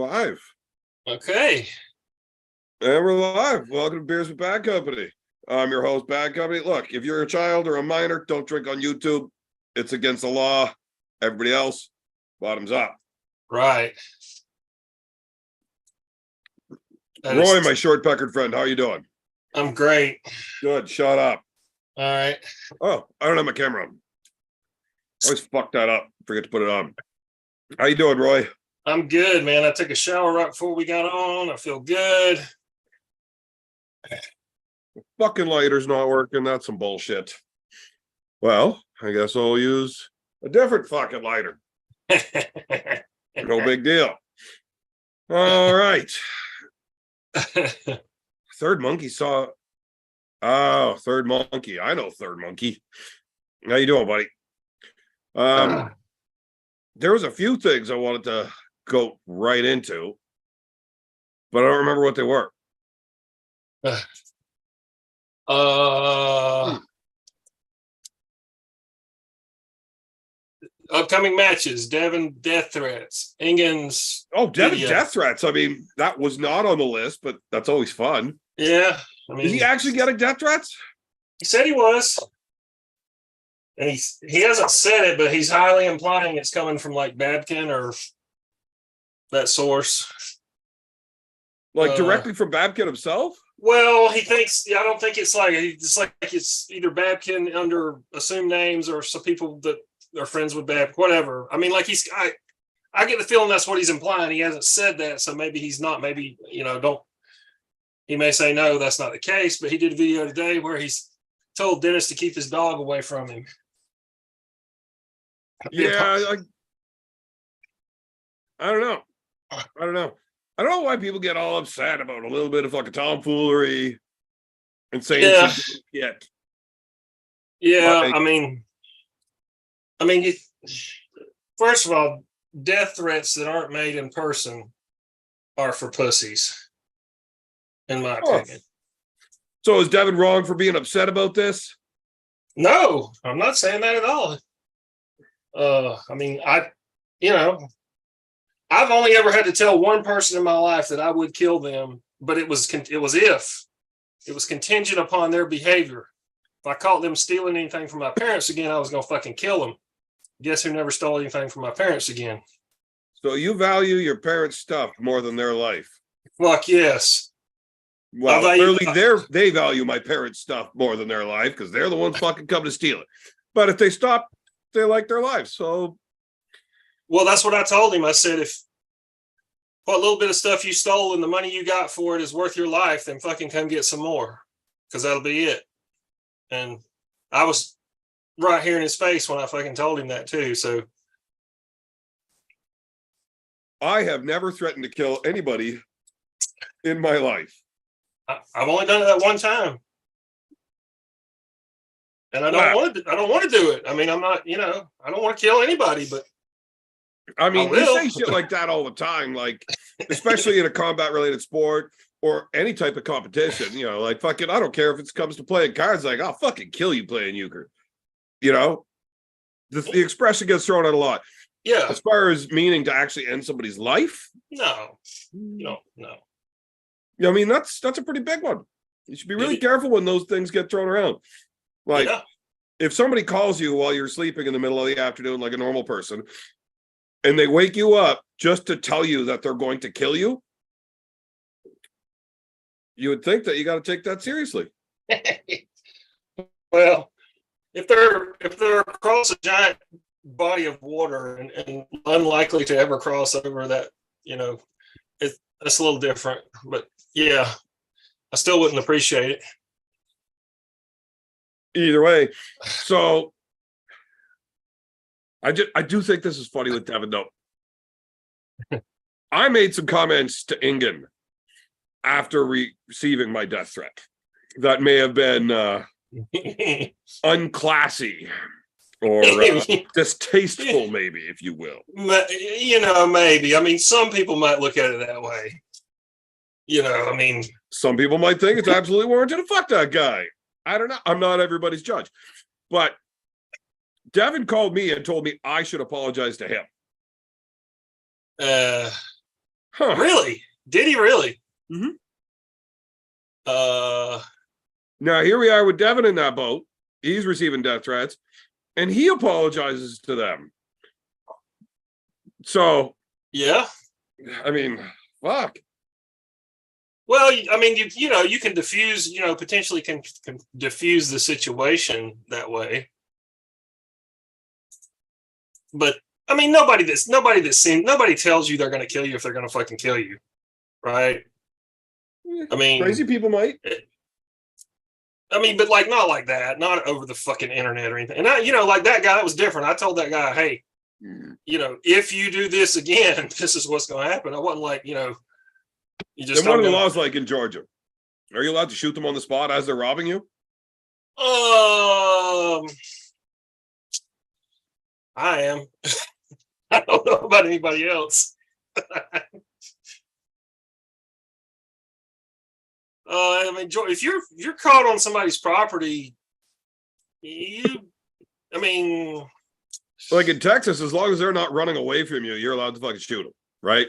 live. Okay. And we're live. Welcome to Beers with Bad Company. I'm your host, Bad Company. Look, if you're a child or a minor, don't drink on YouTube. It's against the law. Everybody else, bottoms up. Right. Roy, my short peckered friend, how you doing? I'm great. Good. Shut up. All right. Oh, I don't have my camera on. I always fuck that up. Forget to put it on. How you doing, Roy? I'm good, man. I took a shower right before we got on. I feel good. Fucking lighter's not working. That's some bullshit. Well, I guess I'll use a different fucking lighter. No big deal. All right. Third Monkey saw. Oh, Third Monkey. I know Third Monkey. How you doing, buddy? There was a few things I wanted to go right into, but I don't remember what they were. Upcoming matches, Devon death threats, Ingen's. Oh, Devon death threats. I mean, that was not on the list, but that's always fun. Yeah. I mean, is he actually getting death threats? He said he was. And he hasn't said it, but he's highly implying it's coming from like Babkin or that source. Like directly from Babkin himself? Well, he thinks, I don't think it's like it's either Babkin under assumed names or some people that are friends with Babkin, whatever. I mean, like I get the feeling that's what he's implying. He hasn't said that, so maybe he's not. Maybe, he may say, no, that's not the case, but he did a video today where he's told Dennis to keep his dog away from him. Yeah, I don't know. I don't know why people get all upset about a little bit of fucking tomfoolery and saying shit. Yeah, I mean, first of all, death threats that aren't made in person are for pussies, in my opinion. So is Devon wrong for being upset about this? No, I'm not saying that at all. I mean, I've only ever had to tell one person in my life that I would kill them, but it was contingent upon their behavior. If I caught them stealing anything from my parents again, I was going to fucking kill them. Guess who never stole anything from my parents again? So you value your parents' stuff more than their life? Fuck yes. Well, clearly they value my parents' stuff more than their life because they're the ones fucking coming to steal it. But if they stop, they like their lives. So, well, that's what I told him. I said, if what little bit of stuff you stole and the money you got for it is worth your life, then fucking come get some more, because that'll be it. And I was right here in his face when I fucking told him that too. So I have never threatened to kill anybody in my life. I've only done it that one time. And I don't want to do it. I mean, I'm not, I don't want to kill anybody, but I mean, you say shit like that all the time, like, especially in a combat related sport or any type of competition, like fucking, I don't care if it comes to playing cards, like, I'll fucking kill you playing euchre. The expression gets thrown out a lot. Yeah. As far as meaning to actually end somebody's life? No. I mean, that's a pretty big one. You should be really careful when those things get thrown around. Like, if somebody calls you while you're sleeping in the middle of the afternoon, like a normal person, and they wake you up just to tell you that they're going to kill you, you would think that you got to take that seriously. Well, if they're across a giant body of water and unlikely to ever cross over that, that's a little different. But yeah, I still wouldn't appreciate it. Either way, so I do think this is funny with Devon, though. I made some comments to Ingen after receiving my death threat that may have been unclassy or distasteful, maybe, if you will. Maybe. I mean, some people might look at it that way. I mean, some people might think it's absolutely warranted to fuck that guy. I don't know. I'm not everybody's judge. But Devon called me and told me I should apologize to him. Huh. Really? Did he really? Mm-hmm. Uh, Now here we are with Devon in that boat. He's receiving death threats, and he apologizes to them. So, yeah. I mean, fuck. Well, I mean, you can diffuse, potentially can diffuse the situation that way. But I mean, nobody tells you they're going to kill you if they're going to fucking kill you, right? I mean, Crazy people might. But like not like that, not over the fucking internet or anything. And like that guy, that was different. I told that guy, hey, if you do this again, this is what's going to happen. I wasn't like, you just. Then what are the laws like in Georgia? Are you allowed to shoot them on the spot as they're robbing you? I am. I don't know about anybody else. If you're caught on somebody's property, like in Texas, as long as they're not running away from you, you're allowed to fucking shoot them, right?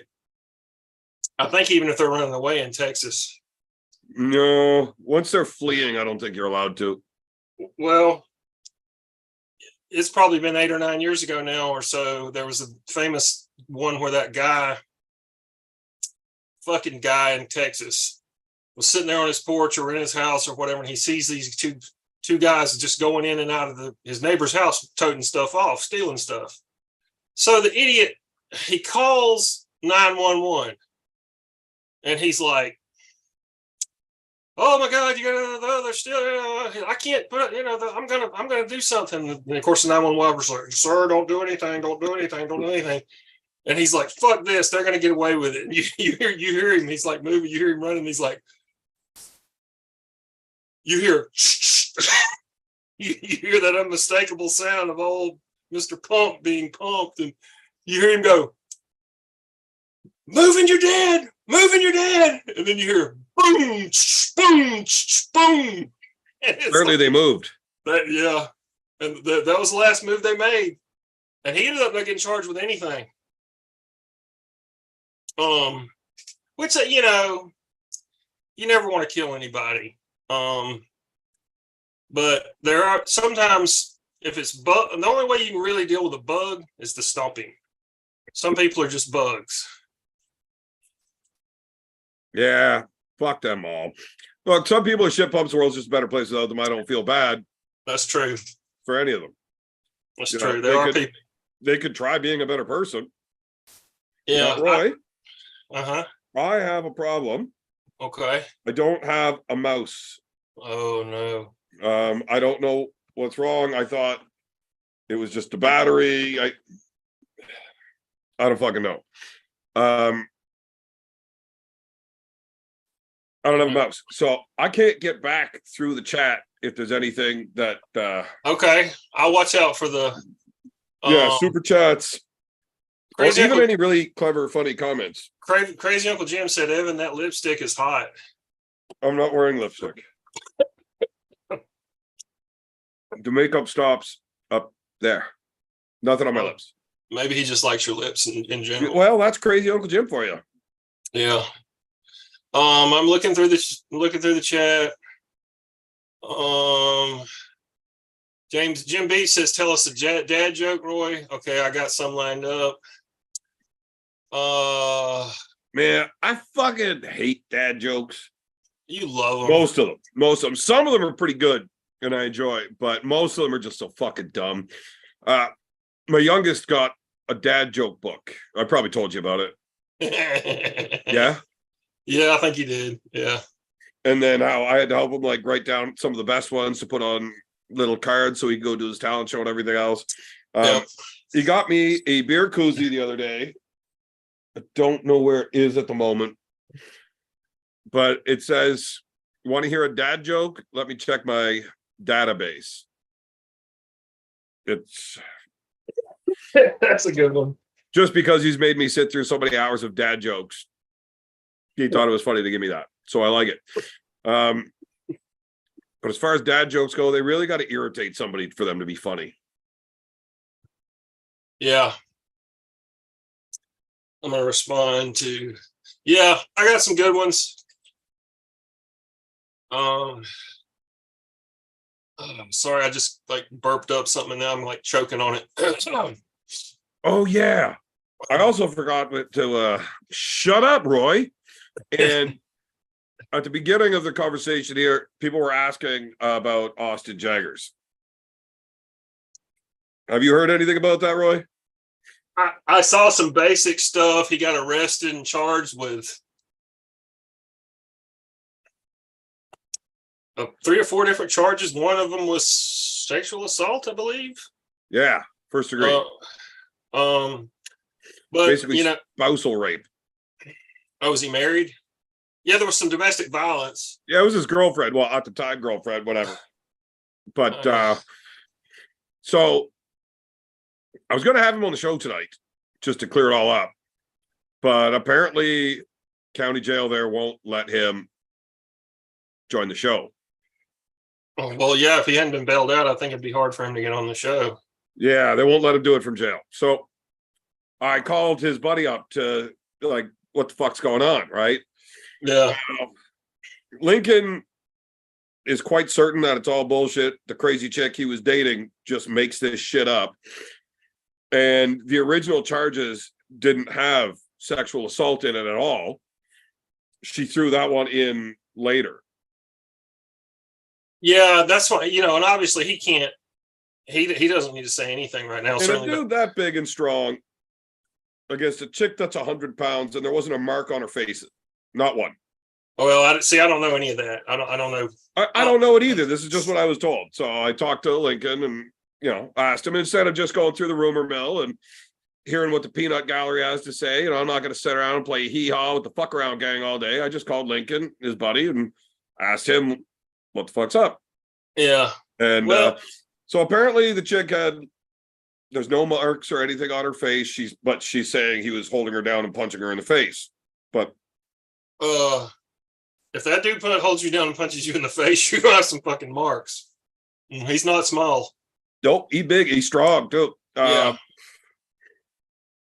I think even if they're running away in Texas. No, once they're fleeing, I don't think you're allowed to. Well, it's probably been 8 or 9 years ago now or so. There was a famous one where that fucking guy in Texas was sitting there on his porch or in his house or whatever, and he sees these two guys just going in and out of his neighbor's house, toting stuff off, stealing stuff. So the idiot, he calls 911, and he's like, "Oh my God, they're still, I can't put it, I'm gonna do something." And of course the 911 was like, "Sir, don't do anything, don't do anything, don't do anything." And he's like, "Fuck this, they're gonna get away with it." And you hear him, he's like moving, you hear him running, he's like, you hear you hear that unmistakable sound of old Mr. Pump being pumped, and you hear him go, "Moving, you're dead, moving, you're dead." And then you hear boom, boom, boom. Apparently they moved. Yeah. And that was the last move they made. And he ended up not getting charged with anything. Which, you never want to kill anybody. But there are sometimes, if it's the only way you can really deal with a bug is the stomping. Some people are just bugs. Yeah, fuck them all. Look, some people are shit pumps. The world's just a better place without them. I don't feel bad. That's true. For any of them. That's true. There are people. They could try being a better person. Yeah. Now, Roy. I have a problem. Okay. I don't have a mouse. Oh no. I don't know what's wrong. I thought it was just a battery. I don't fucking know. I don't have a mouse, so I can't get back through the chat if there's anything that. Okay, I'll watch out for the. Super chats. Or even any really clever, funny comments. Crazy Uncle Jim said, "Evan, that lipstick is hot." I'm not wearing lipstick. The makeup stops up there. Nothing on my lips. Maybe he just likes your lips in general. Well, that's Crazy Uncle Jim for you. Yeah. I'm looking through the chat. Jim B says, "Tell us a dad joke, Roy." Okay, I got some lined up. Man, I fucking hate dad jokes. You love them. Most of them. Some of them are pretty good and I enjoy, but most of them are just so fucking dumb. My youngest got a dad joke book. I probably told you about it. Yeah? Yeah, I think you did. Yeah. And then how I had to help him like write down some of the best ones to put on little cards so he could go do his talent show and everything else. He got me a beer koozie the other day. I don't know where it is at the moment, but it says, "You want to hear a dad joke? Let me check my database." It's that's a good one. Just because he's made me sit through so many hours of dad jokes, he thought it was funny to give me that. So I like it. But as far as dad jokes go, they really got to irritate somebody for them to be funny. Yeah. I'm going to respond to Yeah, I got some good ones. Um, sorry, I just like burped up something and now I'm like choking on it. Oh yeah. I also forgot to shut up, Roy. And at the beginning of the conversation here, people were asking about Austin Jaggers. Have you heard anything about that, Roy? I saw some basic stuff. He got arrested and charged with 3 or 4 different charges. One of them was sexual assault, I believe. Yeah, first degree. But basically spousal rape. Oh, was he married? Yeah, there was some domestic violence. Yeah, it was his girlfriend. Well, at the time, girlfriend, whatever. But so I was going to have him on the show tonight just to clear it all up. But apparently, county jail there won't let him join the show. Oh, well, yeah, if he hadn't been bailed out, I think it'd be hard for him to get on the show. Yeah, they won't let him do it from jail. So I called his buddy up to, like, what the fuck's going on, right? Yeah. Lincoln is quite certain that it's all bullshit. The crazy chick he was dating just makes this shit up. And the original charges didn't have sexual assault in it at all. She threw that one in later. Yeah, that's why, and obviously he can't, he doesn't need to say anything right now. And a dude that big and strong against a chick that's 100 pounds and there wasn't a mark on her face. Not one. Well, I don't know any of that. I don't know. I don't know it either. This is just what I was told. So I talked to Lincoln and, asked him, instead of just going through the rumor mill and hearing what the peanut gallery has to say, I'm not going to sit around and play hee-haw with the fuck around gang all day. I just called Lincoln, his buddy, and asked him what the fuck's up. Yeah. And so apparently the chick there's no marks or anything on her face. She's saying he was holding her down and punching her in the face. But if that dude holds you down and punches you in the face, you're gonna have some fucking marks. He's not small. Nope, he's big, he's strong too. Yeah.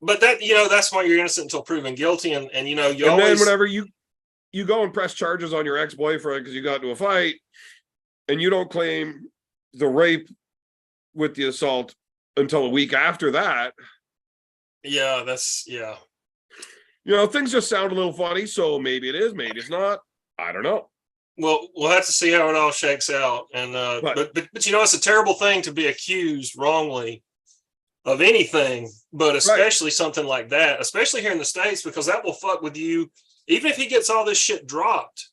But that, that's why you're innocent until proven guilty, and you and always. Then whenever you go and press charges on your ex-boyfriend because you got into a fight, and you don't claim the rape with the assault until a week after that. Yeah, that's yeah. Things just sound a little funny, so maybe it is, maybe it's not. I don't know. Well, we'll have to see how it all shakes out. And but it's a terrible thing to be accused wrongly of anything, but especially something like that, especially here in the States, because that will fuck with you, even if he gets all this shit dropped.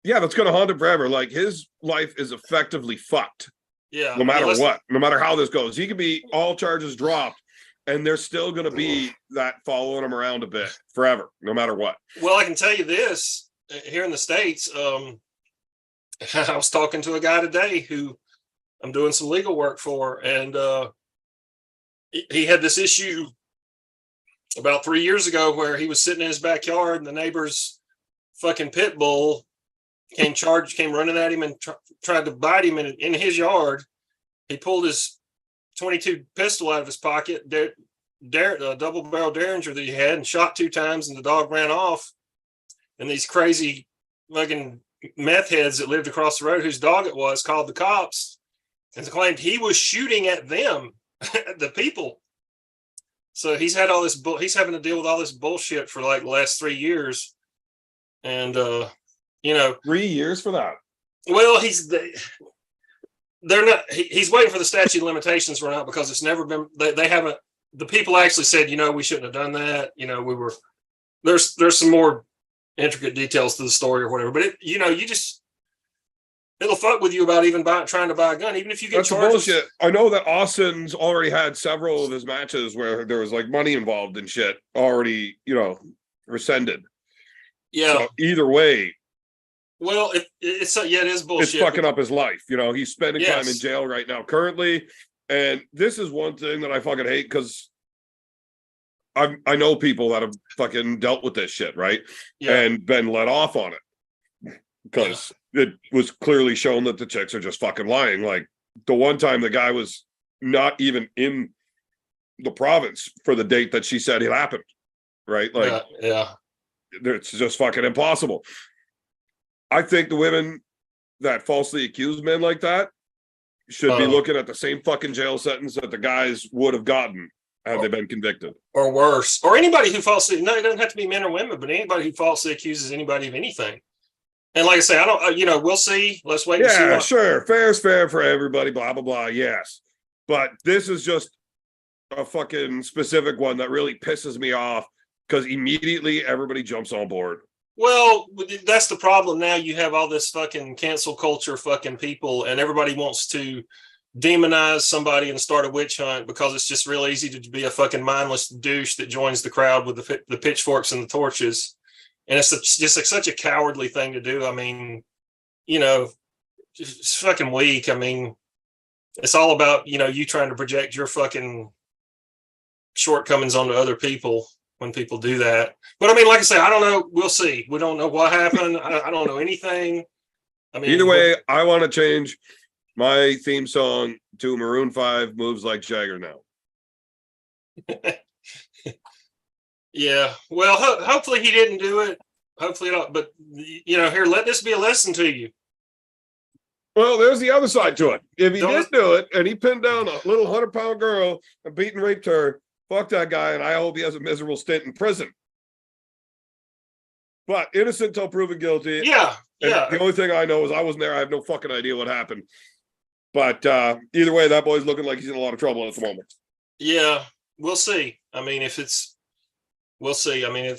Yeah, that's going to haunt him forever. Like, his life is effectively fucked. Yeah. No matter what, no matter how this goes, he could be all charges dropped, and there's still going to be that following him around a bit forever, no matter what. Well, I can tell you this. Here in the States, I was talking to a guy today who I'm doing some legal work for, and he had this issue about 3 years ago where he was sitting in his backyard and the neighbor's fucking pit bull came running at him and tried to bite him in his yard. He pulled his .22 pistol out of his pocket, double barrel Derringer that he had, and shot 2 times, and the dog ran off. And these crazy fucking meth heads that lived across the road, whose dog it was, called the cops and claimed he was shooting at them, the people. So he's had all this. He's having to deal with all this bullshit for like the last 3 years, and 3 years for that. Well, they're not. He's waiting for the statute of limitations to run out because it's never been. They haven't. The people actually said, we shouldn't have done that. We were. There's some more intricate details to the story or whatever, but it'll fuck with you about even trying to buy a gun, even if you get charged. Bullshit. I know that Austin's already had several of his matches where there was like money involved and shit already, rescinded. Yeah. So either way. Well, it is bullshit. It's fucking up his life. He's spending time in jail right now currently. And this is one thing that I fucking hate because I know people that have fucking dealt with this shit, right? Yeah. And been let off on it because it was clearly shown that the chicks are just fucking lying. Like, the one time the guy was not even in the province for the date that she said it happened, right? Like, yeah. It's just fucking impossible. I think the women that falsely accuse men like that should be looking at the same fucking jail sentence that the guys would have gotten had they been convicted. Or worse. Or anybody who falsely, no, it doesn't have to be men or women, but anybody who falsely accuses anybody of anything. And like I say, I don't, we'll see. Let's wait and see. Yeah, sure. Fair's fair for everybody, blah, blah, blah. Yes. But this is just a fucking specific one that really pisses me off because immediately everybody jumps on board. Well, that's the problem. Now you have all this fucking cancel culture fucking people, and everybody wants to demonize somebody and start a witch hunt because it's just real easy to be a fucking mindless douche that joins the crowd with the pitchforks and the torches. And it's just like such a cowardly thing to do. I mean, it's fucking weak. I mean, it's all about, you trying to project your fucking shortcomings onto other people when people do that. But I mean, like I say, I don't know. We'll see. We don't know what happened. I don't know anything. I mean, either way, I want to change my theme song to Maroon 5 Moves Like Jagger now. Yeah. Well, hopefully he didn't do it. Hopefully not. But, here, let this be a lesson to you. Well, there's the other side to it. If he did do it and he pinned down a little 100-pound girl and beat and raped her, fuck that guy, and I hope he has a miserable stint in prison. But innocent till proven guilty. Yeah. Yeah. The only thing I know is I wasn't there. I have no fucking idea what happened. But either way, that boy's looking like he's in a lot of trouble at the moment. Yeah. We'll see. I mean, we'll see. I mean,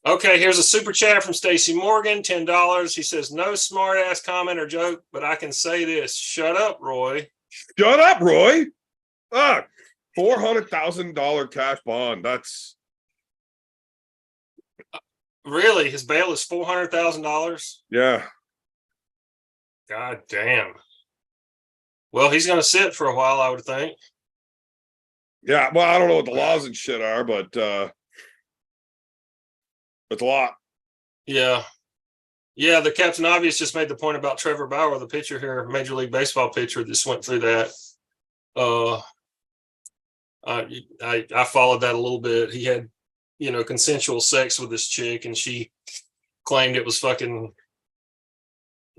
Okay, here's a super chat from Stacy Morgan, $10. He says, no smart ass comment or joke, but I can say this. Shut up, Roy. Shut up, Roy. $400,000 cash bond. That's really his bail is $400,000. Yeah. God damn. Well, he's going to sit for a while, I would think. Yeah. Well, I don't know what the laws and shit are, but it's a lot. Yeah. Yeah. The Captain Obvious just made the point about Trevor Bauer, the pitcher here, Major League Baseball pitcher. Just went through that. I followed that a little bit. He had, consensual sex with this chick, and she claimed it was fucking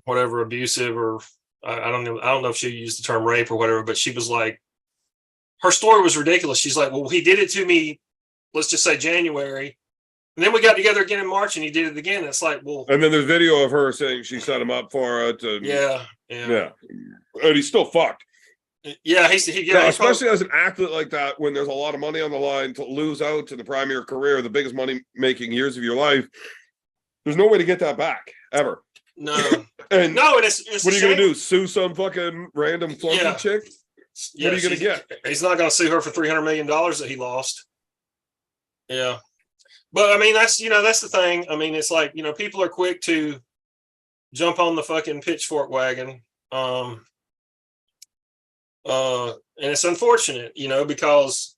whatever, abusive, or I don't know if she used the term rape or whatever, but she was like, her story was ridiculous. She's like, well, he did it to me, let's just say January. And then we got together again in March and he did it again. It's like, well. And then there's video of her saying she set him up for it. And, yeah. And he's still fucked. Yeah, especially as an athlete like that, when there's a lot of money on the line, to lose out to the prime of your career, the biggest money making years of your life, there's no way to get that back ever. No. And it's what are you going to do? Sue some fucking random flunky chick? What are you going to get? He's not going to sue her for $300 million that he lost. Yeah. But I mean, that's the thing. I mean, it's like, people are quick to jump on the fucking pitchfork wagon. And it's unfortunate, because,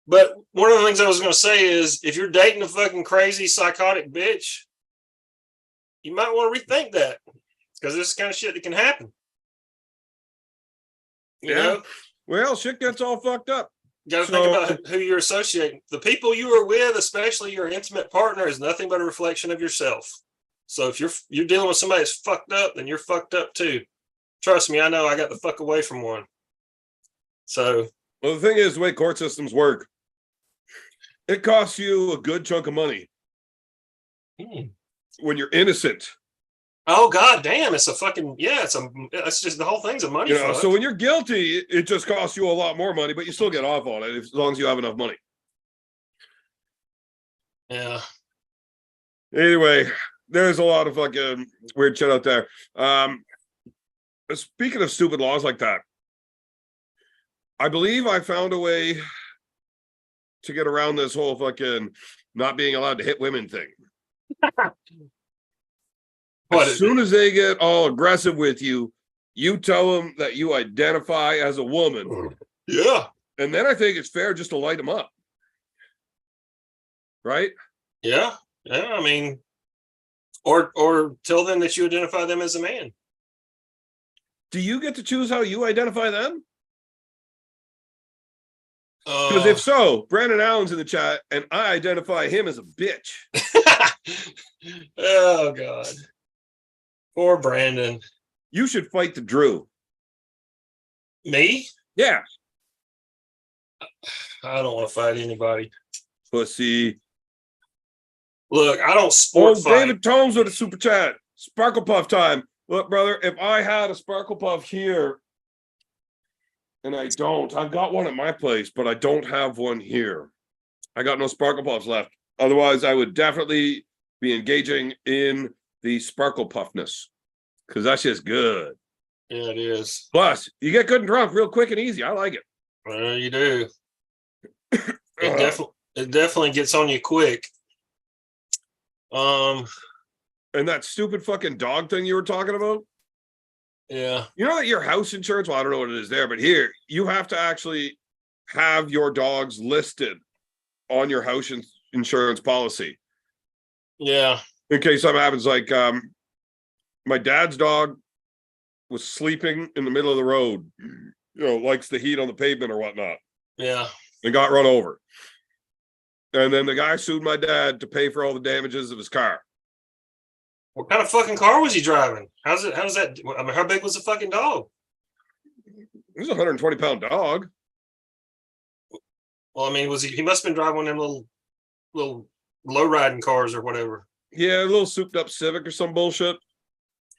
but one of the things I was going to say is, if you're dating a fucking crazy psychotic bitch, you might want to rethink that, because this is the kind of shit that can happen. You know? Well, shit gets all fucked up. You got to think about who you're associating. The people you are with, especially your intimate partner, is nothing but a reflection of yourself. So if you're dealing with somebody that's fucked up, then you're fucked up too. Trust me, I know. I got the fuck away from one. So, well, the thing is, the way court systems work, it costs you a good chunk of money when you're innocent. Oh, god damn, it's a fucking, it's just, the whole thing's a money fuck. So when you're guilty, it just costs you a lot more money, but you still get off on it as long as you have enough money. Yeah. Anyway, there's a lot of fucking weird shit out there. Speaking of stupid laws like that, I believe I found a way to get around this whole fucking not being allowed to hit women thing. As soon as they get all aggressive with you, you tell them that you identify as a woman. Yeah. And then I think it's fair just to light them up. Right? Yeah. Yeah. I mean, or tell them that you identify them as a man. Do you get to choose how you identify them? Because if so, Brandon Allen's in the chat, and I identify him as a bitch. Oh God, poor Brandon. You should fight the Drew. Me? Yeah. I don't want to fight anybody. Pussy. Look, I don't sport fight. David Tomes with a super chat. Sparkle Puff time. Look, brother, if I had a Sparkle Puff here, and I don't, I've got one at my place, but I don't have one here. I got no Sparkle Puffs left. Otherwise, I would definitely be engaging in the Sparkle Puffness, because that's just good. Yeah, it is. Plus, you get good and drunk real quick and easy. I like it. Well, you do. It definitely gets on you quick. And that stupid fucking dog thing you were talking about. Yeah. You know that your house insurance, well, I don't know what it is there, but here you have to actually have your dogs listed on your house insurance policy. Yeah. In case something happens, like my dad's dog was sleeping in the middle of the road, likes the heat on the pavement or whatnot. Yeah. And got run over. And then the guy sued my dad to pay for all the damages of his car. What kind of fucking car was he driving? How's that? I mean, how big was the fucking dog? It was a 120-pound dog. Well, I mean, he must have been driving one of them little low riding cars or whatever. Yeah, a little souped up Civic or some bullshit.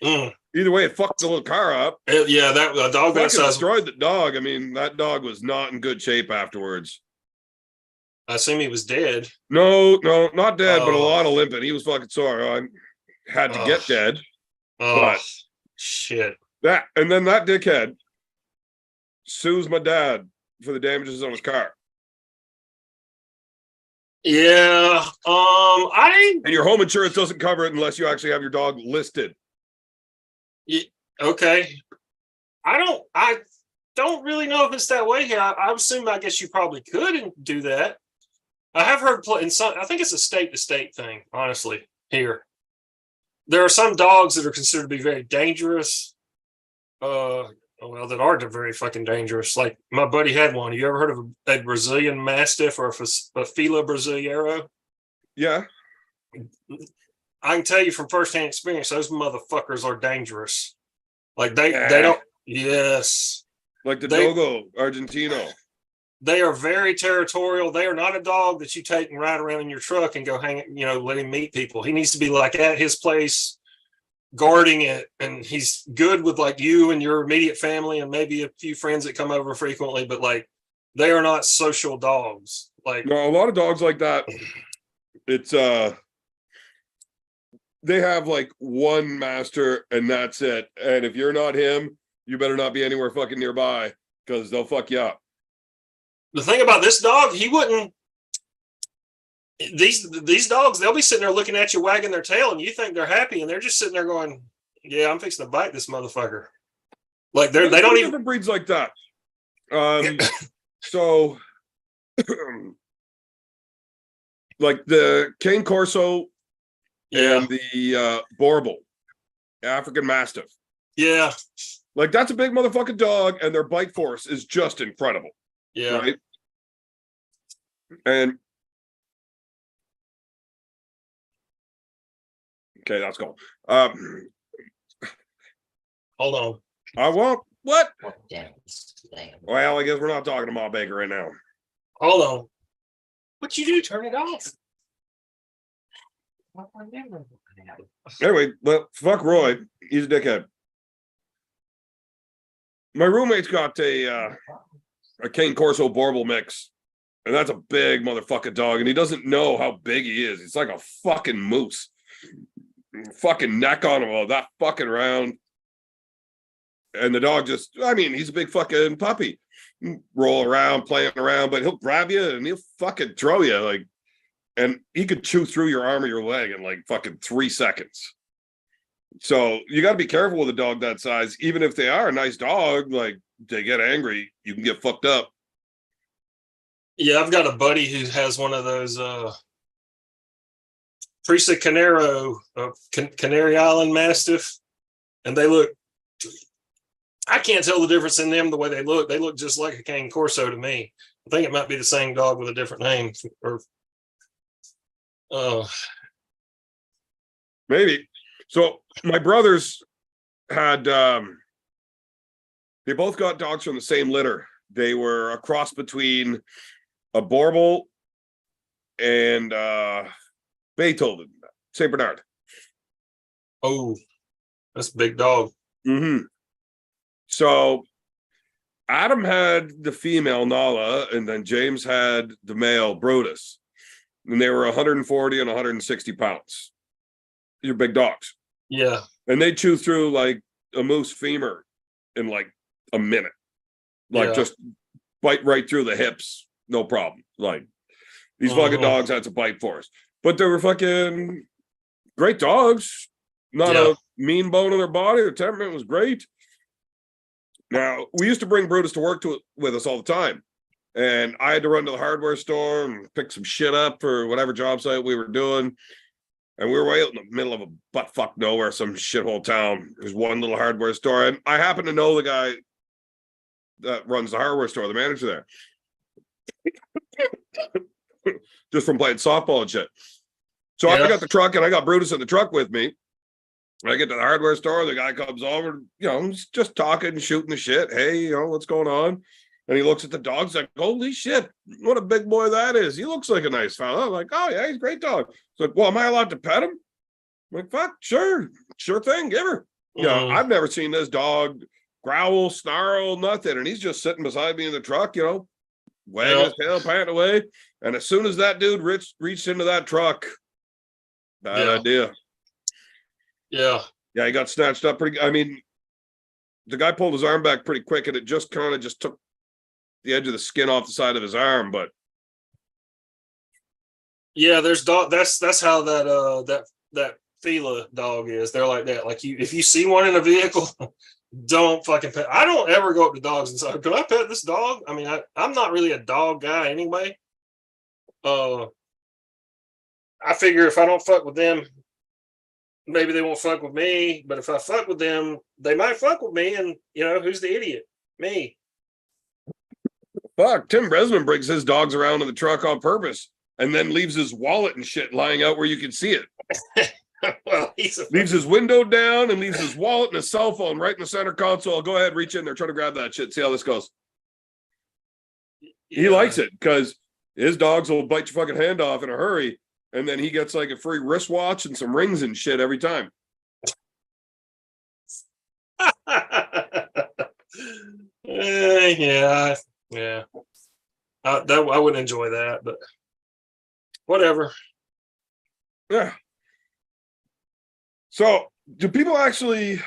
Mm. Either way, it fucked the little car up. Yeah, that dog that size destroyed the dog. I mean, that dog was not in good shape afterwards. I assume he was dead. No, not dead, but a lot of limping. He was fucking sore. I had to get dead. But shit. And then that dickhead sues my dad for the damages on his car. Yeah. And your home insurance doesn't cover it unless you actually have your dog listed. Yeah, okay. I don't really know if it's that way here. I assume, I guess you probably could do that. I have heard in some, I think it's a state to state thing, honestly, here. There are some dogs that are considered to be very dangerous. That are very fucking dangerous. Like my buddy had one. You ever heard of a Brazilian Mastiff or a Fila Brasileiro? Yeah. I can tell you from firsthand experience, those motherfuckers are dangerous. Like they don't. Yes. Like the Dogo Argentino. They are very territorial. They are not a dog that you take and ride around in your truck and go hang, let him meet people. He needs to be like at his place, guarding it. And he's good with like you and your immediate family and maybe a few friends that come over frequently, but like they are not social dogs. Like no, a lot of dogs like that. It's they have like one master and that's it. And if you're not him, you better not be anywhere fucking nearby because they'll fuck you up. The thing about this dog, he wouldn't. These dogs, they'll be sitting there looking at you, wagging their tail, and you think they're happy, and they're just sitting there going, "Yeah, I'm fixing to bite this motherfucker." Like they don't even different breeds like that. So, like the Cane Corso and the Borbal, African Mastiff. Yeah, like that's a big motherfucking dog, and their bite force is just incredible. Yeah. Right? And okay, that's cool. Hold on. I won't. What? Well, I guess we're not talking to Ma Baker right now. Hold on. What you do? Turn it off. Anyway, but fuck Roy. He's a dickhead. My roommate's got a Cane Corso Borbal mix, and that's a big motherfucking dog, and he doesn't know how big he is. It's like a fucking moose. Fucking neck on him, that fucking round. And the dog just, he's a big fucking puppy. Roll around, playing around, but he'll grab you and he'll fucking throw you, like, and he could chew through your arm or your leg in like fucking 3 seconds. So you got to be careful with a dog that size, even if they are a nice dog. Like, they get angry, you can get fucked up. Yeah, I've got a buddy who has one of those Prisa Canero, Canary Island Mastiff, and they look, I can't tell the difference in them the way they look. They look just like a Cane Corso to me. I think it might be the same dog with a different name. Or maybe. So my brothers had they both got dogs from the same litter. They were a cross between a Borbal and Beethoven, Saint Bernard. oh, that's a big dog. Mm-hmm. So Adam had the female Nala, and then James had the male Brutus, and they were 140 and 160 pounds. These are big dogs. Yeah, And they chew through like a moose femur in like a minute, like just bite right through the hips, no problem. Like these fucking dogs had to bite for us, but they were fucking great dogs. Not a mean bone in their body. Their temperament was great. Now, we used to bring Brutus to work with us all the time. And I had to run to the hardware store and pick some shit up for whatever job site we were doing. And we were way out in the middle of a butt-fuck nowhere, some shithole town. There's one little hardware store. And I happen to know the guy that runs the hardware store, the manager there. Just from playing softball and shit. So I got the truck, and I got Brutus in the truck with me. I get to the hardware store, the guy comes over, he's just talking and shooting the shit. Hey, what's going on? And he looks at the dogs like, holy shit, what a big boy that is. He looks like a nice fella. I'm like, oh yeah, he's a great dog. It's like, well, am I allowed to pet him? I'm like, fuck, sure thing, give her. I've never seen this dog growl, snarl, nothing. And he's just sitting beside me in the truck, wagging his tail, panting away. And as soon as that dude reached into that truck, bad idea. Yeah, he got snatched up pretty. I mean, the guy pulled his arm back pretty quick, and it just kind of just took the edge of the skin off the side of his arm. But yeah, there's dog. That's how that Fila dog is. They're like that. Like if you see one in a vehicle, don't fucking pet. I don't ever go up to dogs and say, "Can I pet this dog?" I mean, I'm not really a dog guy anyway. I figure if I don't fuck with them, maybe they won't fuck with me, but if I fuck with them, they might fuck with me. And who's the idiot? Me. Fuck, Tim Bresman brings his dogs around in the truck on purpose and then leaves his wallet and shit lying out where you can see it. Well, leaves his window down and leaves his wallet and his cell phone right in the center console. I'll go ahead, reach in there, try to grab that shit, see how this goes. He likes it because his dogs will bite your fucking hand off in a hurry. And then he gets like a free wristwatch and some rings and shit every time. Yeah. I wouldn't enjoy that, but whatever. Yeah. So, do people actually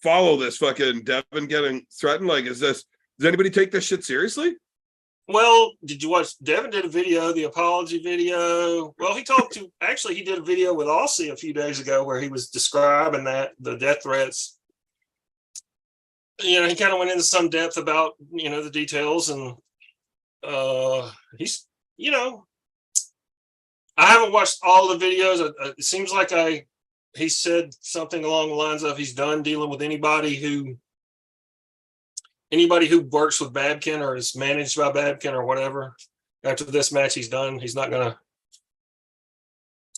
follow this fucking Devon getting threatened? Like, does anybody take this shit seriously? Well, did you watch? Devon did a video, the apology video. Well, he did a video with Aussie a few days ago where he was describing the death threats. He kind of went into some depth about, the details, and he's, I haven't watched all the videos. It seems like he said something along the lines of he's done dealing with anybody who works with Babkin or is managed by Babkin or whatever. After this match, he's done. He's not gonna.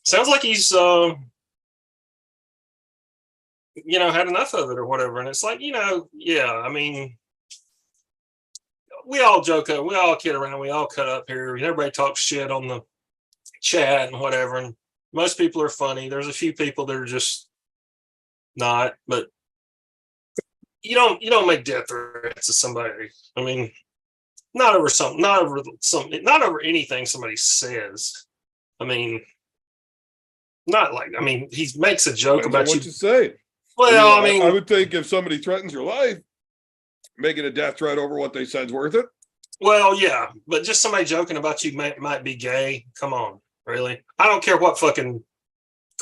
Sounds like he's, had enough of it or whatever. And it's like, I mean, we all joke, we all kid around, we all cut up here. Everybody talks shit on the chat and whatever. And most people are funny. There's a few people that are just not, but. You don't make death threats to somebody. I mean, not over anything somebody says. I mean, he makes a joke about what you say. Well, I would think if somebody threatens your life, making a death threat over what they said's worth it. Well, yeah, but just somebody joking about you might be gay. Come on, really? I don't care what fucking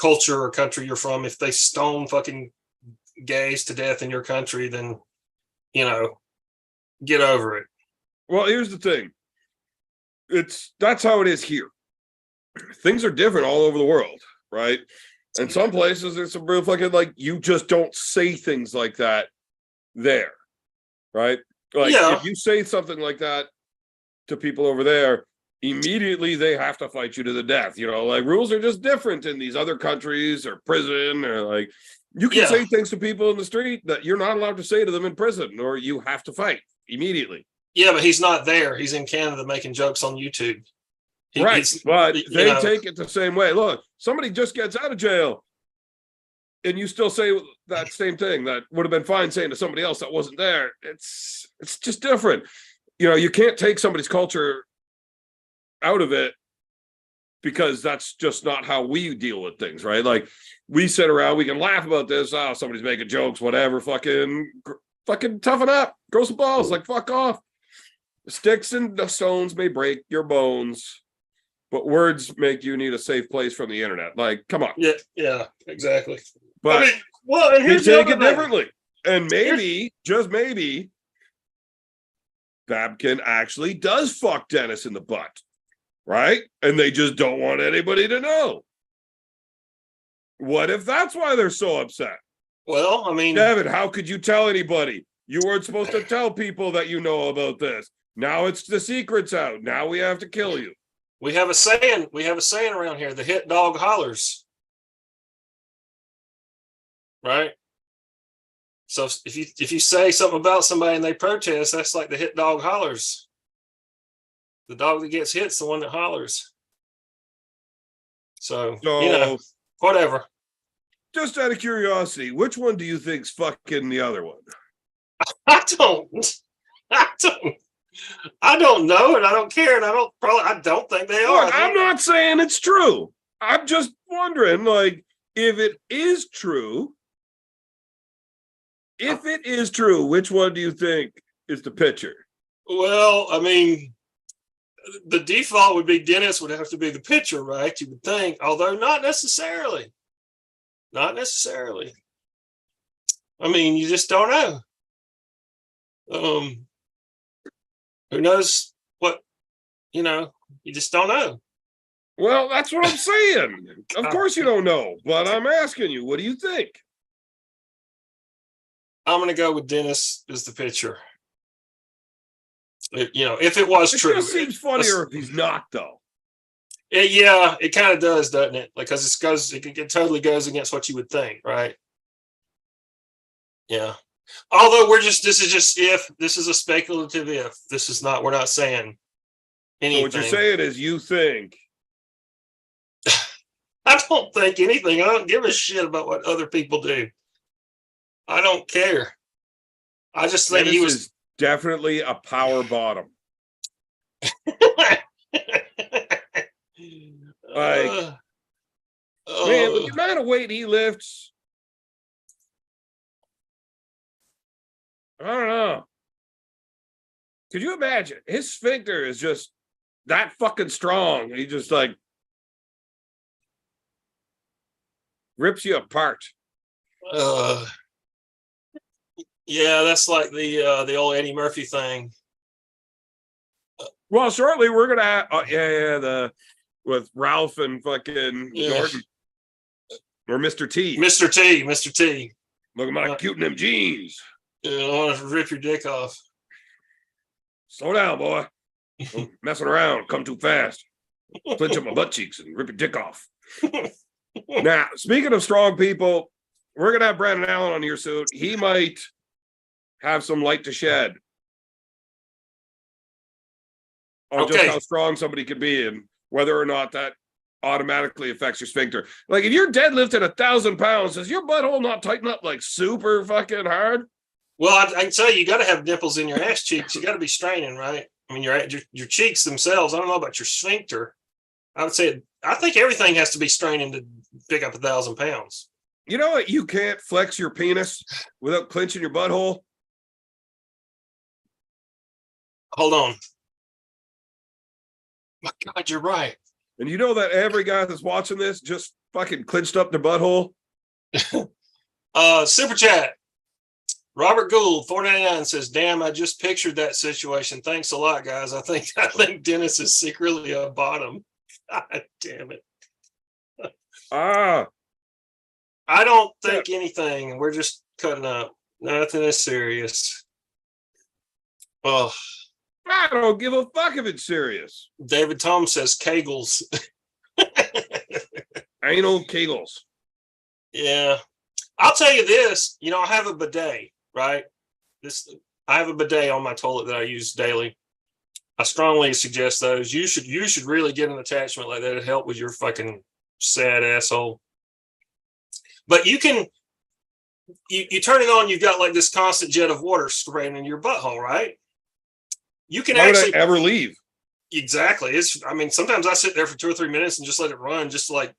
culture or country you're from. If they stone fucking gays to death in your country, then get over it. Well, here's the thing. That's how it is here. Things are different all over the world, right? And some places there's some real fucking you just don't say things like that there, right? Like if you say something like that to people over there, immediately they have to fight you to the death. You know, like rules are just different in these other countries or prison, or like you can say things to people in the street that you're not allowed to say to them in prison, or you have to fight immediately. Yeah, but he's not there. He's in Canada making jokes on YouTube. Right, but they take it the same way. Look, somebody just gets out of jail, and you still say that same thing that would have been fine saying to somebody else that wasn't there. It's just different. You know, you can't take somebody's culture out of it because that's just not how we deal with things, right? Like we sit around, we can laugh about this. Oh, somebody's making jokes, whatever. Fucking toughen up, grow some balls, like fuck off. Sticks and stones may break your bones, but words make you need a safe place from the internet. Like, come on. Yeah, exactly. But I mean, well, and here's they take it differently. And maybe, just maybe, Babkin actually does fuck Dennis in the butt, right? And they just don't want anybody to know. What if that's why they're so upset? Well, I mean, Devon, how could you tell anybody? You weren't supposed to tell people that you know about this. Now it's the secret's out. Now we have to kill you. we have a saying around here: the hit dog hollers. Right? So if you say something about somebody and they protest, that's like the hit dog hollers. The dog that gets hit's the one that hollers. So you know, whatever. Just out of curiosity, which one do you think's fucking the other one? I don't know, and I don't care, and I don't think they are. Look, I'm not saying it's true. I'm just wondering, like, if it is true, which one do you think is the pitcher? Well, I mean, the default would be Dennis would have to be the pitcher, right? You would think, although not necessarily. Not necessarily. I mean, you just don't know. Who knows what, you just don't know. Well, that's what I'm saying. Of course you don't know, but I'm asking you, what do you think? I'm going to go with Dennis as the pitcher. If it was true. It just seems funnier if he's not, though. It kind of does, doesn't it? Like, because it totally goes against what you would think, right? Yeah. Although this is a speculative if. We're not saying anything. So what you're saying is you think. I don't think anything. I don't give a shit about what other people do. I don't care. I just think he was definitely a power bottom. Man, the amount of weight he lifts, I don't know. Could you imagine? His sphincter is just that fucking strong. He just like rips you apart. Yeah, that's like the old Eddie Murphy thing. Well, shortly we're gonna have, with Ralph and fucking Jordan or Mr. T. Mr. T. Look at my cute in them jeans. I want to rip your dick off. Slow down, boy. Don't messing around. Come too fast. Clench up my butt cheeks and rip your dick off. Now, speaking of strong people, we're gonna have Brandon Allen on here soon. He might have some light to shed on just how strong somebody could be and whether or not that automatically affects your sphincter. Like if you're deadlifting 1,000 pounds, does your butthole not tighten up like super fucking hard? Well, I can tell you got to have nipples in your ass cheeks. You got to be straining, right? I mean, your cheeks themselves. I don't know about your sphincter. I think everything has to be straining to pick up 1,000 pounds. You know what? You can't flex your penis without clenching your butthole. Hold on. My God, you're right. And you know that every guy that's watching this just fucking clenched up their butthole? Super chat. Robert Gould, 499 says, damn, I just pictured that situation. Thanks a lot, guys. I think Dennis is secretly a bottom. God damn it. I don't think anything. We're just cutting up. Nothing is serious. Oh. I don't give a fuck if it's serious. David Tom says Kegels. Anal kegels. Yeah. I'll tell you this, I have a bidet, right? I have a bidet on my toilet that I use daily. I strongly suggest those. You should really get an attachment like that to help with your fucking sad asshole. But you can you turn it on, you've got like this constant jet of water spraying in your butthole, right? You can Why actually would I ever leave? Exactly. Sometimes I sit there for 2 or 3 minutes and just let it run just to like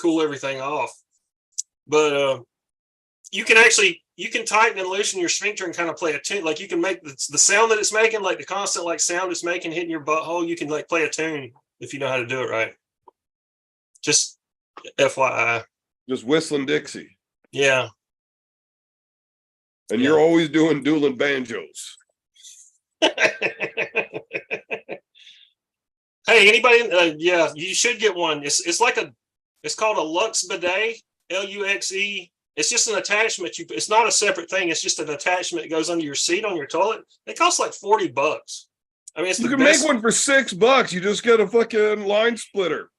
cool everything off. But you can tighten and loosen your sphincter and kind of play a tune. Like you can make the sound that it's making, like the constant like sound it's making hitting your butthole. You can like play a tune if you know how to do it right. Just FYI. Just whistling Dixie. Yeah. And you're always doing dueling banjos. Hey, anybody? Yeah, you should get one. It's called a Lux bidet, LUXE. It's just an attachment. It's not a separate thing. It's just an attachment that goes under your seat on your toilet. It costs like $40. I mean, you can make one for $6. You just get a fucking line splitter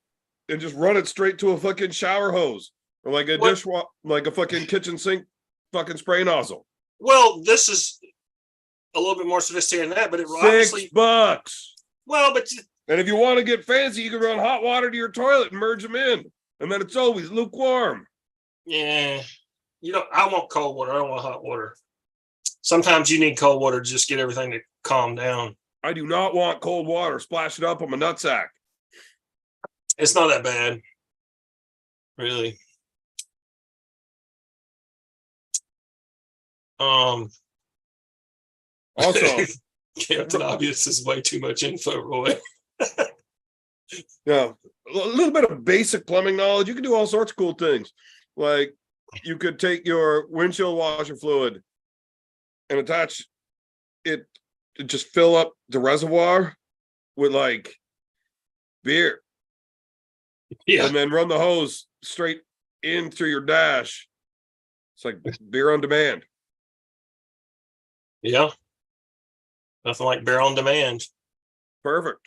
and just run it straight to a fucking shower hose or like a dishwasher, like a fucking kitchen sink fucking spray nozzle. Well, this is a little bit more sophisticated than that, but it obviously $6. Well, and if you want to get fancy, you can run hot water to your toilet and merge them in, and then it's always lukewarm. Yeah, I want cold water. I don't want hot water. Sometimes you need cold water to just get everything to calm down. I do not want cold water. Splash it up on my nutsack. It's not that bad, really. Also, Captain Obvious is way too much info, Roy. Yeah, a little bit of basic plumbing knowledge. You can do all sorts of cool things. Like you could take your windshield washer fluid and attach it to just fill up the reservoir with like beer. Yeah. And then run the hose straight in through your dash. It's like beer on demand. Yeah. Nothing like beer on demand. Perfect.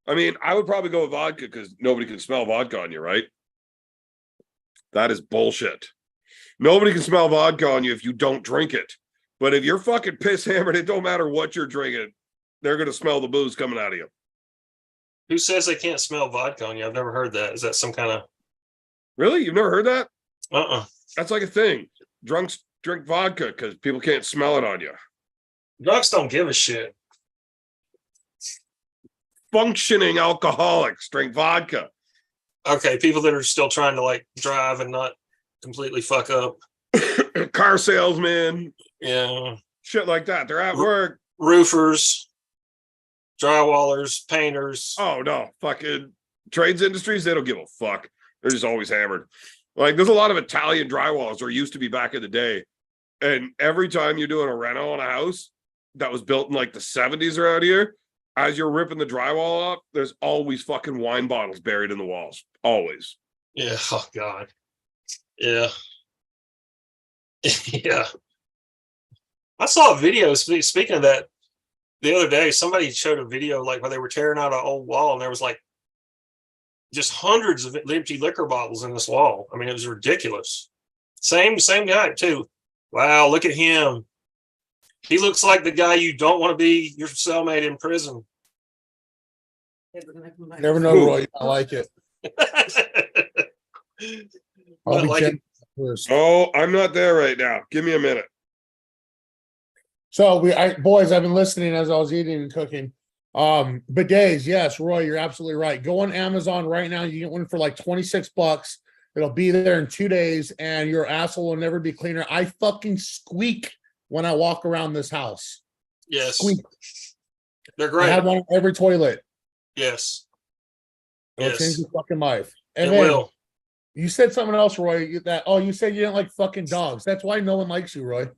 I mean, I would probably go with vodka because nobody can smell vodka on you, right? That is bullshit. Nobody can smell vodka on you if you don't drink it. But if you're fucking piss hammered, it don't matter what you're drinking. They're going to smell the booze coming out of you. Who says they can't smell vodka on you? I've never heard that. Is that some kind of... Really? You've never heard that? Uh-uh. That's like a thing. Drunks drink vodka because people can't smell it on you. Drunks don't give a shit. Functioning alcoholics drink vodka. Okay, people that are still trying to like drive and not completely fuck up. Car salesmen. Yeah. Shit like that. They're at work. Roofers, drywallers, painters. Oh, no. Fucking trades industries, they don't give a fuck. They're just always hammered. Like, there's a lot of Italian drywallers, or used to be back in the day. And every time you're doing a reno on a house that was built in like the 70s around here, as you're ripping the drywall off, there's always fucking wine bottles buried in the walls. Always. Yeah. Oh, God. Yeah. Yeah. I saw a video, speaking of that, the other day. Somebody showed a video like where they were tearing out an old wall and there was like just hundreds of empty liquor bottles in this wall. I mean, it was ridiculous. Same guy too. Wow, look at him. He looks like the guy you don't want to be your cellmate in prison. Never know, Roy. I like it. I'll be like first. Oh, I'm not there right now. Give me a minute. So boys, I've been listening as I was eating and cooking. Bidets, yes, Roy, you're absolutely right. Go on Amazon right now. You get one for like $26. It'll be there in 2 days, and your asshole will never be cleaner. I fucking squeak when I walk around this house. Yes. Squeak. They're great. I have one on every toilet. Yes. It'll change your fucking life. And it then will. You said something else, Roy. You said you didn't like fucking dogs. That's why no one likes you, Roy.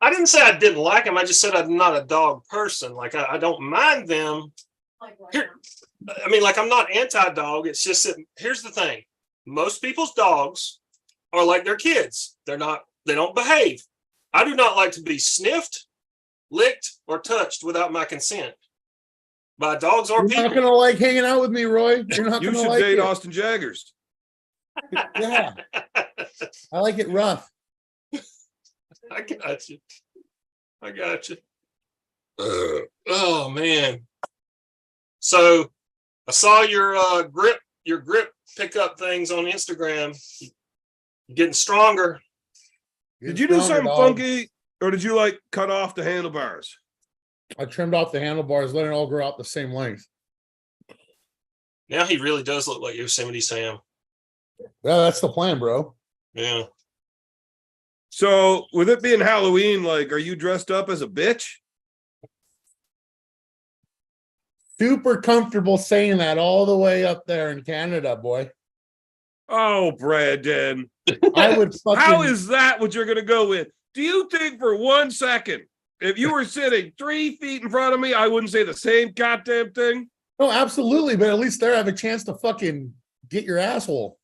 I didn't say I didn't like them. I just said I'm not a dog person. Like I don't mind them. Like I'm not anti-dog. It's just that here's the thing. Most people's dogs are like their kids. They don't behave. I do not like to be sniffed, licked, or touched without my consent by dogs or You're people. not gonna like hanging out with me, Roy. You're not You gonna should like date it. Austin Jaggers. Yeah, I like it rough. I got you. I got you. Oh man. So I saw your grip pickup things on Instagram. You're getting stronger. Did you do something funky, or did you like cut off the handlebars? I trimmed off the handlebars, letting it all grow out the same length. Now he really does look like Yosemite Sam. Yeah, that's the plan, bro. Yeah. So with it being Halloween, like, are you dressed up as a bitch? Super comfortable saying that all the way up there in Canada, boy. Oh, Brandon. I would fucking. How is that what you're going to go with? Do you think for 1 second, if you were sitting 3 feet in front of me, I wouldn't say the same goddamn thing? No, absolutely, but at least there I have a chance to fucking get your asshole.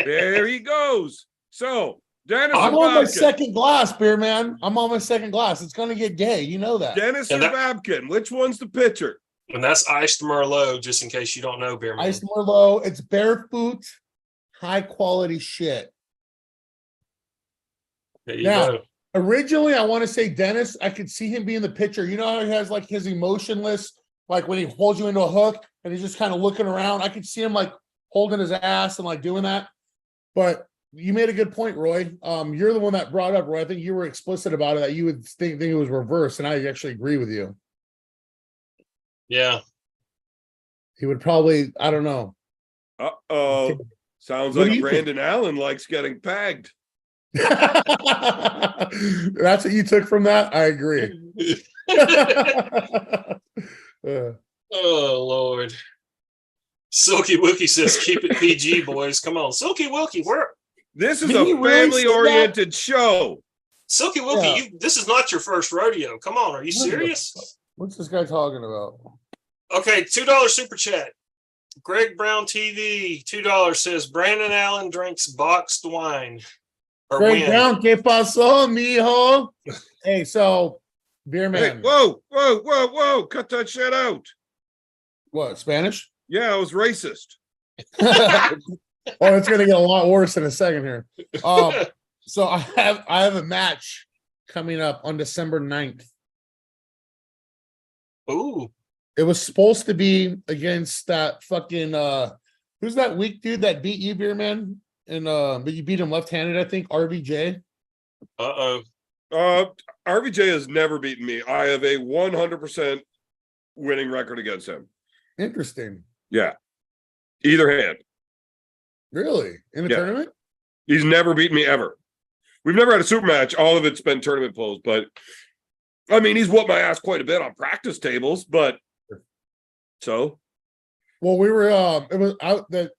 There he goes. So, Dennis I'm or on my Babkin? second glass, beer man. I'm on my second glass. It's gonna get gay, you know that. Dennis or And that- Babkin? Which one's the pitcher? And that's iced Merlot, just in case you don't know, Beer Man. Ice Merlot. It's barefoot, high quality shit. There you Now, go. originally, I want to say Dennis. I could see him being the pitcher. You know how he has like his emotionless, like when he holds you into a hook and he's just kind of looking around. I could see him like holding his ass and like doing that. But you made a good point, Roy. You're the one that brought up, Roy. I think you were explicit about it that you would think it was reversed, and I actually agree with you. Yeah. He would probably, I don't know. Uh-oh. Sounds What do like you think? Brandon Allen likes getting pegged. That's what you took from that? I agree. Oh Lord. Silky Wookie says, "Keep it PG, boys. Come on, Silky Wookie. Where This is Did he a really say family-oriented show. Silky Wookie? Yeah. This is not your first rodeo. Come on, are you serious? What's this guy talking about? Okay, $2 super chat. Greg Brown TV, $2 says Brandon Allen drinks boxed wine. Or Greg win. Brown, ¿qué pasó, mijo? Hey, so, beer Hey, man. whoa. Cut that shit out. What, Spanish? Yeah, I was racist. Oh, it's gonna get a lot worse in a second here. So I have a match coming up on December 9th. Ooh, It was supposed to be against that fucking who's that weak dude that beat you, beer man? And but you beat him left-handed, I think, RVJ. uh-oh. RVJ has never beaten me. I have a 100% winning record against him. Interesting. Yeah. Either hand. Really? In a Yeah. tournament? He's never beaten me ever. We've never had a super match. All of it's been tournament pulls, but I mean, he's whooped my ass quite a bit on practice tables, but so Well, we were it was out the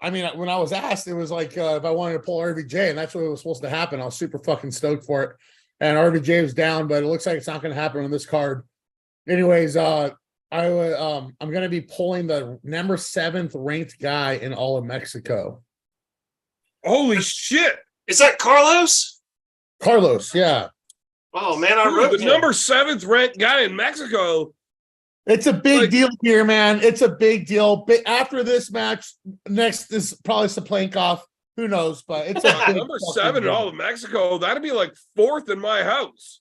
I mean, when I was asked, it was like if I wanted to pull RVJ, and that's what was supposed to happen. I was super fucking stoked for it. And RVJ was down, but it looks like it's not gonna happen on this card. Anyways, I'm gonna be pulling the number 7th ranked guy in all of Mexico. holy shit. Is that Carlos? Carlos, yeah. Oh man, I Dude, wrote the him. number 7th ranked guy in Mexico. It's a big Like- deal here, man. It's a big deal. But after this match, next is probably Saplankov. Who knows? But it's a big Number fucking 7 in deal. all of Mexico. That'd be like 4th in my house.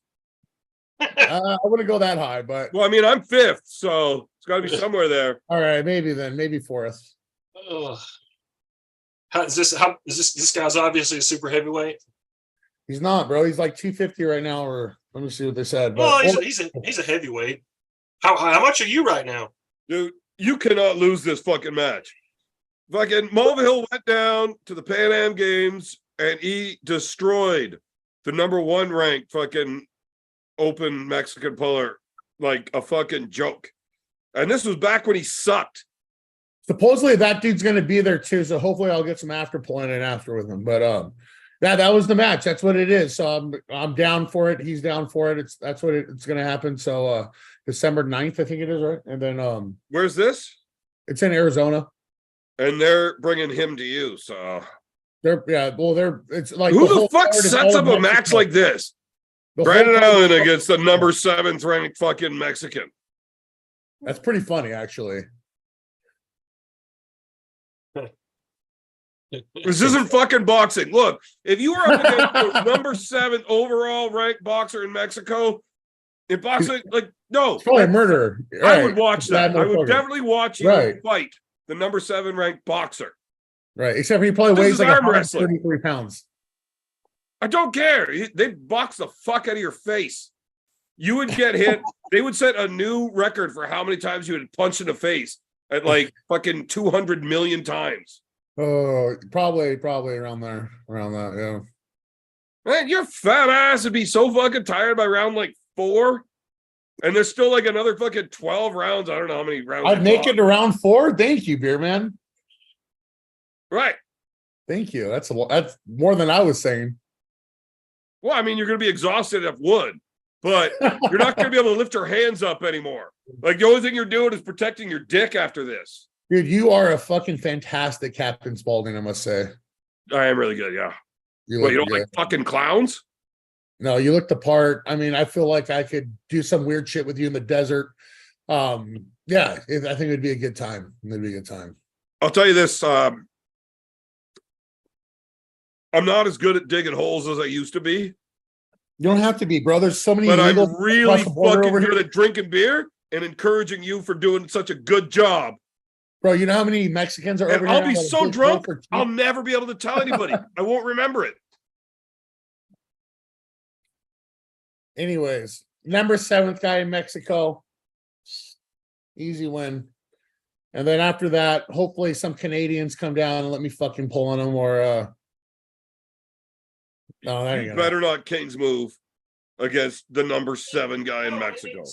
I wouldn't go that high, but Well, I mean, I'm 5th, so it's got to be somewhere there. all right, maybe then, maybe 4th. Ugh. How is this guy's obviously a super heavyweight? He's not, bro. He's like 250 right now, or let me see what they said. Well, But he's a heavyweight. How much are you right now? Dude, you cannot lose this fucking match. Fucking Mulvihill went down to the Pan Am Games and he destroyed the number 1 ranked fucking open Mexican puller like a fucking joke. And this was back when he sucked. supposedly that dude's going to be there too, so hopefully I'll get some after pulling in after with him. But that was the match. That's what it is. So I'm down for it. He's down for it. That's what it's going to happen. So December 9th, I think it is, right? And then Where's this? it's in Arizona. And they're bringing him to you. So It's like who the the whole fuck card is sets all up a Mexico. match like this? Brandon Allen against the number 7th ranked fucking Mexican. That's pretty funny, actually. This isn't fucking boxing. Look, if you were up against the number 7 overall ranked boxer in Mexico, in boxing, like, no. It's probably a murderer. I would watch that. I would motherfucker. definitely watch you fight the number 7 ranked boxer. Right. Except for he probably This weighs is like arm wrestling. 133 pounds. I don't care. They box the fuck out of your face. You would get hit. They would set a new record for how many times you would punch in the face at like fucking 200 million times. Oh, probably around there. Around that, yeah. Man, your fat ass would be so fucking tired by round like 4. And there's still like another fucking 12 rounds. I don't know how many rounds. I'd make it to round 4. Thank you, beer man. Right. Thank you. That's more than I was saying. Well, I mean, you're going to be exhausted if wood, but you're not going to be able to lift your hands up anymore. Like the only thing you're doing is protecting your dick after this. Dude, you are a fucking fantastic Captain Spaulding, I must say. I am really good, yeah. You What, you don't like fucking clowns? No, you look the part. I mean, I feel like I could do some weird shit with you in the desert. Yeah, I think it'd be a good time. It'd be a good time. I'll tell you this. I'm not as good at digging holes as I used to be. You don't have to be, bro. There's so many. But I'm illegals really across the border fucking over good here. at drinking beer and encouraging you for doing such a good job. Bro, you know how many Mexicans are over And here? I'll be now so that drunk, for cheap? I'll never be able to tell anybody. I won't remember it. Anyways, number 7th guy in Mexico. Easy win. And then after that, hopefully some Canadians come down and let me fucking pull on them or no, that ain't You gonna better not King's move against the number 7 guy in Mexico.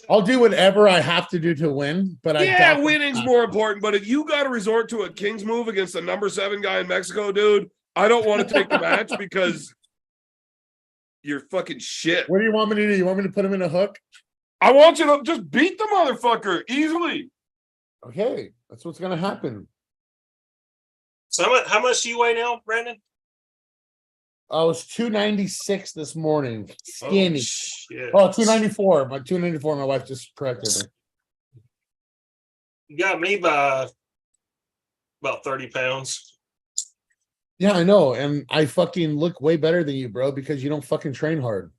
I'll do whatever I have to do to win, but Yeah, winning's more important. But if you got to resort to a King's move against the number 7 guy in Mexico, dude, I don't want to take the match because you're fucking shit. What do you want me to do? You want me to put him in a hook? I want you to just beat the motherfucker easily. Okay, that's what's gonna happen. So how much do you weigh now, Brandon? I was 296 this morning. Skinny. Shit. Oh, 294. My 294, my wife just corrected me. You got me by about 30 pounds. Yeah, I know. And I fucking look way better than you, bro, because you don't fucking train hard.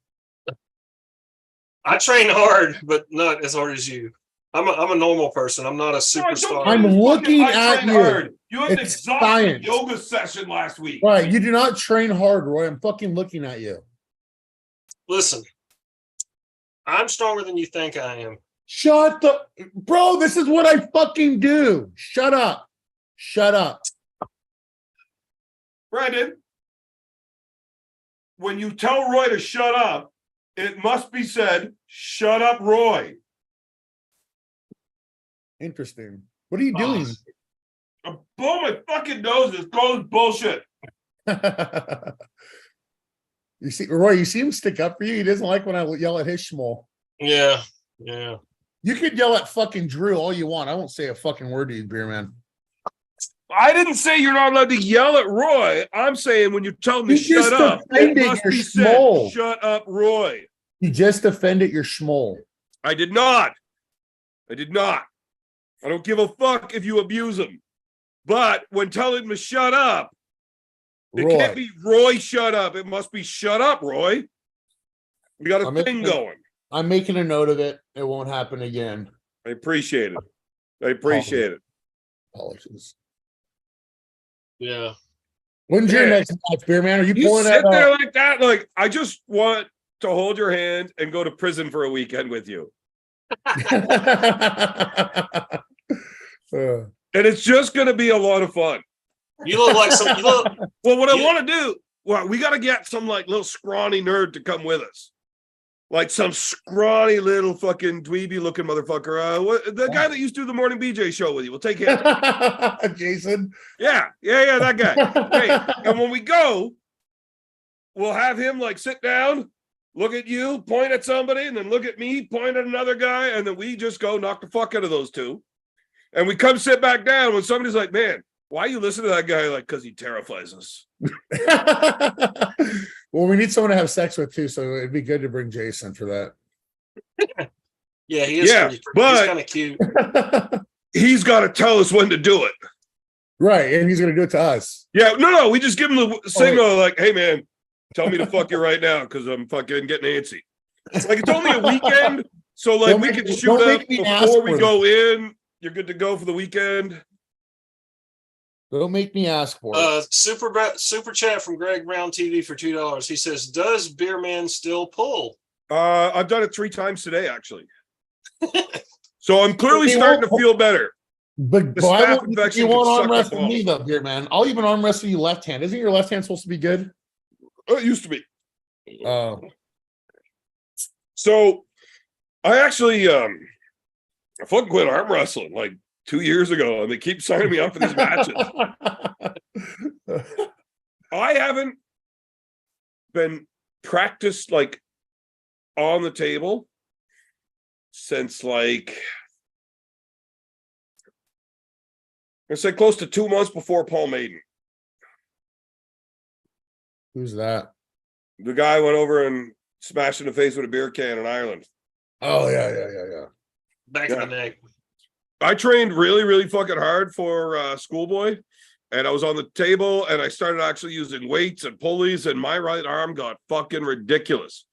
I train hard, but not as hard as you. I'm a normal person. I'm not a superstar. I'm looking at you. Hard. You had an It's exhausting science. yoga session last week. Right, you do not train hard, Roy. I'm fucking looking at you. Listen, I'm stronger than you think I am. Shut the bro, this is what I fucking do. Shut up. Shut up. Brandon, when you tell Roy to shut up, it must be said, shut up, Roy. Interesting. What are you doing? I'm blowing my fucking nose. This goes bullshit. You see, Roy, you see him stick up for you. He doesn't like when I yell at his schmoll. Yeah. You could yell at fucking Drew all you want. I won't say a fucking word to you, beer man. I didn't say you're not allowed to yell at Roy. I'm saying when you tell me You shut just up, it offended must your be said, schmoll. shut up, Roy. You just offended your schmoll. I did not. I don't give a fuck if you abuse him. But when telling him to shut up, it Roy. can't be Roy, shut up. It must be shut up, Roy. We got a thing going. I'm making a note of it. It won't happen again. I appreciate it. Apologies. Yeah. When's your Man. next match, beer man? Are you You pulling sit that there up? like that. Like, I just want to hold your hand and go to prison for a weekend with you. Uh, And it's just going to be a lot of fun. You look like some. You look. Well, what I Yeah. want to do, well, we got to get some like little scrawny nerd to come with us. Like some scrawny little fucking dweeby looking motherfucker. The guy that used to do the morning BJ show with you. We'll take him. Jason. Yeah, that guy. Hey, and when we go, we'll have him like sit down, look at you, point at somebody, and then look at me, point at another guy, and then we just go knock the fuck out of those two. And we come sit back down when somebody's like, man, why you listen to that guy? Like, because he terrifies us. Well, we need someone to have sex with too, so it'd be good to bring Jason for that. Yeah, he is. He's kind of cute. He's got to tell us when to do it. Right, and he's going to do it to us. Yeah, no, we just give him the signal like, hey, man, tell me to fuck you right now because I'm fucking getting antsy. It's like it's only a weekend, so like we can shoot up before we go in. You're good to go for the weekend. Don't make me ask for it. Super chat from Greg Brown TV for $2. He says, "Does Beer Man still pull?" I've done it 3 times today, actually. So I'm clearly starting to feel better. But why won't you want arm wrestle me though, Beer Man? I'll even arm wrestle you left hand. Isn't your left hand supposed to be good? It used to be. Oh. So I actually I fucking quit arm wrestling like 2 years ago, and they keep signing me up for these matches. I haven't been practiced like on the table since like I say close to 2 months before Paul Maiden. Who's that? The guy went over and smashed in the face with a beer can in Ireland. Oh yeah. Back in the neck. I trained really, really fucking hard for schoolboy, and I was on the table, and I started actually using weights and pulleys, and my right arm got fucking ridiculous.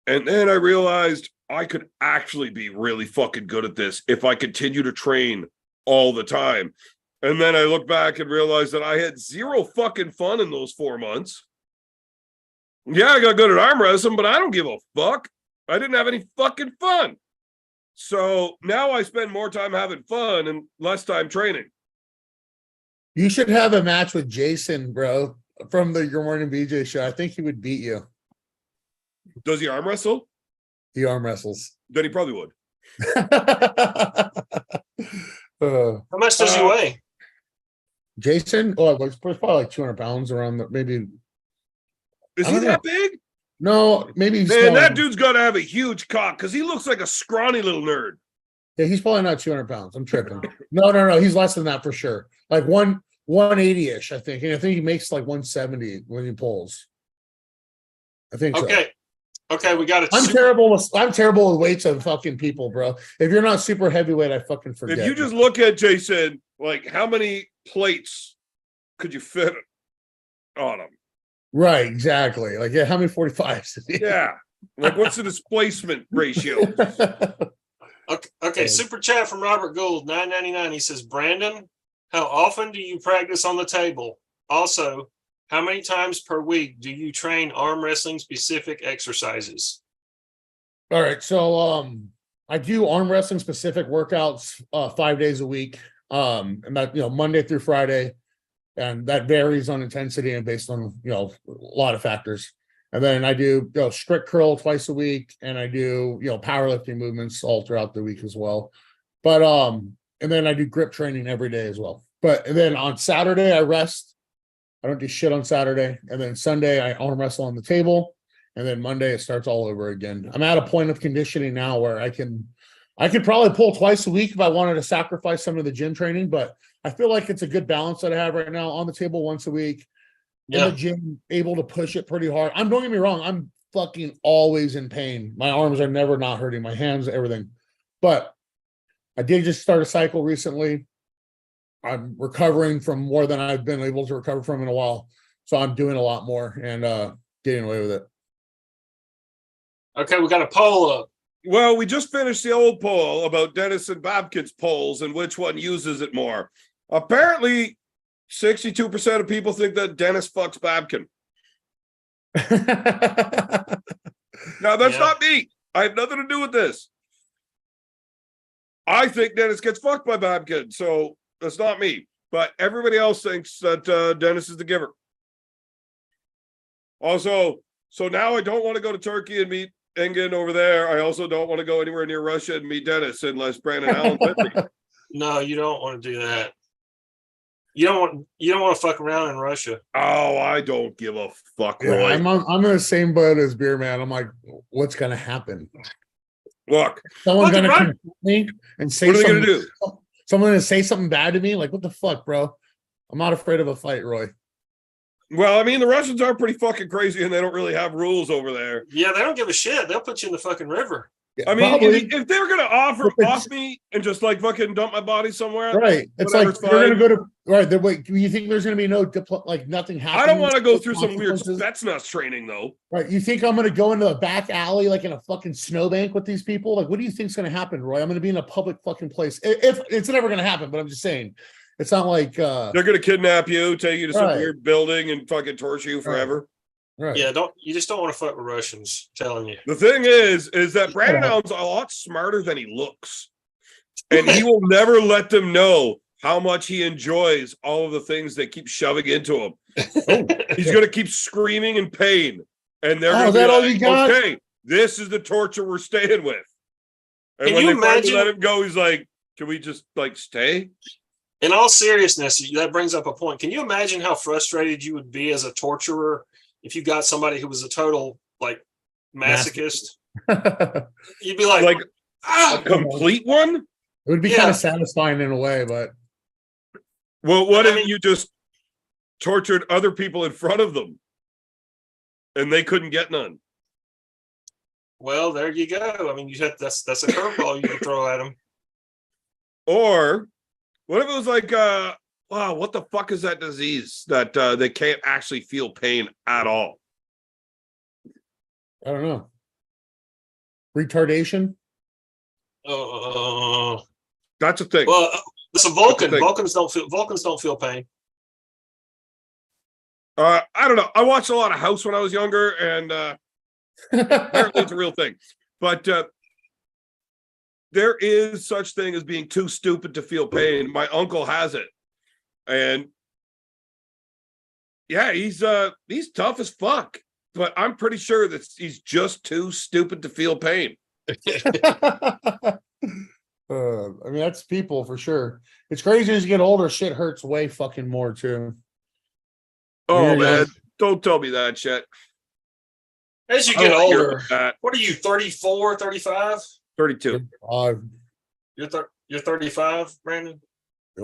And then I realized I could actually be really fucking good at this if I continue to train all the time. And then I look back and realized that I had zero fucking fun in those 4 months. Yeah, I got good at arm wrestling, but I don't give a fuck. I didn't have any fucking fun. So now I spend more time having fun and less time training. You should have a match with Jason, bro, from the Your Morning BJ show. I think he would beat you. Does he arm wrestle? He arm wrestles. Then he probably would. How much does he weigh? Jason? Oh, it's probably like 200 pounds around the, maybe. Is he that big? No, maybe he's man, that dude's got to have a huge cock because he looks like a scrawny little nerd. Yeah, he's probably not 200 pounds. I'm tripping. No. He's less than that for sure. Like 180-ish, I think. And I think he makes like 170 when he pulls. I think so. Okay, we got it. I'm terrible with weights of fucking people, bro. If you're not super heavyweight, I fucking forget. If you just look at Jason, like how many plates could you fit on him? Right, exactly. Like, yeah, how many 45s? Yeah. Like, what's the displacement ratio? Okay. Super chat from Robert Gould, $9.99. He says, Brandon, how often do you practice on the table? Also, how many times per week do you train arm wrestling specific exercises? All right. So I do arm wrestling specific workouts 5 days a week. And that, Monday through Friday. And that varies on intensity and based on, a lot of factors. And then I do strict curl twice a week, and I do, powerlifting movements all throughout the week as well. But and then I do grip training every day as well. And then on Saturday I rest. I don't do shit on Saturday. And then Sunday I arm wrestle on the table. And then Monday it starts all over again. I'm at a point of conditioning now where I could probably pull twice a week if I wanted to sacrifice some of the gym training, but I feel like it's a good balance that I have right now. On the table once a week, in the gym, able to push it pretty hard. Don't get me wrong, I'm fucking always in pain. My arms are never not hurting, my hands, everything. But I did just start a cycle recently. I'm recovering from more than I've been able to recover from in a while. So I'm doing a lot more and getting away with it. Okay, we got a poll up. Well, we just finished the old poll about Dennis and Babkin's polls and which one uses it more. Apparently, 62% of people think that Dennis fucks Babkin. Now, that's not me. I have nothing to do with this. I think Dennis gets fucked by Babkin, so that's not me. But everybody else thinks that Dennis is the giver. Also, so now I don't want to go to Turkey and meet Engin over there. I also don't want to go anywhere near Russia and meet Dennis unless Brandon Allen's with me. No, you don't want to do that. You don't want to fuck around in Russia. Oh, I don't give a fuck, Yeah, Roy. I'm in the same boat as Beer Man. I'm like, what's gonna happen? Look, Someone's gonna confront me and say what are they something. gonna do? Someone gonna say something bad to me? Like, what the fuck, bro? I'm not afraid of a fight, Roy. Well, I mean, the Russians are pretty fucking crazy, and they don't really have rules over there. Yeah, they don't give a shit. They'll put you in the fucking river. Yeah, I mean, probably. if they were gonna offer off me and just like fucking dump my body somewhere, Right. It's like whatever's you're gonna fine. go to right. The way you think there's gonna be no like nothing happening. I don't want to go through some weird consequences? Spetsnaz training though. Right. You think I'm gonna go into a back alley like in a fucking snowbank with these people? Like, what do you think's gonna happen, Roy? I'm gonna be in a public fucking place. If it's never gonna happen, but I'm just saying, it's not like They're gonna kidnap you, take you to some Right. weird building, and fucking torture you forever. right. Yeah, you just don't want to fuck with Russians. I'm telling you. The thing is that Brandon Allen's a lot smarter than he looks, and he will never let them know how much he enjoys all of the things they keep shoving into him. He's gonna keep screaming in pain, and they're gonna is be that all like, you got? "Okay, this is the torture we're staying with." And Can when you they finally imagine- let him go, he's like, "Can we just like stay?" In all seriousness, that brings up a point. Can you imagine how frustrated you would be as a torturer if you got somebody who was a total like masochist? You'd be like a complete one. It would be Yeah. kind of satisfying in a way, but Well, what I if mean- you just tortured other people in front of them, and they couldn't get none? well, there you go. I mean, that's a curveball you can throw at them. Or what if it was like, wow, what the fuck is that disease that they can't actually feel pain at all? I don't know. Retardation. That's a thing. Well, it's a Vulcan. Thing. Vulcans don't feel pain. I don't know. I watched a lot of House when I was younger, and apparently it's a real thing. But there is such thing as being too stupid to feel pain. My uncle has it, and yeah, he's tough as fuck. But I'm pretty sure that he's just too stupid to feel pain. I mean, that's people for sure. It's crazy as you get older, shit hurts way fucking more too. Oh Yeah, man, yeah. don't tell me that shit. As you I get don't hear older, about that. what are you, 34, 35? 32. You're 35, Brandon?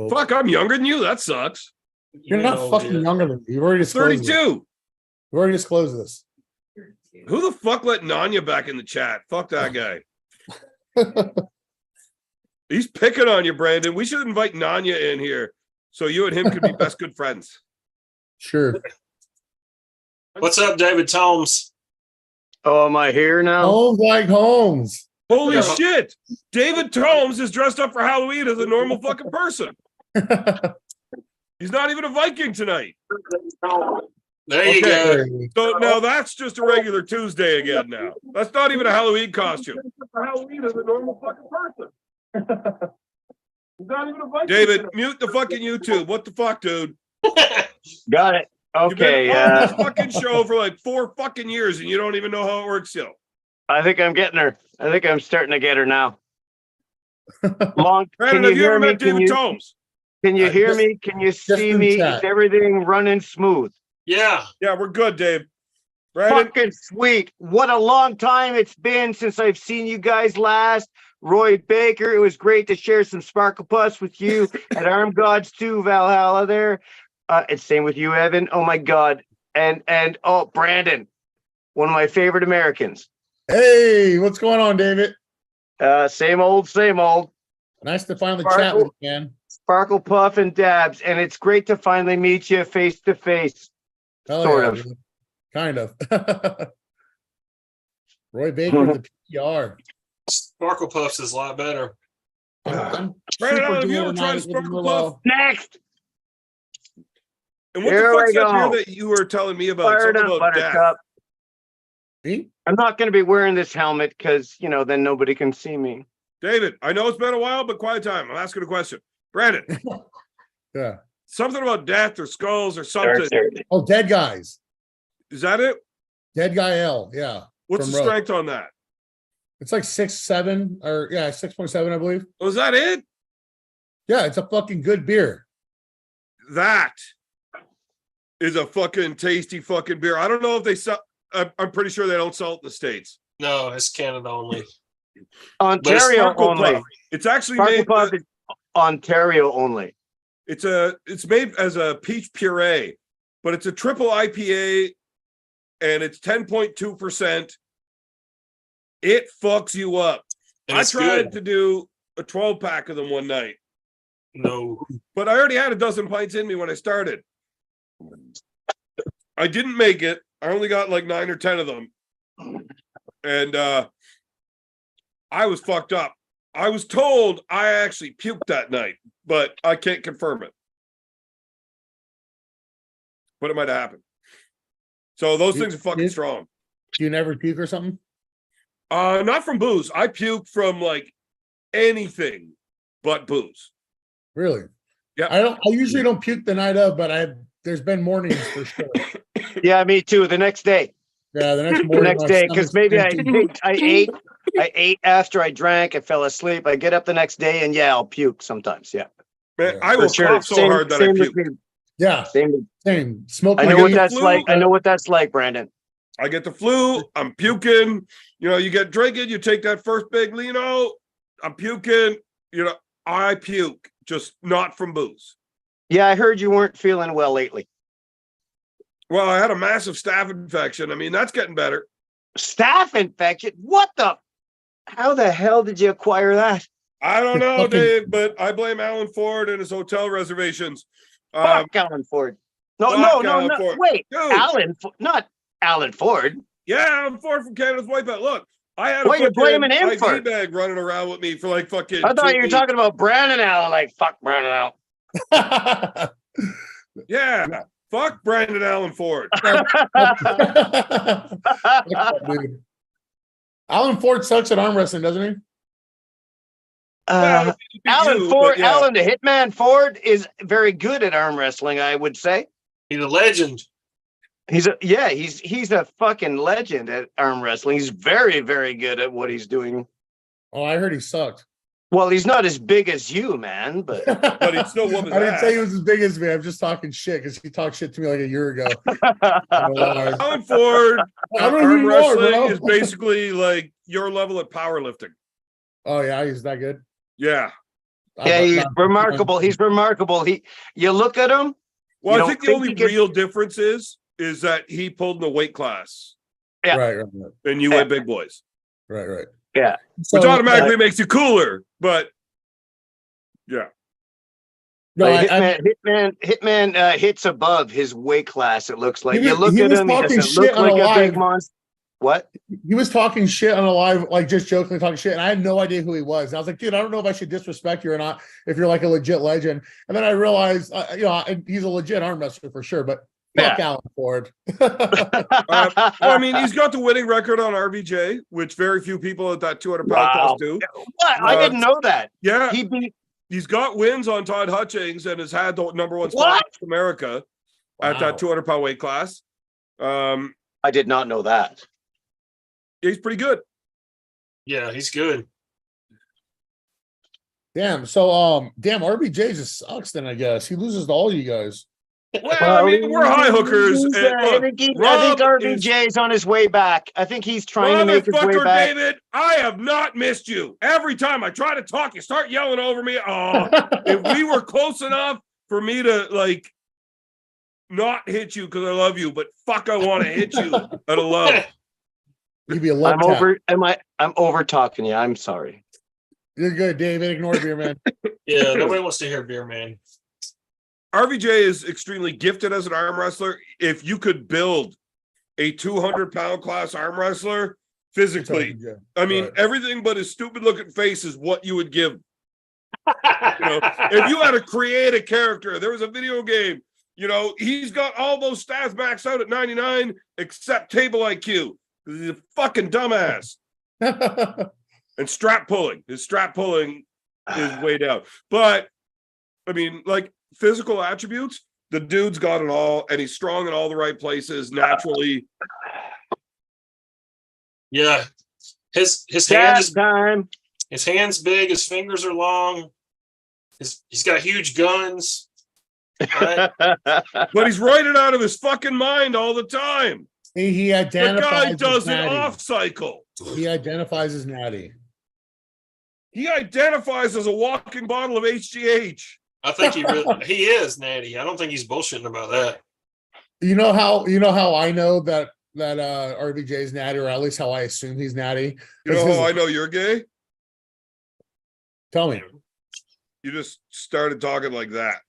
Fuck, I'm younger than you. That sucks. You're not know, fucking dude. younger than me. You've already disclosed 32. this. You've already disclosed this. Who the fuck let Nanya back in the chat? Fuck that guy. He's picking on you, Brandon. We should invite Nanya in here so you and him could be best good friends. Sure. What's up, David Tomes? Oh, am I here now? Homes like homes. Holy Yeah. shit. David Tomes is dressed up for Halloween as a normal fucking person. He's not even a Viking tonight. There you Okay. go. So now that's just a regular Tuesday again now. That's not even a Halloween costume. For Halloween as a normal fucking person. He's not even a Viking. David, mute the fucking YouTube. What the fuck, dude? Got it. You've Okay. been on this fucking show for like 4 fucking years and you don't even know how it works still. I think I'm getting her. I think I'm starting to get her now. Long. Brandon, Can have you you hear ever me? met David Tomes? Can you hear Just- me? Can you see in me? chat. Is everything running smooth? Yeah. Yeah, we're good, Dave. Brandon, Fucking sweet. What a long time it's been since I've seen you guys last. Roy Baker, it was great to share some Sparkle Puffs with you at Arm Gods 2 Valhalla there. And same with you, Evan. Oh my God. And oh, Brandon, one of my favorite Americans. Hey, what's going on, David? Same old, same old. Nice to finally Sparkle. chat with you, man. Sparkle Puff and Dabs, and it's great to finally meet you face to face. Hell Sort yeah, of. dude. Kind of. Roy Baker, the PR. Sparkle Puffs is a lot better. I'm Brandon, super have you good ever and tried I a was Sparkle Willow. Puff? Next, And what Here the fuck's we that go. beer that you were telling me about? fired Something up, about death. Buttercup. Me? I'm not going to be wearing this helmet because, then nobody can see me. David, I know it's been a while, but quiet time. I'm asking a question. Brandon, Yeah. something about death or skulls or something. Oh, Dead Guys. Is that it? Dead Guy L. Yeah. What's From the Rogue. strength on that? It's like 6.7 or 6.7, I believe. Was that it? Yeah, it's a fucking good beer. That is a fucking tasty fucking beer. I don't know if they sell. I'm pretty sure they don't sell it in the States. No, it's Canada only. Ontario Sparkle only. Puff. It's actually Sparkle made. Puff is Ontario only. It's made as a peach puree, but it's a triple IPA and it's 10.2%. It fucks you up. And I it's tried good. to do a 12-pack of them one night, No. but I already had a dozen pints in me when I started. I didn't make it. I only got like 9 or 10 of them. And I was fucked up. I was told I actually puked that night, but I can't confirm it. But it might have happened. So those things are fucking strong. Do you never puke or something? Not from booze. I puke from like anything but booze. Really? Yeah. I usually don't puke the night of, but there's been mornings for sure. Yeah, me too. The next day. Yeah, the next The morning. next day, because maybe I ate after I drank. I fell asleep. I get up the next day, and I'll puke sometimes. Yeah, Man, Yeah. I will cough so hard that I puke. Yeah, Same. smoke. I like know a- what that's flu. like. I know what that's like, Brandon. I get the flu. I'm puking. You know, you get drinking. You take that first big Lino. I'm puking. You know, I puke, just not from booze. Yeah, I heard you weren't feeling well lately. Well, I had a massive staph infection. I mean, that's getting better. Staph infection? What the? How the hell did you acquire that? I don't know, fucking- Dave, but I blame Alan Ford and his hotel reservations. Fuck Alan Ford. No, fuck no. Alan Ford. Wait, Dude. not Alan Ford. Yeah, Alan Ford from Canada's Wipeout. Look, I had What, a you're fucking blaming him ID for it? bag running around with me for like fucking. I thought 2 you were weeks. talking about Brandon Allen. Like, fuck Brandon Allen. Yeah, fuck Brandon Allen Ford. Dude. Alan Ford sucks at arm wrestling, doesn't he? Well, he beat Alan you, Ford, but yeah. Alan the Hitman Ford is very good at arm wrestling, I would say. He's a legend. He's a fucking legend at arm wrestling. He's very, very good at what he's doing. Oh, I heard he sucked. Well, he's not as big as you, man, but But he'd still whoop his I didn't say he ass. was as big as me. I'm just talking shit because he talked shit to me like a year ago. I don't know why. Alan Ford I don't know who arm you are, wrestling bro. is basically like your level at powerlifting. Oh yeah, he's that good. Yeah. yeah, he's remarkable. He's remarkable. You look at him. Well, You I don't think the think only he could- real difference is that he pulled in the weight class Yeah. Right. and you went big boys, Right. Yeah. which So, automatically makes you cooler. But yeah, no, Like, I, Hitman hits above his weight class. It looks like He you was- look he at was him. He talking doesn't shit look on like a a big live- monster. What? he was talking shit on a live, like just jokingly talking shit, and I had no idea who he was. And I was like, dude, I don't know if I should disrespect you or not. If you're like a legit legend, and then I realized, he's a legit arm wrestler for sure. But fuck Alan Ford. well, I mean, he's got the winning record on RVJ, which very few people at that 200-pound class do. What? I didn't know that. Yeah, He beat he's got wins on Todd Hutchings and has had the number one spot What? in America at that 200-pound weight class. I did not know that. He's pretty good. Yeah, he's good. Damn. So RBJ just sucks. Then I guess he loses to all you guys. Well, I mean, we're high hookers. And I look, think Rob RBJ is on his way back. I think he's trying to make his way Motherfucker, back. David, I have not missed you. Every time I try to talk, you start yelling over me. Oh, if we were close enough for me to like not hit you because I love you, but fuck, I want to hit you out of love. You'd be a love I'm tap. over. I'm over talking you. I'm sorry. You're good, David. Ignore beer, man. Yeah, nobody wants to hear Beer Man. RVJ is extremely gifted as an arm wrestler. If you could build a 200-pound class arm wrestler physically, I mean, right. everything but his stupid looking face is what you would give. If you had to create a character, there was a video game, he's got all those stats maxed out at 99 except table IQ. He's a fucking dumbass. And strap pulling. His strap pulling is way down. But I mean, like physical attributes, the dude's got it all, and he's strong in all the right places naturally. Yeah. His hand's big, his fingers are long. He's got huge guns. Right? But he's writing out of his fucking mind all the time. He The identifies guy as does an natty. off cycle. He identifies as natty. He identifies as a walking bottle of HGH. I think he is natty. I don't think he's bullshitting about that. You know how I know that RBJ is natty, or at least how I assume he's natty. You know how I know you're gay? Tell me. You just started talking like that.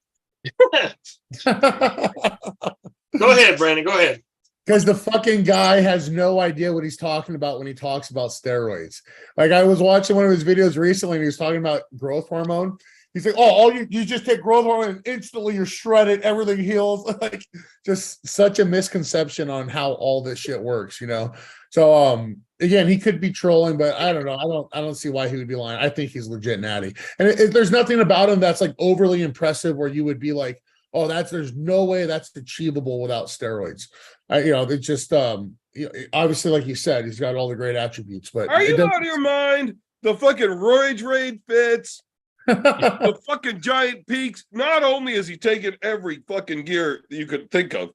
Go ahead, Brandon. Go ahead. Because the fucking guy has no idea what he's talking about when he talks about steroids. Like, I was watching one of his videos recently, and he was talking about growth hormone. He's like, "Oh, you just take growth hormone and instantly you're shredded, everything heals." Like, just such a misconception on how all this shit works, you know. So again, he could be trolling, but I don't know. I don't see why he would be lying. I think he's legit natty. And there's nothing about him that's like overly impressive where you would be like, "Oh, there's no way that's achievable without steroids." They just obviously, like you said, he's got all the great attributes. But are you out of your mind? The fucking roid raid fits, the fucking giant peaks. Not only is he taking every fucking gear you could think of,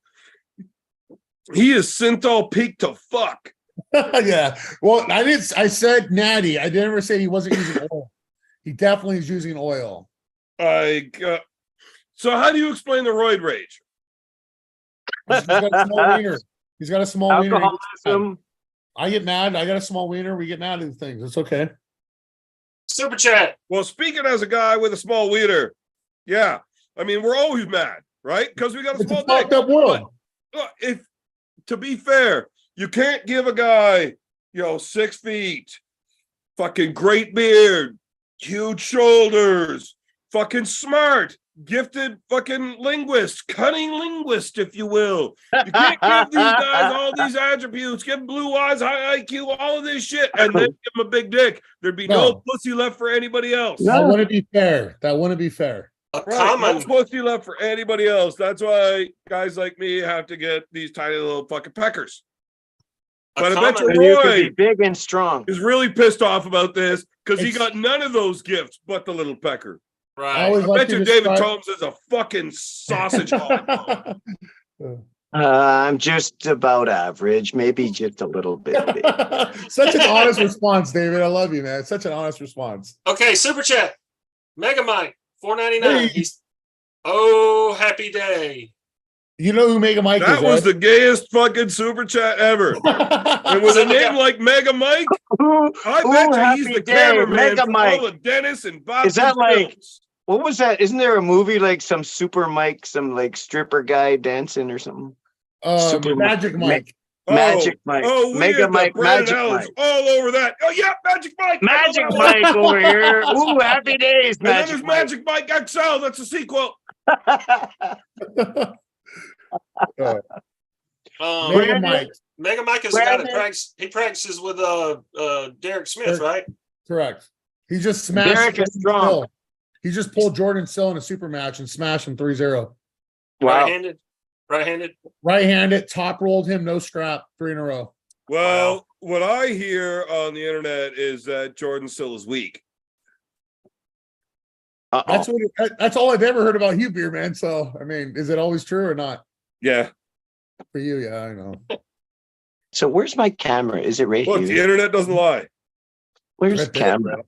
he is Synthol peak to fuck. Yeah. Well, I said natty. I didn't ever say he wasn't using oil. He definitely is using oil. So how do you explain the roid rage? He's got a small wiener. He's got a small wiener. Alcoholism. I get mad. I got a small wiener. We get mad at things. It's okay. Super chat. Well, speaking as a guy with a small wiener, yeah. I mean, we're always mad, right? Because we got a It's small a fucked up world. But if, to be fair, you can't give a guy, 6 feet, fucking great beard, huge shoulders, fucking smart, gifted fucking linguist, cunning linguist, if you will. You can't give these guys all these attributes, give them blue eyes, high IQ, all of this shit, and then give them a big dick. There'd be no pussy left for anybody else. That wouldn't be fair. That wouldn't be fair. No pussy left for anybody else. That's why guys like me have to get these tiny little fucking peckers. But I bet you Roy big and strong is really pissed off about this because he got none of those gifts but the little pecker. Right. I bet you David Tomes is a fucking sausage hog. I'm just about average, maybe just a little bit. Such an honest response, David. I love you, man. Such an honest response. Okay, super chat. Mega Mike, $4.99. He's happy day. You know who Mega Mike is? That was the gayest fucking super chat ever. And with a name like Mega Mike, I bet you he's the cameraman Mega for Mike. all the Dennis and Bob. Is that like, what was that? Isn't there a movie like some Super Mike, some like stripper guy dancing or something? Magic Mike. Magic Mike. Mega Mike. Magic Mike. All over that. Oh yeah, Magic Mike. Magic Mike over here. Ooh, happy days, and then there's Magic Mike XL. That's a sequel. Mega Mike. Mega Mike is the guy that practices with Derek Smith, right? Correct. He just smashed Derek is strong. He just pulled Jordan Sill in a super match and smashed him 3-0. Wow. Right-handed, top rolled him, no strap, 3 in a row. Well, what I hear on the internet is that Jordan Sill is weak. That's all I've ever heard about you, Beer Man. So, I mean, is it always true or not? Yeah. For you, yeah, I know. So where's my camera? Is it right here? The internet doesn't lie. Where's the camera?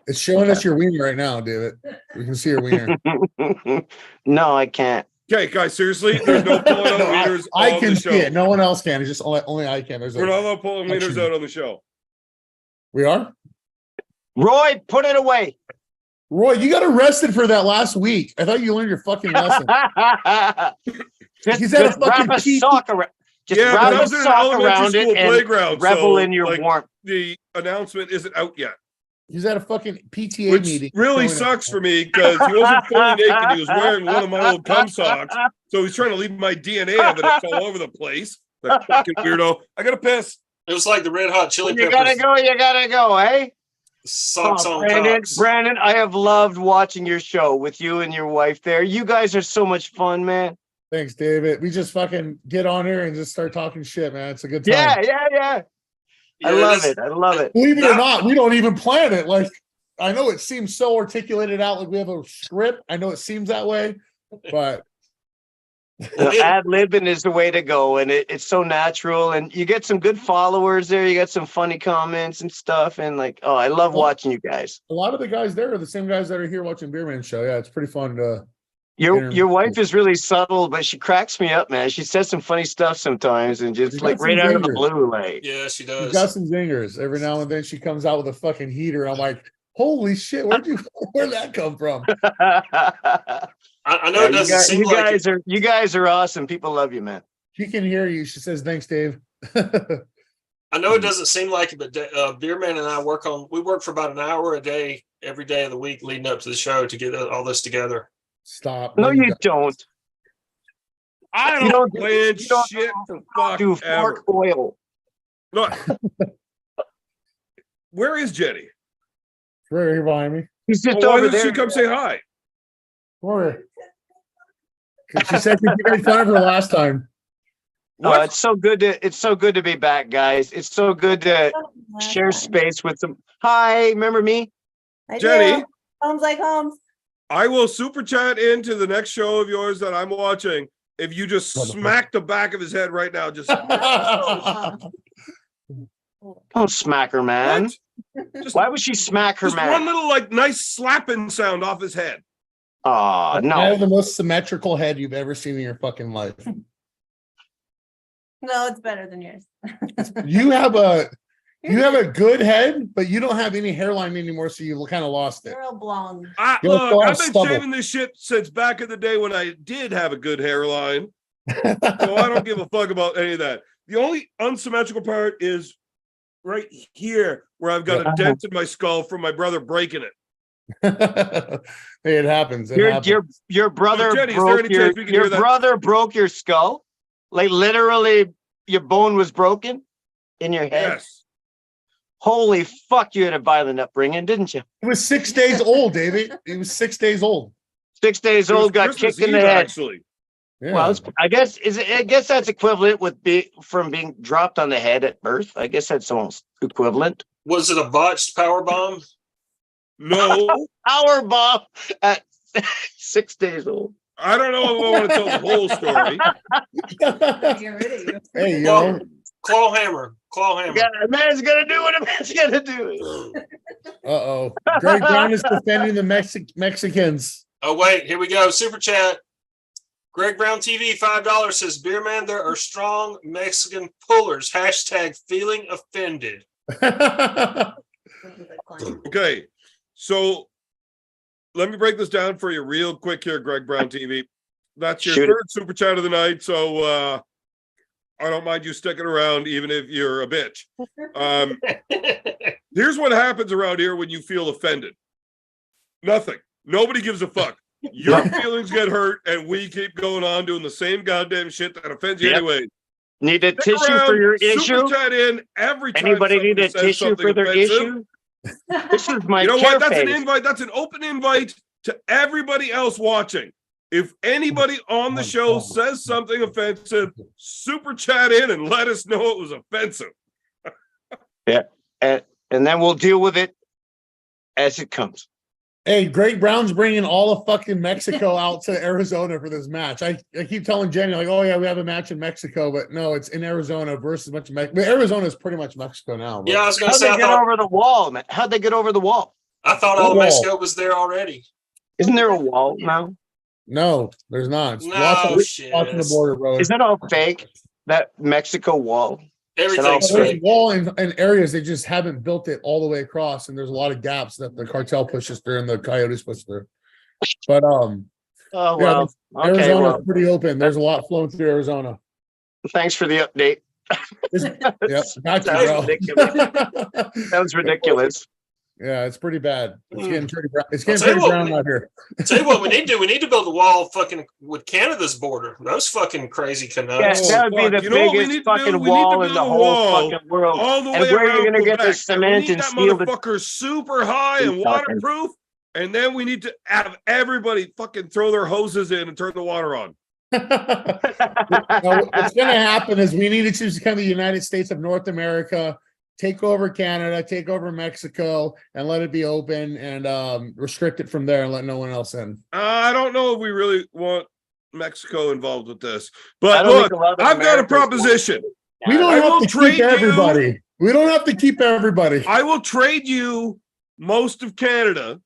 It's showing us your wiener right now, David. We can see your wiener. No, I can't. Okay, guys, seriously, there's no pulling out wieners. I can see it. No one else can. It's just only I can. We're not allowed pulling wieners out on the show. We are? Roy, put it away. Roy, you got arrested for that last week. I thought you learned your fucking lesson. Just wrap a sock around. Just wrap a sock around it and revel in your warmth. The announcement isn't out yet. He's at a fucking PTA meeting. Really sucks for me because he wasn't fully naked. He was wearing one of my old cum socks. So he's trying to leave my DNA evidence all over the place. That fucking weirdo. I gotta piss. It was like the Red Hot Chili Peppers. You gotta go, eh? Socks on Brandon, I have loved watching your show with you and your wife there. You guys are so much fun, man. Thanks, David. We just fucking get on here and just start talking shit, man. It's a good time. Yeah. I love it. Believe it or not, we don't even plan it. Like, I know it seems so articulated out, like we have a script. I know it seems that way, but ad-libbing is the way to go, and it's so natural, and you get some good followers there. You get some funny comments and stuff, and I love watching you guys. A lot of the guys there are the same guys that are here watching Beer Man Show. Yeah, it's pretty fun to Your wife is really subtle, but she cracks me up, man. She says some funny stuff sometimes, and just like right out of the blue, like yeah, she does. She got some zingers. Every now and then she comes out with a fucking heater. I'm like, holy shit, where'd that come from? I know it doesn't seem like it. You guys are awesome. People love you, man. She can hear you. She says, thanks, Dave. I know it doesn't seem like it, but Beer Man and I work for about an hour a day, every day of the week leading up to the show to get all this together. Stop. No, you don't. I don't plan shit for fuck do ever. fork oil. Look, where is Jenny? Right here behind me. He's just Why over doesn't there. she come say hi? Where? She said you made fun of her last time. It's so good to be back, guys. It's so good to share space with some. Hi, remember me? Jenny? Homes like homes. I will super chat into the next show of yours that I'm watching if you just smack the back of his head right now. Just Don't smack her, man. Just, Why would she smack her, just man? one little like nice slapping sound off his head. Oh, I have no. the most symmetrical head you've ever seen in your fucking life. No, it's better than yours. You have a good head, but you don't have any hairline anymore, so you kind of lost it. You're all blown. You Look, still have I've been stubble. shaving this shit since back in the day when I did have a good hairline. So I don't give a fuck about any of that. The only unsymmetrical part is right here where I've got a dent in my skull from my brother breaking it. Hey, it happens. Your brother Jenny, broke your brother broke your skull? Like literally your bone was broken in your head? Yes. Holy fuck, you had a violent upbringing, didn't you? He was 6 days old, David. He was 6 days old. 6 days It was old, got Christmas kicked in the Eve, head. actually. Yeah. Well, I guess that's equivalent with from being dropped on the head at birth. I guess that's almost equivalent. Was it a botched power bomb? No. Power bomb at 6 days old. I don't know if I want to tell the whole story. Get rid of you. Hey, yo. Claw hammer. Yeah, a man's gonna do what a man's gonna do. Uh-oh. Greg Brown is defending the Mexicans. Oh, wait, here we go. Super chat. Greg Brown TV, $5 says, Beer Man, there are strong Mexican pullers. Hashtag feeling offended. Okay, so let me break this down for you real quick here, Greg Brown TV. That's your third super chat of the night, so I don't mind you sticking around, even if you're a bitch. Here's what happens around here when you feel offended. Nothing. Nobody gives a fuck. Your feelings get hurt, and we keep going on doing the same goddamn shit that offends you anyway. Need a Stick tissue around, for your issue? Super chat in every time. Anybody need a somebody says tissue something for their offensive. issue? This is my You know care what? That's an phase. invite. That's an open invite to everybody else watching. If anybody on the show says something offensive, super chat in and let us know it was offensive. Yeah, and then we'll deal with it as it comes. Hey, Greg Brown's bringing all of fucking Mexico out to Arizona for this match. I keep telling Jenny, like, oh, yeah, we have a match in Mexico, but no, it's in Arizona versus a bunch of Mexico. Arizona is pretty much Mexico now. But. Yeah, I was going to How'd say, they get over the wall, man? How'd they get over the wall? I thought all of Mexico was there already. Isn't there a wall now? No, there's not. It's No, watching the border, brother. Is that all fake? That Mexico wall? Everything's There's fake. a wall in areas they just haven't built it all the way across, and there's a lot of gaps that the cartel pushes through and the coyotes push through. But oh well, yeah, Arizona's pretty open. There's a lot flowing through Arizona. Thanks for the update. Yep, got you, bro. That was ridiculous. Yeah, it's pretty bad. It's getting pretty brown. It's I'll getting tell you pretty what, brown out here. Tell you what we need to do. We need to build a wall fucking with Canada's border. Those fucking crazy Canucks. Yeah, that would be the You know what we biggest need to fucking do? We need to wall in build the a whole wall fucking world. all the And way where are you around gonna get the Quebec. cement We need and that steel? motherfucker super high and waterproof, and then we need to have everybody fucking throw their hoses in and turn the water on. Now, what's going to happen is we need to choose to become the United States of North America, take over Canada, take over Mexico, and let it be open and restrict it from there and let no one else in. I don't know if we really want Mexico involved with this, but look, I've got a proposition. We don't I will have to trade keep everybody. you- We don't have to keep everybody. I will trade you most of Canada.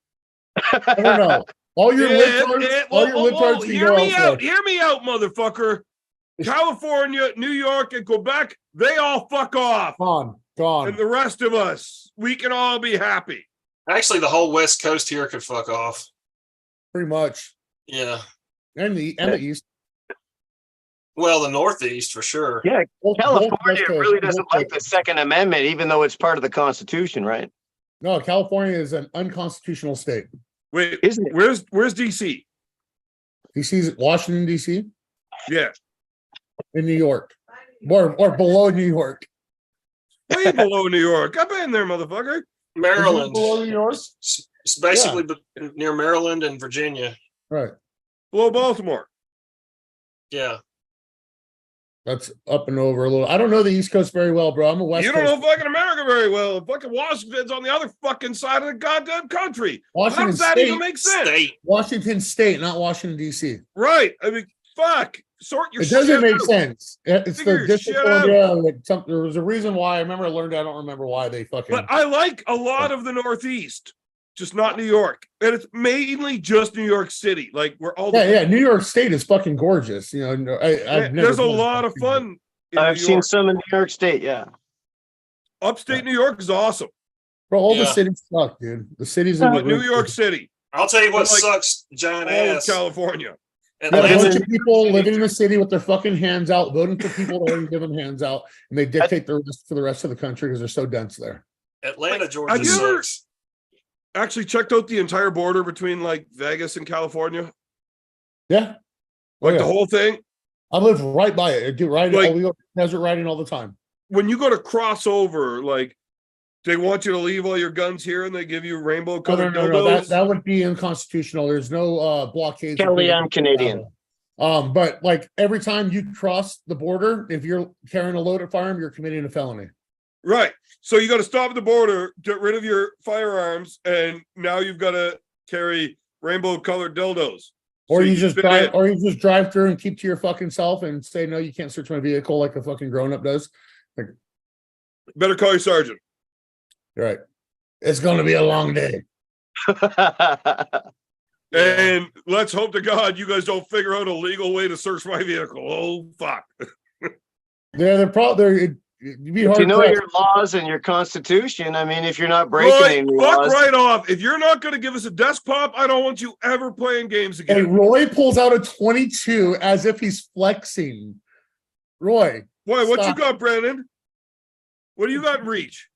I don't know. All your Yeah, libtards, yeah, all your libtards can go elsewhere. Hear me out, motherfucker. California, New York, and Quebec, they all fuck off. Gone. And the rest of us, we can all be happy. Actually, the whole West Coast here could fuck off. Pretty much. Yeah. And the East. Well, the Northeast for sure. Yeah, Both California West Coast, really doesn't both like the Coast. Second Amendment, even though it's part of the Constitution, right? No, California is an unconstitutional state. Wait, Isn't it? where's DC? DC's Washington, DC, Yeah. in New York. Or below New York. Way below New York. I've been there, motherfucker. Maryland. Below New York? It's basically near Maryland and Virginia. Right. Below Baltimore. Yeah. That's up and over a little. I don't know the East Coast very well, bro. I'm a West You don't Coast. know fucking America very well. Fucking Washington's on the other fucking side of the goddamn country. How Washington does that State, even make sense? State. Washington State, not Washington, D.C. Right. I mean, fuck. Sort your It doesn't shit make out. sense. It's Figure the your District shit of out. Columbia. Like there was a reason why. I remember I learned. I don't remember why they fucking. But I like a lot of the Northeast, just not New York. And it's mainly just New York City. Like, where all the yeah. New York State is fucking gorgeous. You know, I've never there's a been. lot of fun. In I've New seen York. some in New York State, yeah. Upstate New York is awesome. Bro, all the Yeah. cities suck, dude. The cities But are New York City, I'll tell you what Like, sucks, giant all of ass. California. Yeah, a Atlanta. bunch of people living in the city with their fucking hands out, voting for people that already give them hands out, and they dictate the rest for the rest of the country because they're so dense there. Atlanta, Georgia Have you ever- sucks. Actually checked out the entire border between like Vegas and California. Yeah, Like yeah. the whole thing. I live right by it. I do right. Like- We go desert riding all the time. When you go to cross over, like they want you to leave all your guns here and they give you rainbow No, colored no. dildos. That would be unconstitutional. There's no blockades. Kelly, I'm Canadian. But like every time you cross the border, if you're carrying a loaded firearm, you're committing a felony. Right. So you got to stop at the border, get rid of your firearms, and now you've got to carry rainbow colored dildos. Or So you can just fit drive, in. or you just drive through and keep to your fucking self and say no, you can't search my vehicle like a fucking grown up does. Better call your sergeant. You're right. It's gonna be a long day. And let's hope to God you guys don't figure out a legal way to search my vehicle. Oh fuck. They're probably you'd be If hard you know pressed. your laws and your constitution, I mean, if you're not breaking Roy, any fuck laws, right off. If you're not going to give us a desk pop, I don't want you ever playing games Hey, again. Roy pulls out a 22 as if he's flexing. Roy, Boy, what you stop. got, Brandon? What do you got in reach?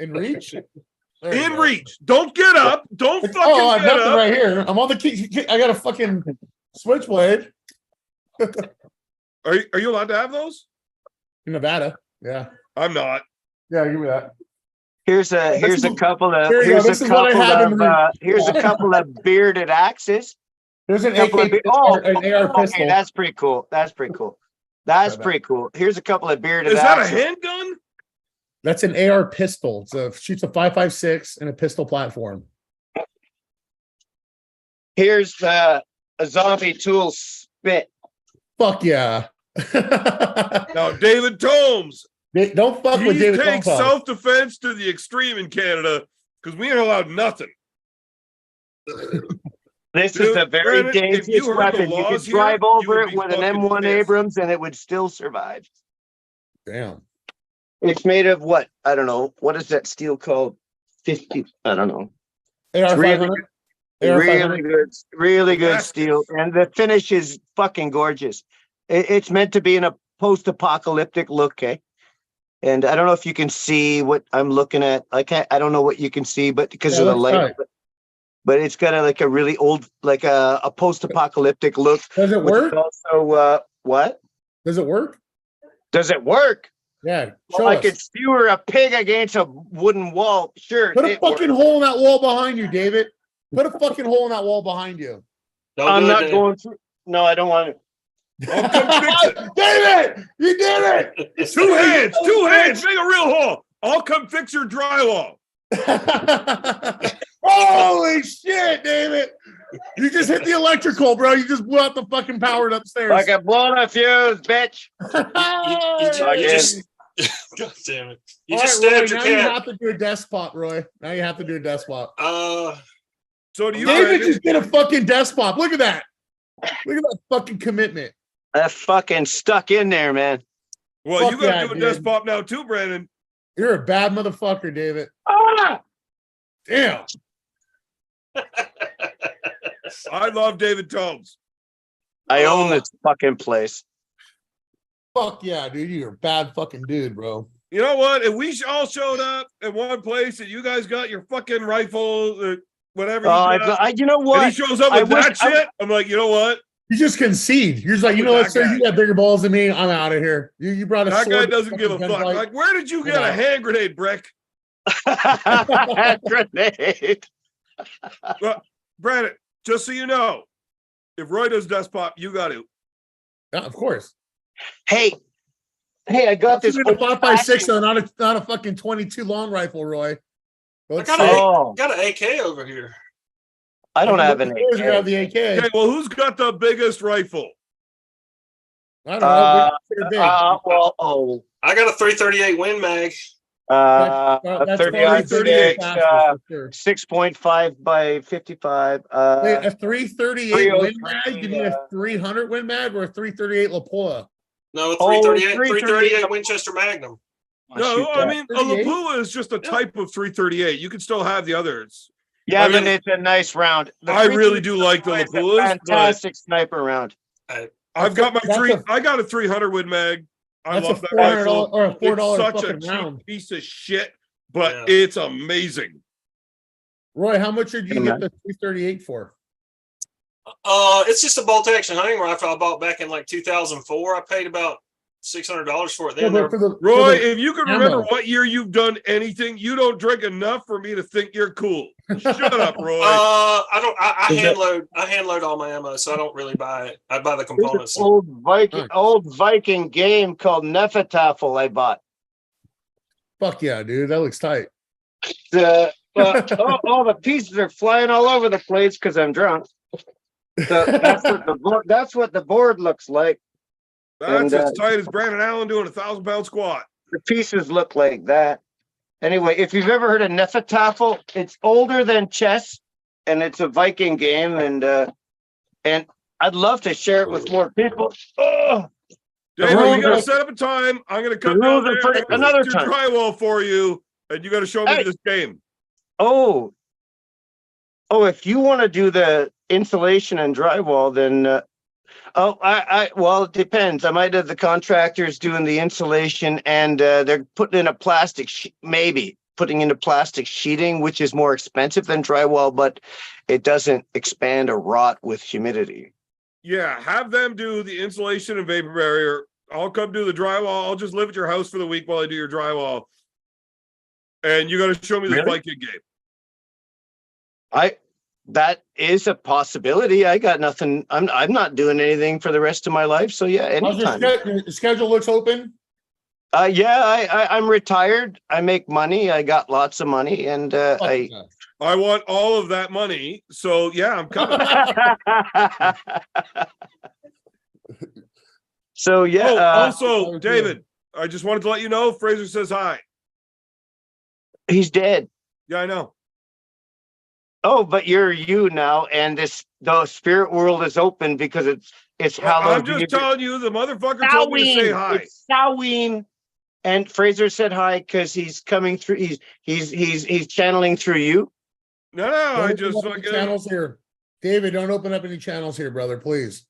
in reach. There you In go. reach. Don't get up. Don't fucking Oh, I have get nothing up. right here. I'm on the key. I got a fucking switchblade Are you allowed to have those? in Nevada. Yeah. I'm not. Yeah, give me that. here's a couple of Here you go. here's This a is what I couple have in of here's a couple of bearded axes. There's an Couple AK of be- or an AR okay, pistol. that's pretty cool. That's pretty cool. That's Right back. pretty cool. Here's a couple of bearded Is that a axes. handgun? That's an AR pistol. Shoots a 5.56 and a pistol platform. Here's a zombie tool spit. Fuck yeah. Now, David Tomes. Don't fuck with He David takes Tompa. self-defense to the extreme in Canada because we ain't allowed nothing. This Dude, is a very Brandon, if you dangerous heard the weapon. You could laws here, drive you over would it be with an fucking M1 pissed. Abrams and it would still survive. Damn. It's made of what? I don't know. What is that steel called? 50. I don't know. AR really 500. AR Really 500. good, really good Yes. steel. And the finish is fucking gorgeous. It's meant to be in a post-apocalyptic look, eh? And I don't know if you can see what I'm looking at. I don't know what you can see, but because Yeah, of the let's light. try it. But it's got like a really old, like a post-apocalyptic look. Does it which is work? Also, what? Does it work? Does it work? Yeah. Well, Show I us. could skewer a pig against a wooden wall. Sure. Put a it fucking works. hole in that wall behind you, David. Put a fucking hole in that wall behind you. Don't I'm do not it, going through. No, I don't want it. I'll come fix it. David, you did it. Two hands. Two hands. Make a real hole. I'll come fix your drywall. Holy shit, David. You just hit the electrical, bro. You just blew out the fucking power upstairs. Like a blown a fuse, bitch. You just God damn it. You All just right, stabbed Roy, your now you cat. have to do a desk pop, Roy. Now you have to do a desk pop. So do you, David Brandon? just did a fucking desk pop. Look at that. Look at that fucking commitment. That fucking stuck in there, man. Well, Fuck you got to yeah, do a dude. desk pop now too, Brandon. You're a bad motherfucker, David. Ah! Damn. I love David Tomes. I own this fucking place. Fuck yeah, dude. You're a bad fucking dude, bro. You know what? If we all showed up at one place and you guys got your fucking rifle, whatever, You know and what? he shows up I with wish that shit, I'm like, you know what? You just concede. You're just like, I'm you know with what, sir? that You guy. got bigger balls than me. I'm out of here. You brought a That sword. guy doesn't give a fuck. gunfight. Like, where did you get a hand grenade, Brick? Grenade. Well, Brandon, just so you know, if Roy does desk pop, you got to. Yeah, of course. Hey, I got this. A 5.56, though, not a fucking 22 long rifle, Roy. I Let's got, see. got an AK over here. I don't have an You have the AK. Okay, well, who's got the biggest rifle? I don't know. They're big. I got a 338 Win Mag. That's 30 faster, for sure. 6.5 by 55. Wait, a 338 Win 303, Mag? You mean a 300 Win Mag or a 338 Lapua? No, a Oh, 338, 338 338 Winchester Magnum. No, I mean, a 38? Lapua is just a type of 338. You can still have the others. Yeah, I mean, but it's a nice round. I really do like the It's a Lapuas, but fantastic sniper round. I've got my That's I got a 300 Win Mag. I That's love a that $400 rifle. or a $4 It's such a fucking cheap round. piece of shit, but Yeah. it's amazing. Roy, how much did you Yeah, get the 338 for? It's just a bolt action hunting rifle I bought back in like 2004. I paid about $600 for it then. No, but for the- Roy, for the if you can ammo. remember what year you've done anything, you don't drink enough for me to think you're cool. Shut up, Roy. I don't. I Is hand that- load. I hand load all my ammo, so I don't really buy it. I buy the There's an components. old Viking game called Nefertafel I bought. Fuck yeah, dude. That looks tight. All the pieces are flying all over the place because I'm drunk. So that's what the board looks like. That's and, as tight as Brandon Allen doing a 1,000-pound squat. The pieces look like that. Anyway, if you've ever heard of Nefertafel, it's older than chess, and it's a Viking game, and I'd love to share it with more people. Oh, David, rules you got to are- set up a time. I'm going to come the down rules are there pretty- and another do time. drywall for you, and you got to show me Hey. this game. oh, if you want to do the insulation and drywall, then well, it depends. I might have the contractors doing the insulation, and they're putting in a plastic, maybe putting into plastic sheeting, which is more expensive than drywall, but it doesn't expand or rot with humidity. Yeah, have them do the insulation and vapor barrier. I'll come do the drywall. I'll just live at your house for the week while I do your drywall. And you got to show me this Really? Viking game. That is a possibility. I got nothing. I'm not doing anything for the rest of my life. So yeah, How's your anytime. schedule looks open? I'm retired. I make money. I got lots of money, and Fuck yeah. I want all of that money. So yeah, I'm coming. So yeah. Oh, I also, was David, I just wanted to let you know Fraser says hi. He's dead. Yeah, I know. Oh, but you're you now, and the spirit world is open because it's Well, Halloween. I'm just telling you, the motherfucker told me to say hi. It's Halloween, and Fraser said hi because he's coming through. He's channeling through you. No, Don't I open just up any fucking channels here. David, don't open up any channels here, brother, please.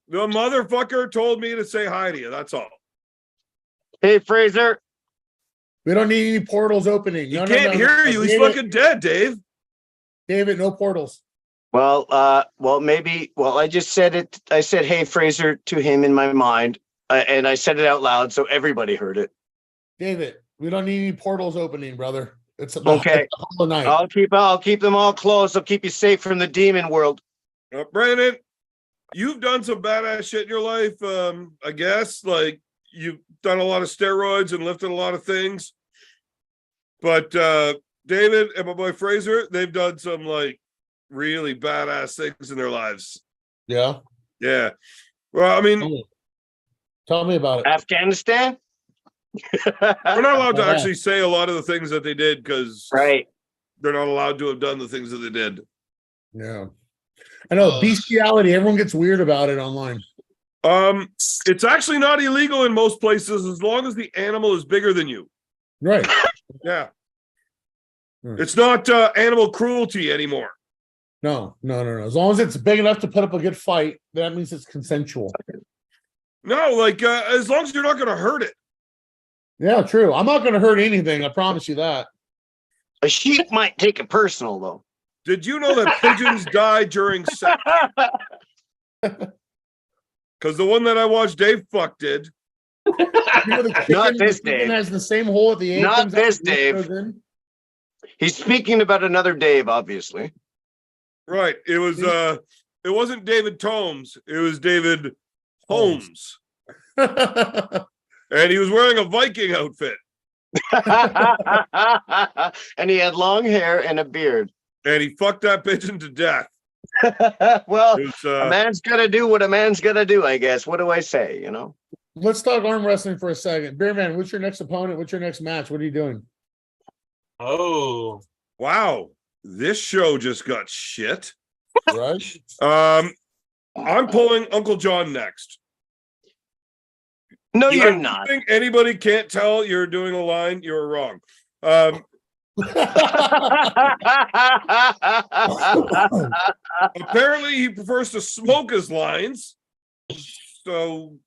the motherfucker told me to say hi to you. That's all. Hey, Fraser. We don't need any portals opening. He can't hear you. He's David, fucking dead, Dave. David, no portals. Well, maybe. Well, I just said it. I said, "Hey, Fraser," to him in my mind, and I said it out loud so everybody heard it. David, we don't need any portals opening, brother. It's Okay. it's a Hollow Knight. I'll keep them all closed. I'll keep you safe from the demon world. Brandon, you've done some badass shit in your life. I guess like you've done a lot of steroids and lifted a lot of things. But David and my boy Fraser, they've done some like really badass things in their lives. Yeah. Yeah. Well, I mean, Tell me about it. Afghanistan. we're not allowed to Yeah. actually say a lot of the things that they did because Right. they're not allowed to have done the things that they did. Yeah. I know bestiality, everyone gets weird about it online. It's actually not illegal in most places as long as the animal is bigger than you. Right. Yeah. It's not animal cruelty anymore. No. As long as it's big enough to put up a good fight, that means it's consensual. No, like as long as you're not going to hurt it. Yeah, true. I'm not going to hurt anything. I promise you that. A sheep might take it personal, though. Did you know that pigeons die during sex? Because the one that I watched Dave fuck did. You know, Not this the chicken Dave. has the same hole at the end. Not this Dave. He's speaking about another Dave, obviously. Right. It was it wasn't David Tomes, it was David Holmes. And he was wearing a Viking outfit. And he had long hair and a beard. And he fucked that pigeon to death. Well, Was, a man's got to do what a man's got to do, I guess. What do I say, you know? Let's talk arm wrestling for a second. Bearman, what's your next opponent? What's your next match? What are you doing? Oh, wow. This show just got shit. Right? I'm pulling Uncle John next. No, you're I not. think anybody can't tell you're doing a line, you're wrong. Apparently he prefers to smoke his lines. So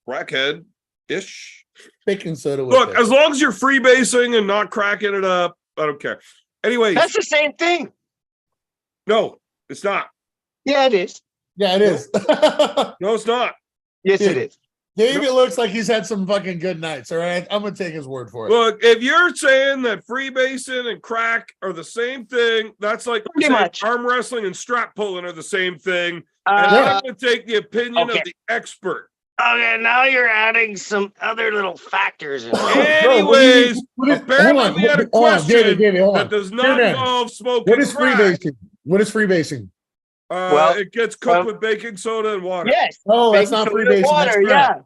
crackhead-ish. Baking soda. Look, as long as you're freebasing and not cracking it up, I don't care. Anyways, That's the same thing. no, it's not. Yeah, it is. Yeah, it is. No, it's not. Yes, Dude. it is. David looks like he's had some fucking good nights. All right, I'm gonna take his word for it. Look, if you're saying that freebasing and crack are the same thing, that's like Pretty saying much. arm wrestling and strap pulling are the same thing. And Uh, I'm going to take the opinion okay. of the expert. Okay, now you're adding some other little factors in there. Anyways, apparently hold on, we had a hold on, question David, hold that on. does not Bearman, involve smoking What is crack. freebasing? What is freebasing? Well, It gets cooked with baking soda and water. Yes. Oh, that's baking not soda, freebasing. water, That's crack. yeah.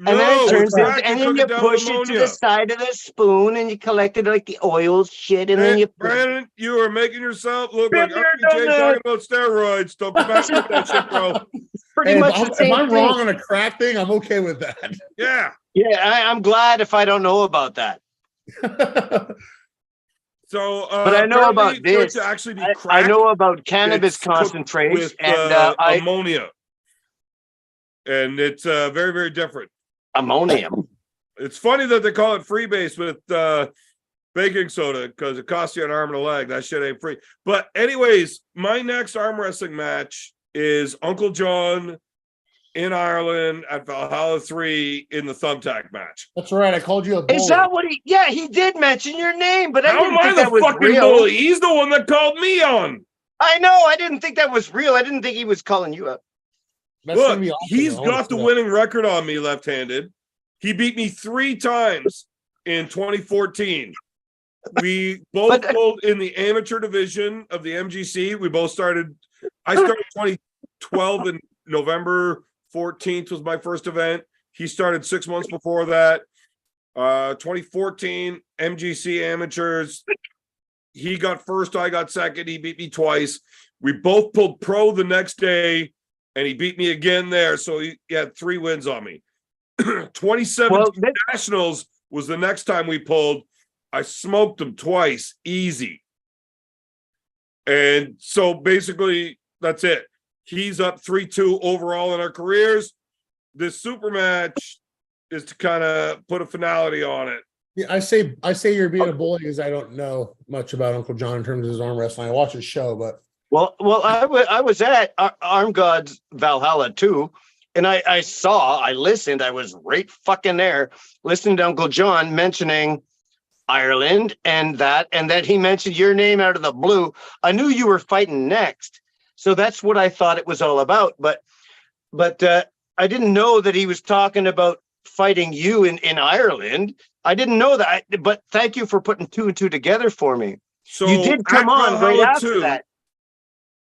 No, And then it turns it's into, crack. and You then cook you it down with push it to ammonia. the side of the spoon and you collect it like the oil shit, and then you push it. Brandon, you are making yourself look like Been there, RPJ done talking about steroids. Don't come back with that shit, bro. Pretty Hey, much the if same I'm thing. wrong on a crack thing, I'm okay with that. Yeah. Yeah, I'm glad if I don't know about that. So, But I know about apparently for it this. to actually be I crack, know about cannabis it's cooked concentrates, with and ammonia, and it's very, very different. ammonium. It's funny that they call it freebase with baking soda because it costs you an arm and a leg. That shit ain't free. But anyways, my next arm wrestling match is Uncle John in Ireland at Valhalla 3 in the Thumbtack match. That's right. I called you a bully. Is that what he? Yeah, he did mention your name, but I How didn't am I think the that was fucking real. bully? He's the one that called me on. I know. I didn't think that was real. I didn't think he was calling you up. That's Look, gonna be awesome. he's I wanna got the see that. winning record on me left-handed. He beat me 3 times in 2014. We both pulled in the amateur division of the MGC. We both started. I started 2012 in November 14th was my first event. He started 6 months before that. 2014 MGC amateurs. He got first. I got second. He beat me twice. We both pulled pro the next day, and he beat me again there. So he had 3 wins on me. 2017 Nationals was the next time we pulled. I smoked him twice, easy. And so basically, that's it. He's up 3-2 overall in our careers. This super match is to kind of put a finality on it. Yeah, I say you're being a bully because I don't know much about Uncle John in terms of his arm wrestling. I watch his show, but Well, I was at Arm Gods Valhalla too, and I listened. I was right fucking there, listening to Uncle John mentioning Ireland and then he mentioned your name out of the blue. I knew you were fighting next, so that's what I thought it was all about. But I didn't know that he was talking about fighting you in Ireland. I didn't know that. But thank you for putting 2 and 2 together for me. So You did come at on right Valhalla after 2, that.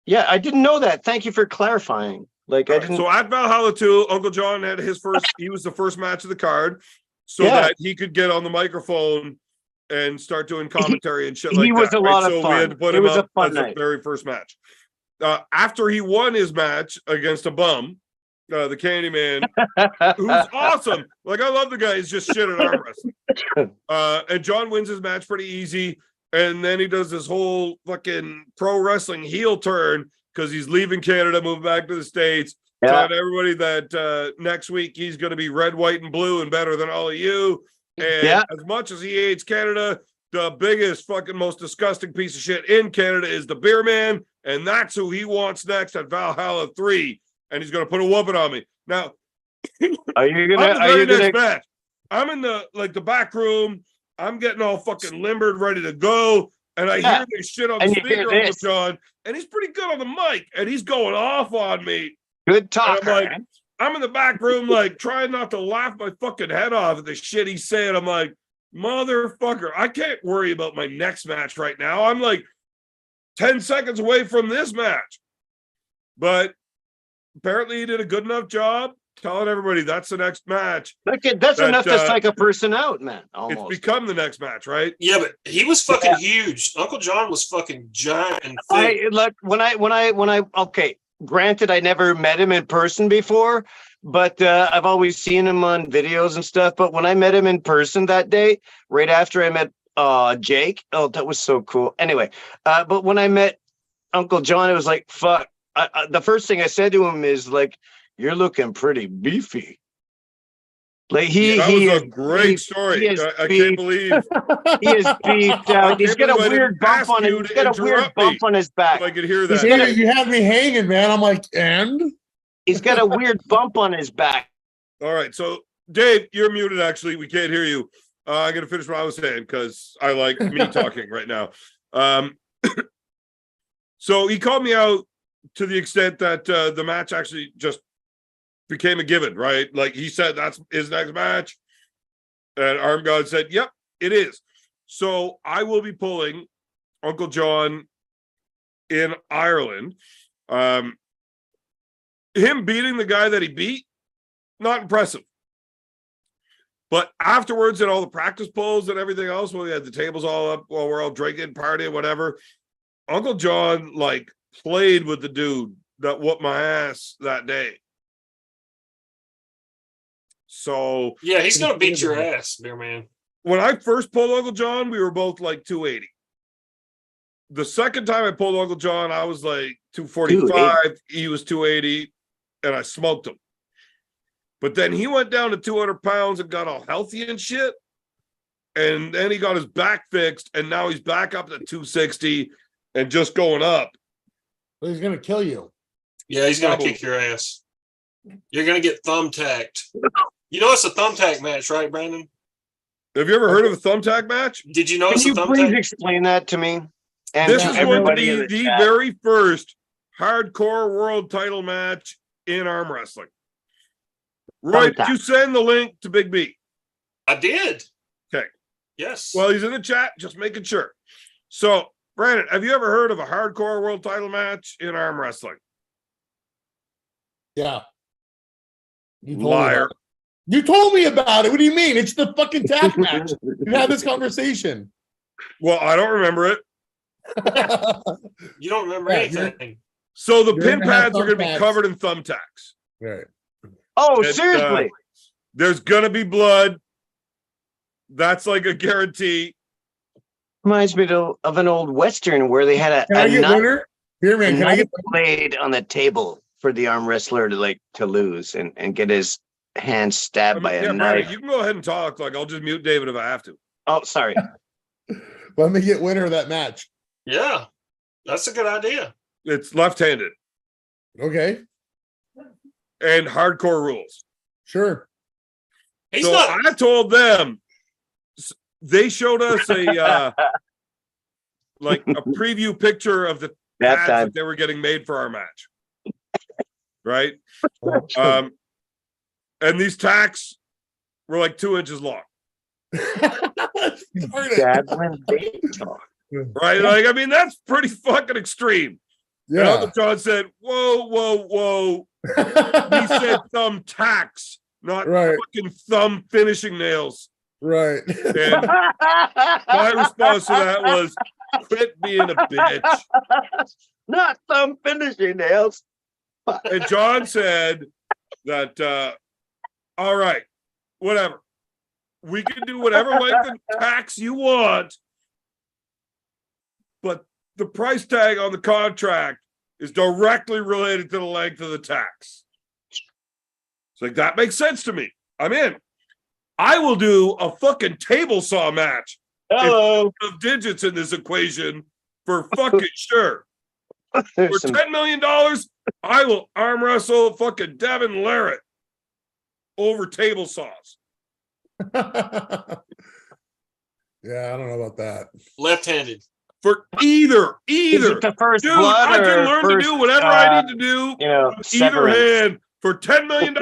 Yeah, I didn't know that. Thank you for clarifying. Like I didn't. So at Valhalla 2, Uncle John had his first, he was the first match of the card, so Yeah. that he could get on the microphone and start doing commentary and shit like that. He was a lot of so fun. we had to put It him was a up fun as night. the very first match. after he won his match against a bum, the Candyman, who's awesome. Like, I love the guy. He's just shit at arm wrestling. And John wins his match pretty easy. And then he does this whole fucking pro wrestling heel turn because he's leaving Canada, moving back to the States. Telling everybody that next week he's going to be red, white, and blue and better than all of you. And as much as he hates Canada, the biggest fucking most disgusting piece of shit in Canada is the beer man. And that's who he wants next at Valhalla 3. And he's going to put a whooping on me. Now, are you gonna match. I'm in the back room. I'm getting all fucking limbered, ready to go. And I hear this shit on the speaker, Uncle John. And he's pretty good on the mic. And he's going off on me. Good talker. I'm like, I'm in the back room, like, trying not to laugh my fucking head off at the shit he's saying. I'm like, motherfucker, I can't worry about my next match right now. I'm like 10 seconds away from this match. But apparently he did a good enough job telling everybody that's the next match. That's enough to psych a person out, man. Almost. It's become the next match, right? Yeah, but he was fucking huge. Uncle John was fucking giant and thick. Okay. Granted, I never met him in person before, but I've always seen him on videos and stuff. But when I met him in person that day, right after I met Jake, oh, that was so cool. Anyway, but when I met Uncle John, it was like, fuck. The first thing I said to him is like, "You're looking pretty beefy." Like that was a great story. I can't believe he is beefed out. He's got a weird bump on him. He's got a weird bump on his back. If I could hear that. You had me hanging, man. I'm like, and he's got a weird bump on his back. All right, so Dave, you're muted. Actually, we can't hear you. I'm gonna finish what I was saying because I like me talking right now. So he called me out to the extent that the match actually just became a given, right? Like he said, that's his next match. And Arm God said, yep, it is. So I will be pulling Uncle John in Ireland. Him beating the guy that he beat, not impressive. But afterwards, and all the practice pulls and everything else, when we had the tables all up while we're all drinking, partying, whatever, Uncle John, like, played with the dude that whooped my ass that day. So yeah, he's gonna beat your ass, beer man. When I first pulled Uncle John, we were both like 280. The second time I pulled Uncle John, I was like 245. He was 280, and I smoked him. But then he went down to 200 pounds and got all healthy and shit. And then he got his back fixed, and now he's back up to 260 and just going up. Well, he's gonna kill you. Yeah, he's gonna kick your ass. You're gonna get thumbtacked. You know it's a thumbtack match, right, Brandon? Have you ever heard of a thumbtack match? Did you know Can it's a you thumbtack? please explain that to me? And this is going to be the chat. very first hardcore world title match in arm wrestling. Roy, did you send the link to Big B? I did. Okay. Yes. Well, he's in the chat, just making sure. So, Brandon, have you ever heard of a hardcore world title match in arm wrestling? Yeah. Liar. You told me about it. What do you mean? It's the fucking tap match. You had this conversation. Well, I don't remember it. You don't remember anything. So the pin pads are going to be covered in thumbtacks. Right. Oh, seriously? There's going to be blood. That's like a guarantee. Reminds me of an old Western where they had a winner? Here, man, can I get blade on the table for the arm wrestler to lose and get his hand stabbed by a knife. Brandon, you can go ahead and talk. Like, I'll just mute David if I have to. Oh, sorry. Let me get winner of that match. Yeah, that's a good idea. It's left-handed. Okay. And hardcore rules. Sure. I told them, they showed us a like a preview picture of the pads that they were getting made for our match. Right? And these tacks were like 2 inches long. Right? Like, I mean, that's pretty fucking extreme. Yeah. And Uncle John said, whoa. He said thumbtacks, not fucking thumb finishing nails. Right. And my response to that was, quit being a bitch. Not some finishing nails. And John said that, all right, whatever. We can do whatever length of tax you want, but the price tag on the contract is directly related to the length of the tax. It's like, that makes sense to me. I'm in. I will do a fucking table saw match. Hello. Of digits in this equation for fucking sure. For There's some $10 million, I will arm wrestle fucking Devon Larrett over table saws. Yeah, I don't know about that. Left-handed. For either. Is it the first Dude, blood I can or learn first, to do whatever I need to do you know, with either severance? hand. For $10 million,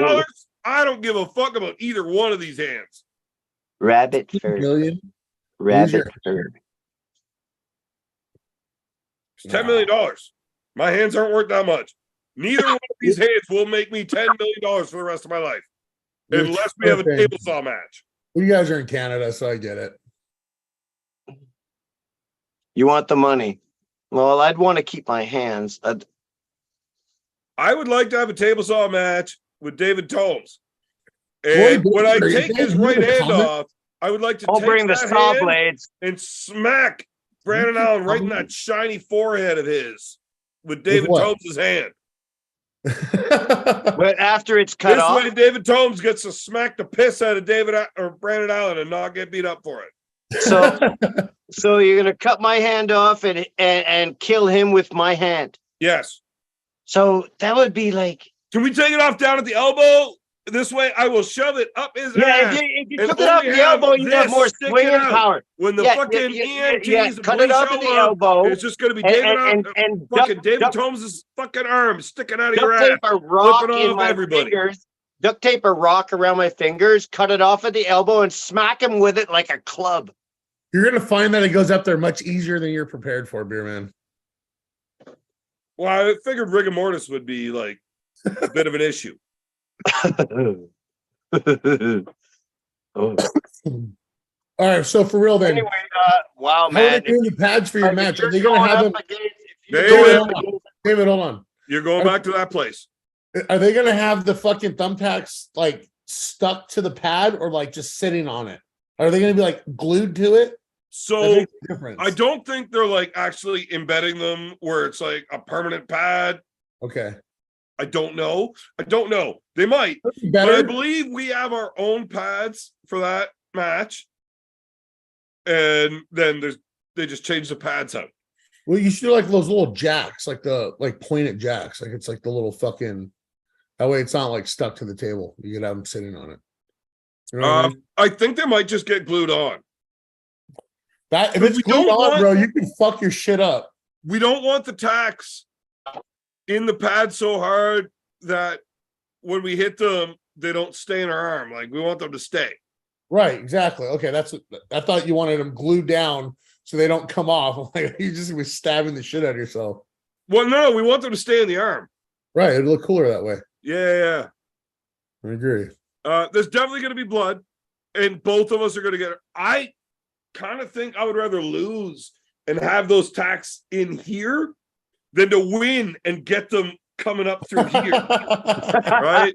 I don't give a fuck about either one of these hands. Rabbit fur. Million? Rabbit fur. It's $10 million. My hands aren't worth that much. Neither one of these hands will make me $10 million for the rest of my life. You're Unless we have a tripping. table saw match. Well, you guys are in Canada, so I get it. You want the money? Well, I'd want to keep my hands. I would like to have a table saw match with David Tomes. Roy And when I Baker, take you his guys right leave a hand comment? off, I would like to I'll take bring the that saw hand blades. and smack Brandon keep Allen right in comment? that shiny forehead of his with David what? Tomes' hand. But after it's cut This off, way, David Tomes gets to smack the piss out of David or Brandon Allen and not get beat up for it. so you're gonna cut my hand off and kill him with my hand. Yes. So that would be like, Can we take it off down at the elbow? This way, I will shove it up his yeah. ass. If you and took it off only the have elbow, you'd have this more sticking swinging out. power. When the Yeah, fucking yeah, EMTs cut it off at the elbow. it's just going to be And, David and fucking duct, David duct, Tomes' fucking arm sticking out of duct your ass. tape a rock flipping in off my everybody. fingers. Duct tape a rock around my fingers, cut it off at the elbow, and smack him with it like a club. You're gonna find that it goes up there much easier than you're prepared for, beer man. Well, I figured rigor mortis would be like a bit of an issue. Oh. All right, so for real then, Anyway, wow, how are man. they doing the pads for your Like, if match? Are you're they gonna going have up them? against- if you David. go up against- David, hold on. You're going back to that place. Are they gonna have the fucking thumbtacks like stuck to the pad or like just sitting on it? Are they gonna be like glued to it? That So makes a difference. I don't think they're like actually embedding them where it's like a permanent pad. Okay. I don't know. They might. But I Better. believe we have our own pads for that match. And then they just change the pads out. Well, you should do like those little jacks, like the pointed jacks. Like it's like the little fucking. That way, it's not like stuck to the table. You could have them sitting on it. You know what I mean? I think they might just get glued on. That if but it's we glued don't on, want- bro, you can fuck your shit up. We don't want the tacks in the pad so hard that when we hit them, they don't stay in our arm. Like we want them to stay. Right, exactly. Okay, that's what I thought you wanted them glued down so they don't come off. Like you're just gonna be stabbing the shit out of yourself. Well, no, we want them to stay in the arm. Right, it'd look cooler that way. Yeah. I agree. There's definitely going to be blood, and both of us are going to get it. I kind of think I would rather lose and have those tacks in here than to win and get them coming up through here, right?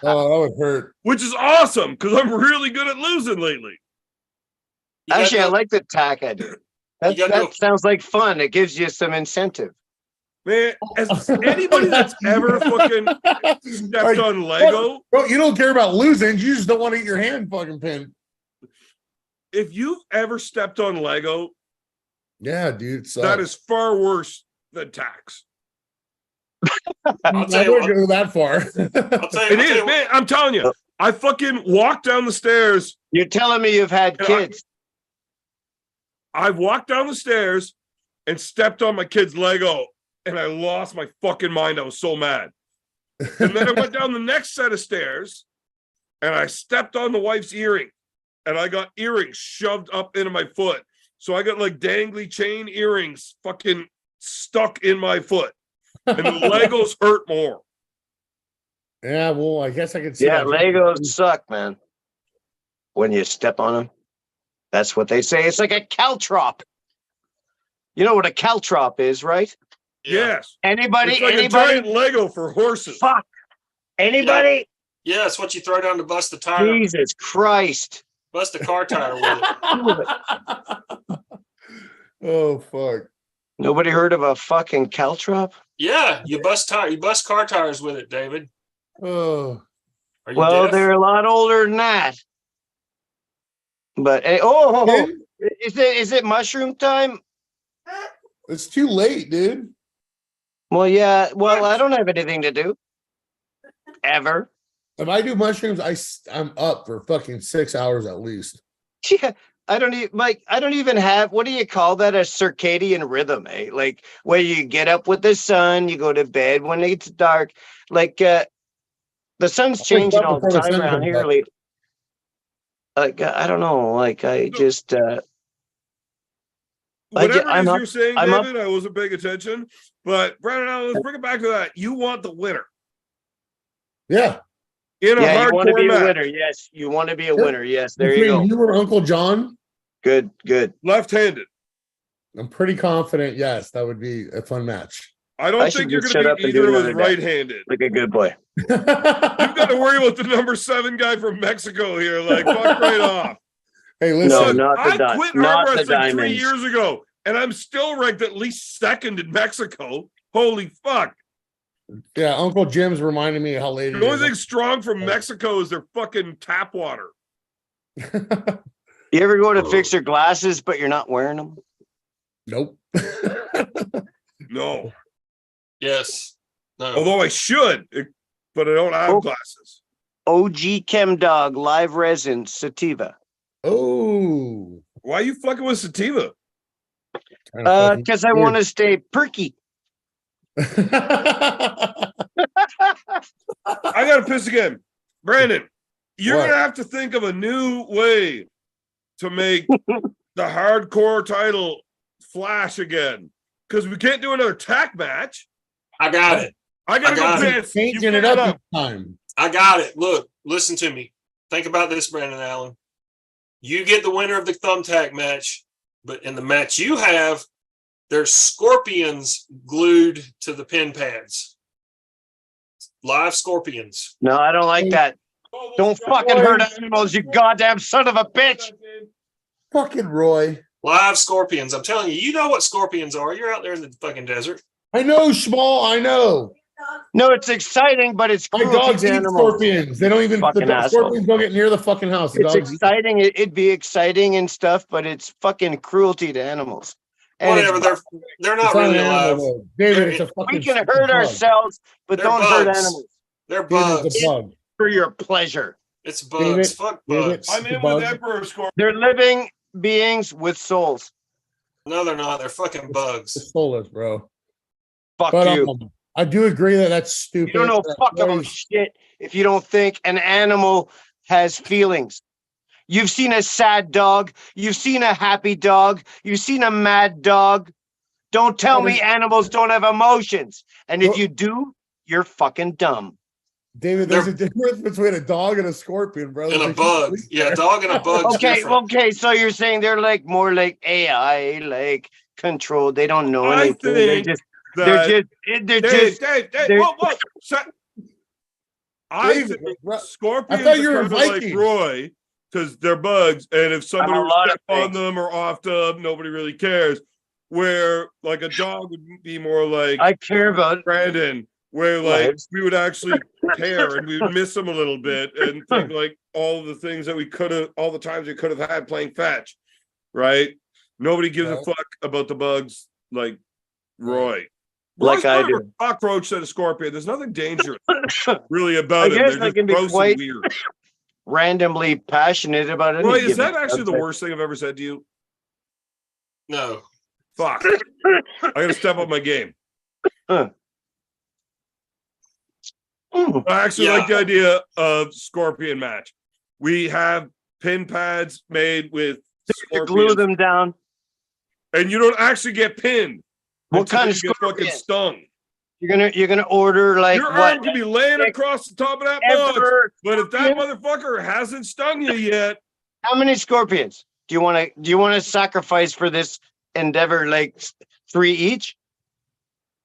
Oh, that would hurt. Which is awesome because I'm really good at losing lately. You gotta Actually, I do- like the tack idea. That, You gotta that sounds like fun. It gives you some incentive. Man, as anybody that's ever fucking stepped Like, on Lego, Bro, you don't care about losing. You just don't want to get your hand fucking pinned. if you've ever stepped on Lego, Yeah, dude. that is far worse than tacks. I'll tell I you wouldn't what. go that far. I'll tell It you, I'll tell is, you man. I'm telling you, I fucking walked down the stairs. You're telling me you've had Yeah, kids. I walked down the stairs and stepped on my kid's Lego, and I lost my fucking mind. I was so mad. And then I went down the next set of stairs, and I stepped on the wife's earring, and I got earrings shoved up into my foot. So I got like dangly chain earrings fucking stuck in my foot, and the Legos hurt more. Yeah, well, I guess I could see Yeah, that. Legos suck, man. When you step on them, that's what they say. It's like a caltrop. You know what a caltrop is, right? Yes. Anybody? It's like a giant Lego for horses. Fuck. Anybody? Yeah, it's what you throw down to bust the tire, Jesus Christ. bust the car tire with it. Oh fuck. Nobody heard of a fucking caltrop? Yeah, you bust car tires with it, David. Oh. Are you Well, deaf? they're a lot older than that. But is it mushroom time? It's too late, dude. Well, yeah. Well, I don't have anything to do. Ever. If I do mushrooms, I'm up for fucking 6 hours at least. Yeah. I don't even have, what do you call that? A circadian rhythm, eh? Like where you get up with the sun, you go to bed when it's dark. Like the sun's changing all the time around here lately. Like I don't know. Like I just Whatever I'm it is up- you're saying, I'm up- David, I wasn't paying attention. But Brandon, let's bring it back to that. You want the winner Yeah. in a Yeah, you want to be hardcore a match. winner. Yes, you want to be a winner. Yes, there you Between go. you or Uncle John, Good. Left-handed. I'm pretty confident. Yes, that would be a fun match. I don't I should think you're just going shut to up beat and do either of us another day. right-handed. Like a good boy. You've got to worry about the number 7 guy from Mexico here. Like, fuck right off. Hey, No, listen. not the I quit not arm the wrestling 3 diamonds. years ago, and I'm still ranked at least 2nd in Mexico. Holy fuck. Yeah, Uncle Jim's reminding me of how late The it only is. thing strong from Mexico is their fucking tap water. You ever go to fix your glasses, but you're not wearing them? Nope. No. Yes. No. Although I should, but I don't have Oh. glasses. OG Chem Dog live resin sativa. Oh. Why are you fucking with sativa? Because I want to stay perky. I gotta piss again. Brandon, you're What? gonna have to think of a new way to make the hardcore title flash again. Because we can't do another tack match. I got it. I gotta got go it. piss. You Changing it figure up each time. I got it. Look, listen to me. Think about this, Brandon Allen. You get the winner of the Thumbtack match, but in the match you have, there's scorpions glued to the pin pads. Live scorpions. No, I don't like that. Don't fucking hurt animals, you goddamn son of a bitch. Fucking Roy. Live scorpions. I'm telling you, you know what scorpions are. You're out there in the fucking desert. I know, Schmal. I know. No, it's exciting, but it's My cruelty dogs to eat animals. scorpions. They don't even. Fucking The asshole. scorpions don't get near the fucking house. The It's dogs eat. exciting. It'd be exciting and stuff, but it's fucking cruelty to animals. And Whatever. it's- They're It's not not an really alive. animal, though. David, They're- it's a fucking. we can stupid hurt bug. ourselves, but They're don't hurt bugs. animals They're David, bugs. it's a bug. for your pleasure. It's bugs. David, Fuck David. bugs. I'm The in bug. with Emperor Scorpion. They're living beings with souls. No, they're not. They're fucking bugs. It's soulless, bro. Fuck But you. I do agree that that's stupid. You don't know That fuck about Roy's- shit if you don't think an animal has feelings. You've seen a sad dog. You've seen a happy dog. You've seen a mad dog. Don't tell me animals don't have emotions. And if you do, you're fucking dumb. David, there's a difference between a dog and a scorpion, bro. And a There's bug. complete- Yeah, a dog and a bug's Okay, different. okay. So you're saying they're like more like AI, like controlled. They don't know I anything. think They're that just Dave, they're- whoa. I David, think bro, scorpions I thought are you were kind of like Vikings. Roy because they're bugs, and if somebody a were lot to of step on things. them or off them, nobody really cares. Where like a dog would be more like I care about Brandon, where like Lives. we would actually care and we would miss them a little bit and think like all the things that we could have, all the times we could have had playing fetch, right? Nobody gives a Right. fuck about the bugs like Roy. Like Roy's I more of do. a cockroach than a scorpion. There's nothing dangerous really about I him. guess They're I just can be gross quite- and weird. randomly passionate about it. Roy, is that actually the worst thing I've ever said to you? No. Fuck. I gotta step up my game. I actually Yeah. like the idea of scorpion match. We have pin pads made with To glue scorpions, them down. and you don't actually get pinned. What until kind you of get fucking scorpion? stung? You're gonna order like Your what? arm could be laying across the top of that bug, Ever- but if that motherfucker hasn't stung you yet, How many scorpions do you want to sacrifice for this endeavor? Like 3 each?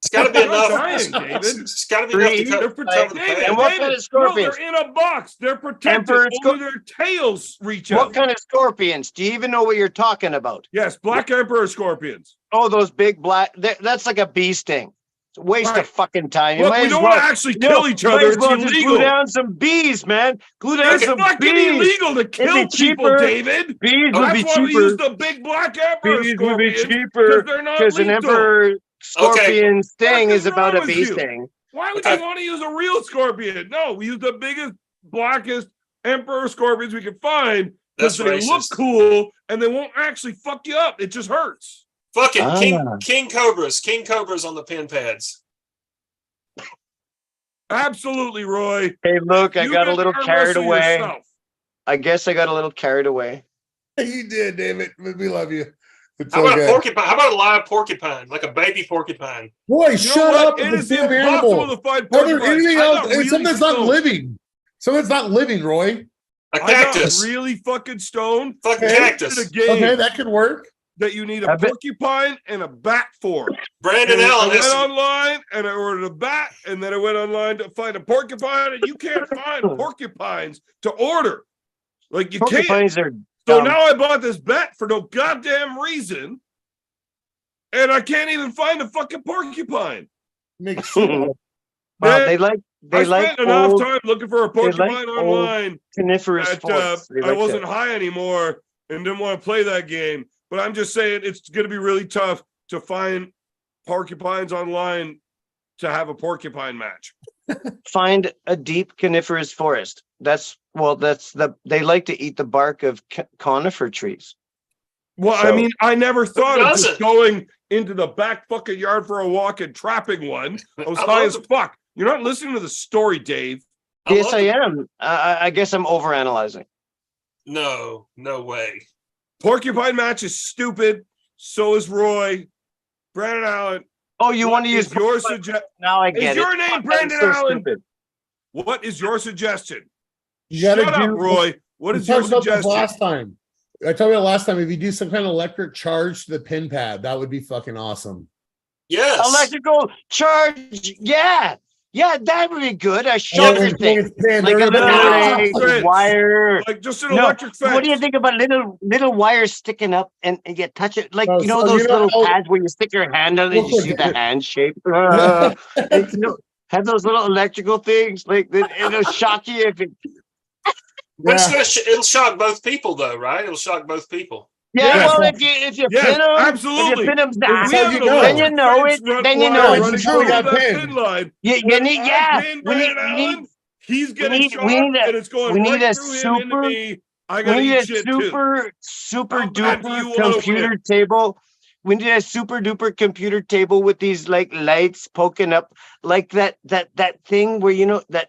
It's got to be They're not enough. dying, David. It's got to be enough to Three. cover the David, pad. And what David, kind of no, scorpions? they're in a box. They're protected. Emperor Only their tails reach out. What kind of scorpions? Do you even know what you're talking about? Yes, black emperor scorpions. Oh, those big black. That's like a bee sting. It's a waste Right. of fucking time. You Look, might we as don't well- want to actually kill each you other. might as It's well just glue illegal. down some bees, man. Glue down It's some fucking bees. illegal to kill be people, cheaper. David. Bees would That's be why we use cheaper. the big black emperor Bees would be scorpions, cheaper because they're not because an lethal. emperor scorpion sting Fuck is is about wrong a with bee you? sting. Why would Okay. you want to use a real scorpion? No, we use the biggest, blackest emperor scorpions we can find because That's they look racist. cool and they won't actually fuck you up. It just hurts. Fuck it. Ah. King Cobras on the pin pads. Absolutely, Roy. Hey, look, I You got a can little arm carried wrestle away. yourself. I guess I got a little carried away. You did, David. We love you. It's How about okay. a porcupine? How about a live porcupine, like a baby porcupine? Boy, You know shut what? up It with is the damn impossible animal. to find Are there porcupines. anything I else? got It's really something that's not stoned. living. Something that's not living, Roy. A I got cactus. really fucking stoned. Fucking Okay. cactus. Did a game Okay, that could work. that you need I a bet- porcupine and a bat for. Brandon And I Allen went has to, online and I ordered a bat, and then I went online to find a porcupine, and you can't find porcupines to order. Like you can't. Porcupines are So dumb. now I bought this bat for no goddamn reason, and I can't even find a fucking porcupine. Makes sense. Well, Man, they like I like spent enough old time looking for a porcupine old online coniferous that forests. They I like wasn't that. high anymore and didn't want to play that game. But I'm just saying it's going to be really tough to find porcupines online to have a porcupine match. Find a deep coniferous forest. That's they like to eat the bark of conifer trees. Well, So- I mean, I never thought of just doesn't? going into the back fucking yard for a walk and trapping one. I was I high love as it. fuck. You're not listening to the story, Dave. Yes, love I it. am. I guess I'm overanalyzing. No way. Porcupine match is stupid. So is Roy. Brandon Allen. Oh, you want to use is your porcupine- suggestion? Now I Is get your it. name Fuck, Brandon that's so Allen? stupid. What is your suggestion? You gotta Shut up, do Roy. What We is your talked about this suggestion? last time. I told you last time if you do some kind of electric charge to the pin pad, that would be fucking awesome. Yes. Electrical charge. Yeah, that would be good. A Yeah, shocker when thing, it's pinned, like a they're little gonna- Electric like, fence. wire. Like just an No, electric fence. what do you think about little wires sticking up and you touch it like Oh, you know so those you know little how- pads where you stick your hand on it, Real you see quick, the hand shape. Like, you know, have those little electrical things like it'll shock you if it. But it's Yeah. gonna it'll shock both people though, right? It'll shock both people. Yeah, Yes. well, if you Yes, pin them, if absolutely. you pin them down, If we have an know. then you electric know fence it. Then you line know it's running true, through got that pinned. pin line. you When need I yeah. pin We need, Brandon we need Allen, he's getting need- shot we need a- and it's going we need right a through him super- into me. I we gotta need eat a shit too. super How bad do you duper wanna computer win? table. We need a super duper computer table with these like lights poking up, like that thing where you know that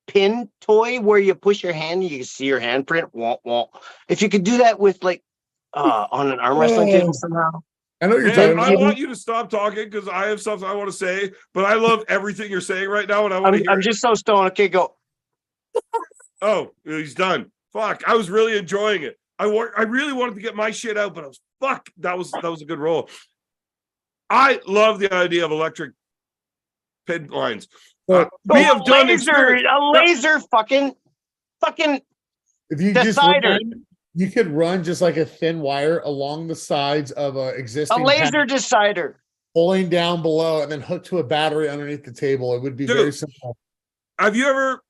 pin toy where you push your hand, you can see your handprint. Wah, wah. If you could do that with like on an arm wrestling table somehow. I know what you're Man, talking I about. want you to stop talking because I have stuff I want to say, but I love everything you're saying right now, and I want to hear I'm it. just so stoned. Okay, go. Oh, he's done. Fuck, I was really enjoying it. I really wanted to get my shit out, but I was fuck. That was a good roll. I love the idea of electric pin lines. So, We have done a laser fucking if you Decider. run, you could run just like a thin wire along the sides of a a existing laser pad, decider. pulling down below and then hook to a battery underneath the table. It would be Dude. very simple. Have you ever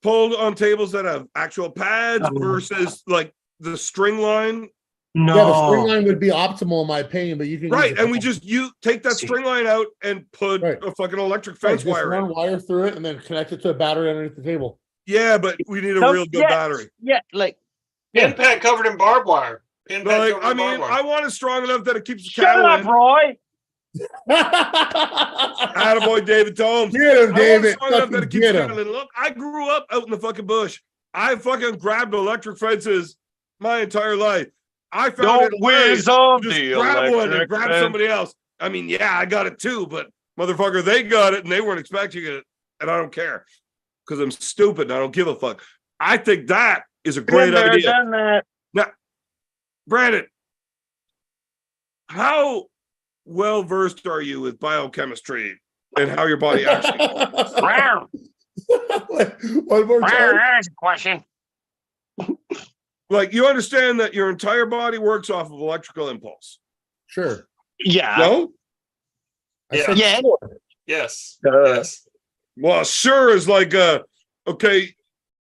pulled on tables that have actual pads Oh. versus like the string line? No. Yeah, the string line would be optimal in my opinion, but you can use Right, a and we couple- just take that See. string line out and put Right. a fucking electric right, fence just wire run in. wire through it and then connect it to a battery underneath the table. Yeah, but we need a No, real good yeah. battery. Yeah, like Pin pad covered in barbed wire. Pin pad Like, covered I in mean, barbed wire. I want it strong enough that it keeps the shut cattle up, in. Roy. Attaboy, David Tomes. Get him, I want David. it strong enough that Fucking it keeps get the him. cattle in. Look, I grew up out in the fucking bush. I fucking grabbed electric fences my entire life. I found Don't it hilarious whiz on to just the grab one and electric grab fence. somebody else. I mean, yeah, I got it too, but motherfucker, they got it and they weren't expecting it, and I don't care because I'm stupid and I don't give a fuck. I think that is a great Been there, idea. done that. Now, Brandon, how well versed are you with biochemistry and how your body actually? Wow. One more time. That's a question. Like, you understand that your entire body works off of electrical impulse? Sure. Yeah. No? I Yeah. said Yeah. sure. Yes. Uh, Yes. Well, sure is like, okay,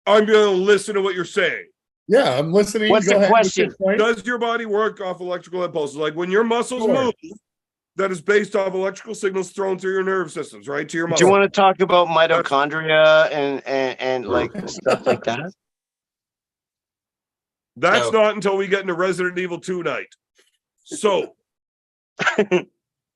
I'm going to listen to what you're saying. Yeah, I'm listening. What's Go the ahead with question? your point. Does your body work off electrical impulses? Like when your muscles Sure. move, that is based off electrical signals thrown through your nerve systems, right? To your Do you muscles. want to talk about mitochondria and like stuff like that? That's No. not until we get into Resident Evil 2 night. So,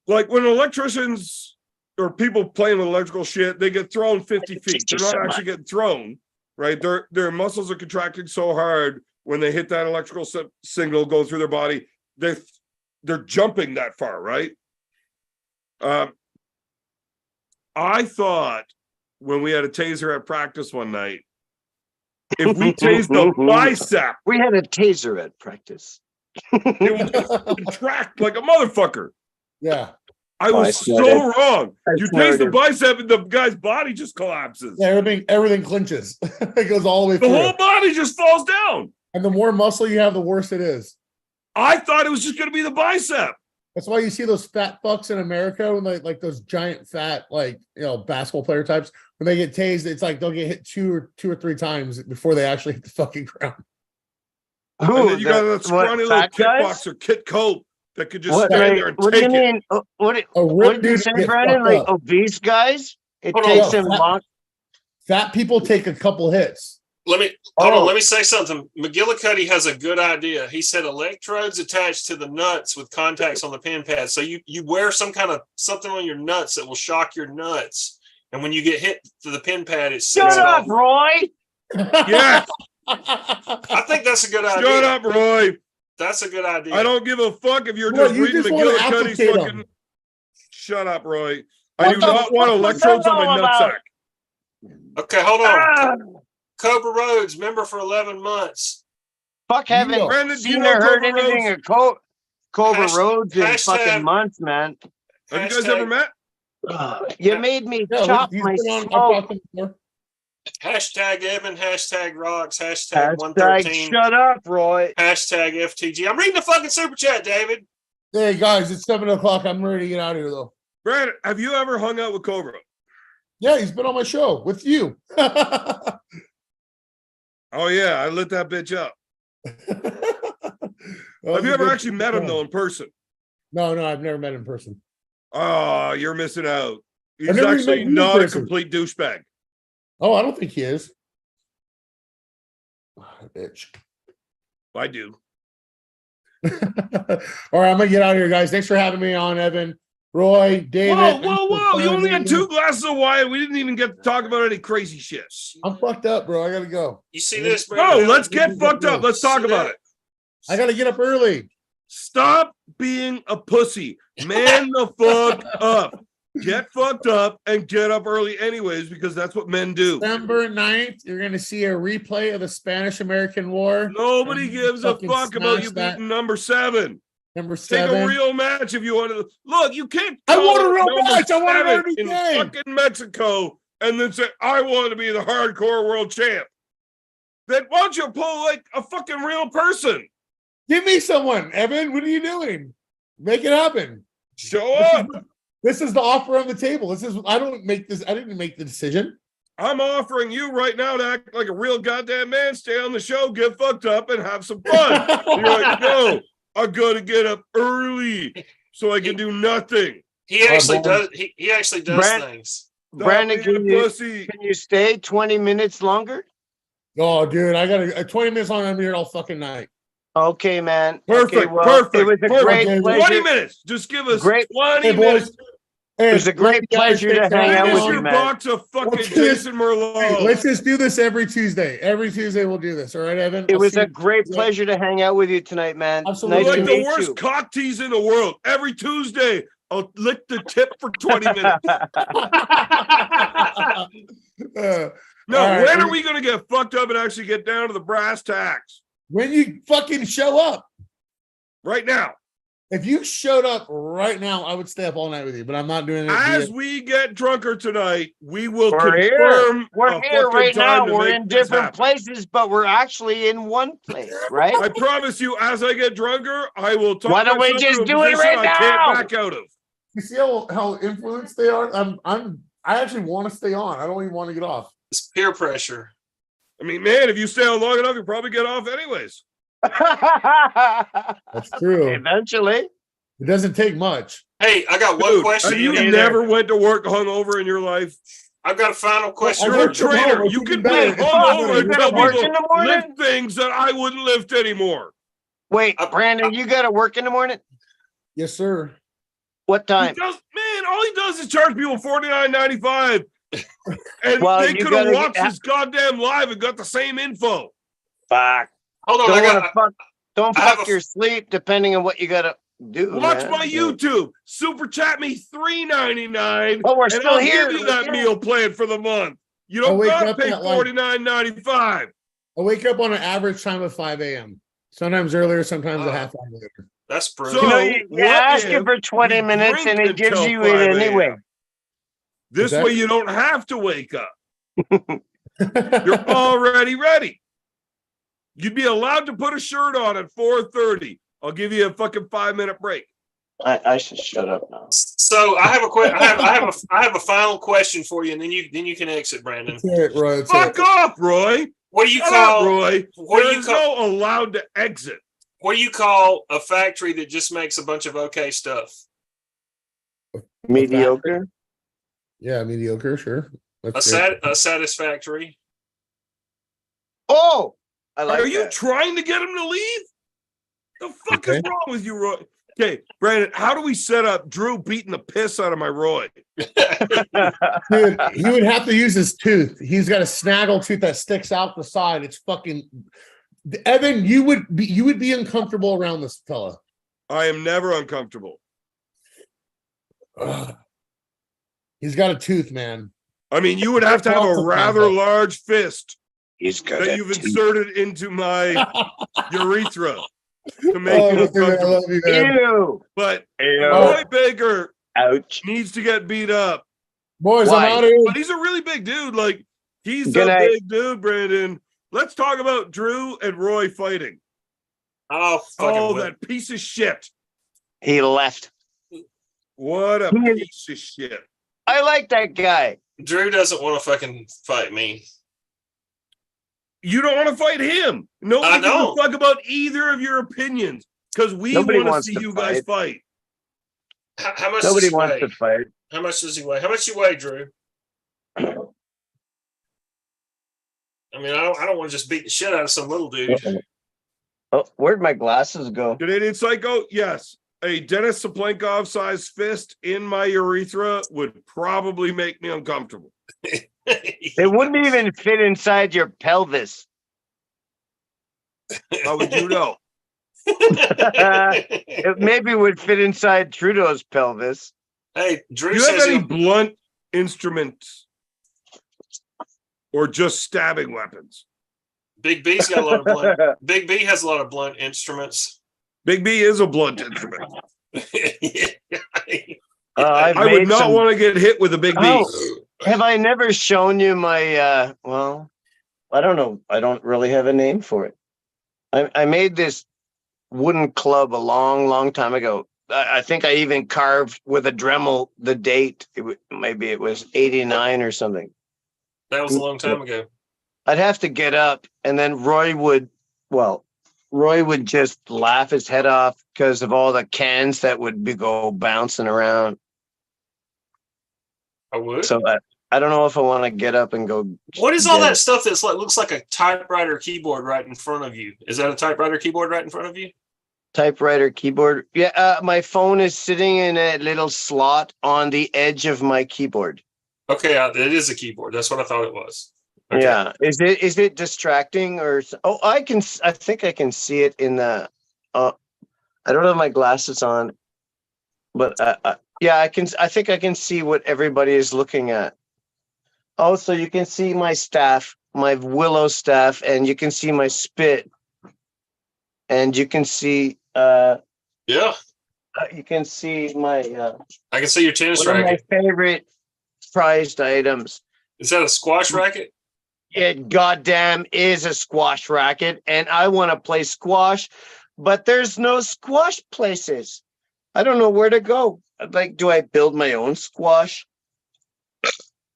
like when electricians or people playing with electrical shit, they get thrown 50 feet. They're not actually getting thrown, right? Their muscles are contracting so hard when they hit that electrical signal go through their body, they're jumping that far, right? I thought when we had a taser at practice one night, if we tased the bicep, We had a taser at practice. it would just contract like a motherfucker. Yeah. I was I so snorted. wrong. I You taste the snorted. bicep and the guy's body just collapses. Yeah, everything clinches. It goes all the way The through. whole body just falls down. And the more muscle you have, the worse it is. I thought it was just going to be the bicep. That's why you see those fat fucks in America when they like those giant fat, like, basketball player types, when they get tased, it's like they'll get hit two or three times before they actually hit the fucking ground. And then you got that scrawny little kickboxer, Kit Cope, that could just stand there and what do you take it. mean? What A did you dude say, gets Brandon? fucked Like up. obese guys? It Hold on. takes No, them fat- long. Fat people take a couple hits. Hold on. Oh. Let me say something. McGillicuddy has a good idea. He said electrodes attached to the nuts with contacts on the pin pad. So you wear some kind of something on your nuts that will shock your nuts. And when you get hit to the pin pad, it sets Shut it up, off. Roy. Yes, I think that's a good idea. shut up, Roy. That's a good idea. I don't give a fuck if you're Well, just you reading just wanna McGillicuddy's applicate fucking. 'em. Shut up, Roy. I What do the not fuck want was electrodes that on my all about? nutsack. Okay, hold on. Ah, Cobra Rhodes, member for 11 months. fuck, haven't Brandon, do you seen know or heard Cobra anything Rhodes? of Cobra Hash- Rhodes in hashtag- fucking months, man. Have you guys ever met? You made me Yeah, chop he's my been on. I've smoke. talked to him before. Hashtag Evan, hashtag Rocks, hashtag Hashtag 113, shut up, Roy. hashtag FTG. I'm reading the fucking super chat, David. Hey guys, it's 7:00. I'm ready to get out of here though. Brandon, have you ever hung out with Cobra? Yeah, he's been on my show with you. Oh yeah, I lit that bitch up. Have you ever actually met him though in person? No, I've never met him in person. Oh, you're missing out. He's never even actually met you in not a person. complete douchebag. Oh, I don't think he is. Bitch. I do. All right, I'm gonna get out of here, guys. Thanks for having me on, Evan, Roy, David. Whoa! You only had 2 glasses of wine. We didn't even get to talk about any crazy shit. I'm fucked up, bro. I gotta go. You see this, No, Brandon? let's get fucked up. Let's talk about it. I gotta get up early. Stop being a pussy. Man the fuck up. Get fucked up and get up early anyways, because that's what men do. December 9th, you're gonna see a replay of the Spanish-American War. Nobody gives a Fucking fuck about you smash that. beating number 7. Number Take 7. a real match if you want to. Look, you can't. I call want a it real number match. I want an 7 early in game. fucking Mexico and then say, I want to be the hardcore world champ. Then why don't you pull like a fucking real person? Give me someone, Evan. What are you doing? Make it happen. Show up. This is the offer on the table. I didn't make the decision. I'm offering you right now to act like a real goddamn man, stay on the show, get fucked up, and have some fun. You're like, no, I gotta get up early so I can do nothing. He actually does. He actually does things. Brandon, Stop being a pussy. can you stay 20 minutes longer? Oh, dude, I got 20 minutes on. I'm here all fucking night. Okay, man. Perfect, Okay, well, perfect. It was a perfect. great 20 pleasure. 20 minutes. Just give us Great. 20 Hey, minutes. boys. Hey, It was a great pleasure to hang out Finish with you, your man. box of fucking Let's do this. Jason Hey, Merlot. let's just do this every Tuesday. Every Tuesday we'll do this. All right, Evan? It I'll was see a you- great Yeah. pleasure to hang out with you tonight, man. Absolutely. You're Nice like to the meet worst you. cock tease in the world. Every Tuesday, I'll lick the tip for 20 minutes. No, All right, when are we going to get fucked up and actually get down to the brass tacks? when you fucking show up. Right now. If you showed up right now, I would stay up all night with you, but I'm not doing it. As we get drunker tonight, we will We're here. confirm. We're a here fucking right now. time to We're make in this different happen. places, but we're actually in one place, right? I promise you, as I get drunker, I will talk Why don't we myself just into a do it position right I can't now? back out of. You see how influenced they are? I actually want to stay on. I don't even want to get off. It's peer pressure. I mean, man, if you stay on long enough, you'll probably get off anyways. That's true. Eventually. It doesn't take much. Hey, I got one Dude, question. have you Me never went to work hungover in your life? I've got a final question. I You're a work from trainer. home. You It's can even be better. It's hungover even and better. tell gotta work people in the morning? lift things that I wouldn't lift anymore. Wait, Brandon, you got to work in the morning? Yes, sir. What He time? does, man, all he does is charge people $49.95. And Well, they you could gotta have get- watched this goddamn live and got the same info. Fuck. Hold on, Don't I have fuck a- your sleep depending on what you got to do. Watch man. my YouTube. Super chat me $3.99. Oh, we're and still I'll here. give you that Yeah. meal plan for the month. You I'll don't wake gotta up pay at, like- $49.95. I wake up on an average time of 5 a.m. Sometimes earlier, sometimes a Wow. half hour later. That's So, brilliant. You know, you what ask if it for 20 we minutes drink and it gives until you 5 it a.m.? anyway. This Is that- way you don't have to wake up. You're already ready. You'd be allowed to put a shirt on at 4:30. I'll give you a fucking 5-minute break. I should shut up now. So I have a I have a final question for you, and then you can exit, Brandon. That's it, Roy. That's Fuck it. off, Roy. What do you Shut up, call Roy. what do There you is call no allowed to exit. what do you call a factory that just makes a bunch of okay stuff? Mediocre. Yeah, mediocre, sure. That's great. A satisfactory. Oh, I like Are you that. trying to get him to leave? The fuck Okay. is wrong with you, Roy? Okay, Brandon, how do we set up Drew beating the piss out of my Roy? Dude, he would have to use his tooth. He's got a snaggle tooth that sticks out the side. It's fucking Evan, you would be uncomfortable around this fella. I am never uncomfortable. Ugh. He's got a tooth, man. I mean, you would have to have a rather large fist He's good. that at you've teeth. inserted into my urethra to make Oh, you listen, I uncomfortable. love you, man. Ew. But Ew. Roy Baker Ouch. needs to get beat up. Boys, Why? I'm out of here. But he's a really big dude. Like, he's Good a night. big dude, Brandon. Let's talk about Drew and Roy fighting. Oh, fucking Oh, will. that piece of shit. He left. What a He is- piece of shit. I like that guy. Drew doesn't want to fucking fight me. You don't want to fight him. Nobody I gives a don't. fuck about either of your opinions because we Nobody want to wants see to you guys fight. How much Nobody does he wants weigh? to fight. How much does he weigh? How much you weigh, Drew? I mean, I don't want to just beat the shit out of some little dude. Oh, where'd my glasses go? Canadian Psycho, yes. A Dennis Saplenkov sized fist in my urethra would probably make me uncomfortable. It wouldn't even fit inside your pelvis. How would you know? It maybe would fit inside Trudeau's pelvis. Hey, Drew Do you have says any he'll- blunt instruments or just stabbing weapons? Big B's got a lot of blunt. Big B has a lot of blunt instruments. Big B is a blunt instrument. I've I would made not some- want to get hit with a big B. Oh, have I never shown you my well, I don't know. I don't really have a name for it. I made this wooden club a long time ago. I think I even carved with a Dremel the date. Maybe it was 89 or something. That was a long time ago. I'd have to get up, and then Roy would just laugh his head off because of all the cans that would go bouncing around. I would. So I don't know if I want to get up and go. What is all get that it. stuff that's like looks like a typewriter keyboard right in front of you? Is that a typewriter keyboard right in front of you? Typewriter keyboard? Yeah, my phone is sitting in a little slot on the edge of my keyboard. Okay, it is a keyboard. That's what I thought it was. Okay. Yeah, is it distracting or? Oh, I think I can see it in the. I don't have my glasses on, but yeah, I can. I think I can see what everybody is looking at. Oh, so you can see my staff, my willow staff, and you can see my spit, and you can see. Yeah. You can see my I can see your tennis one of my racket. favorite prized items. Is that a squash racket? It goddamn is a squash racket, and I want to play squash, but there's no squash places. I don't know where to go. Like, do I build my own squash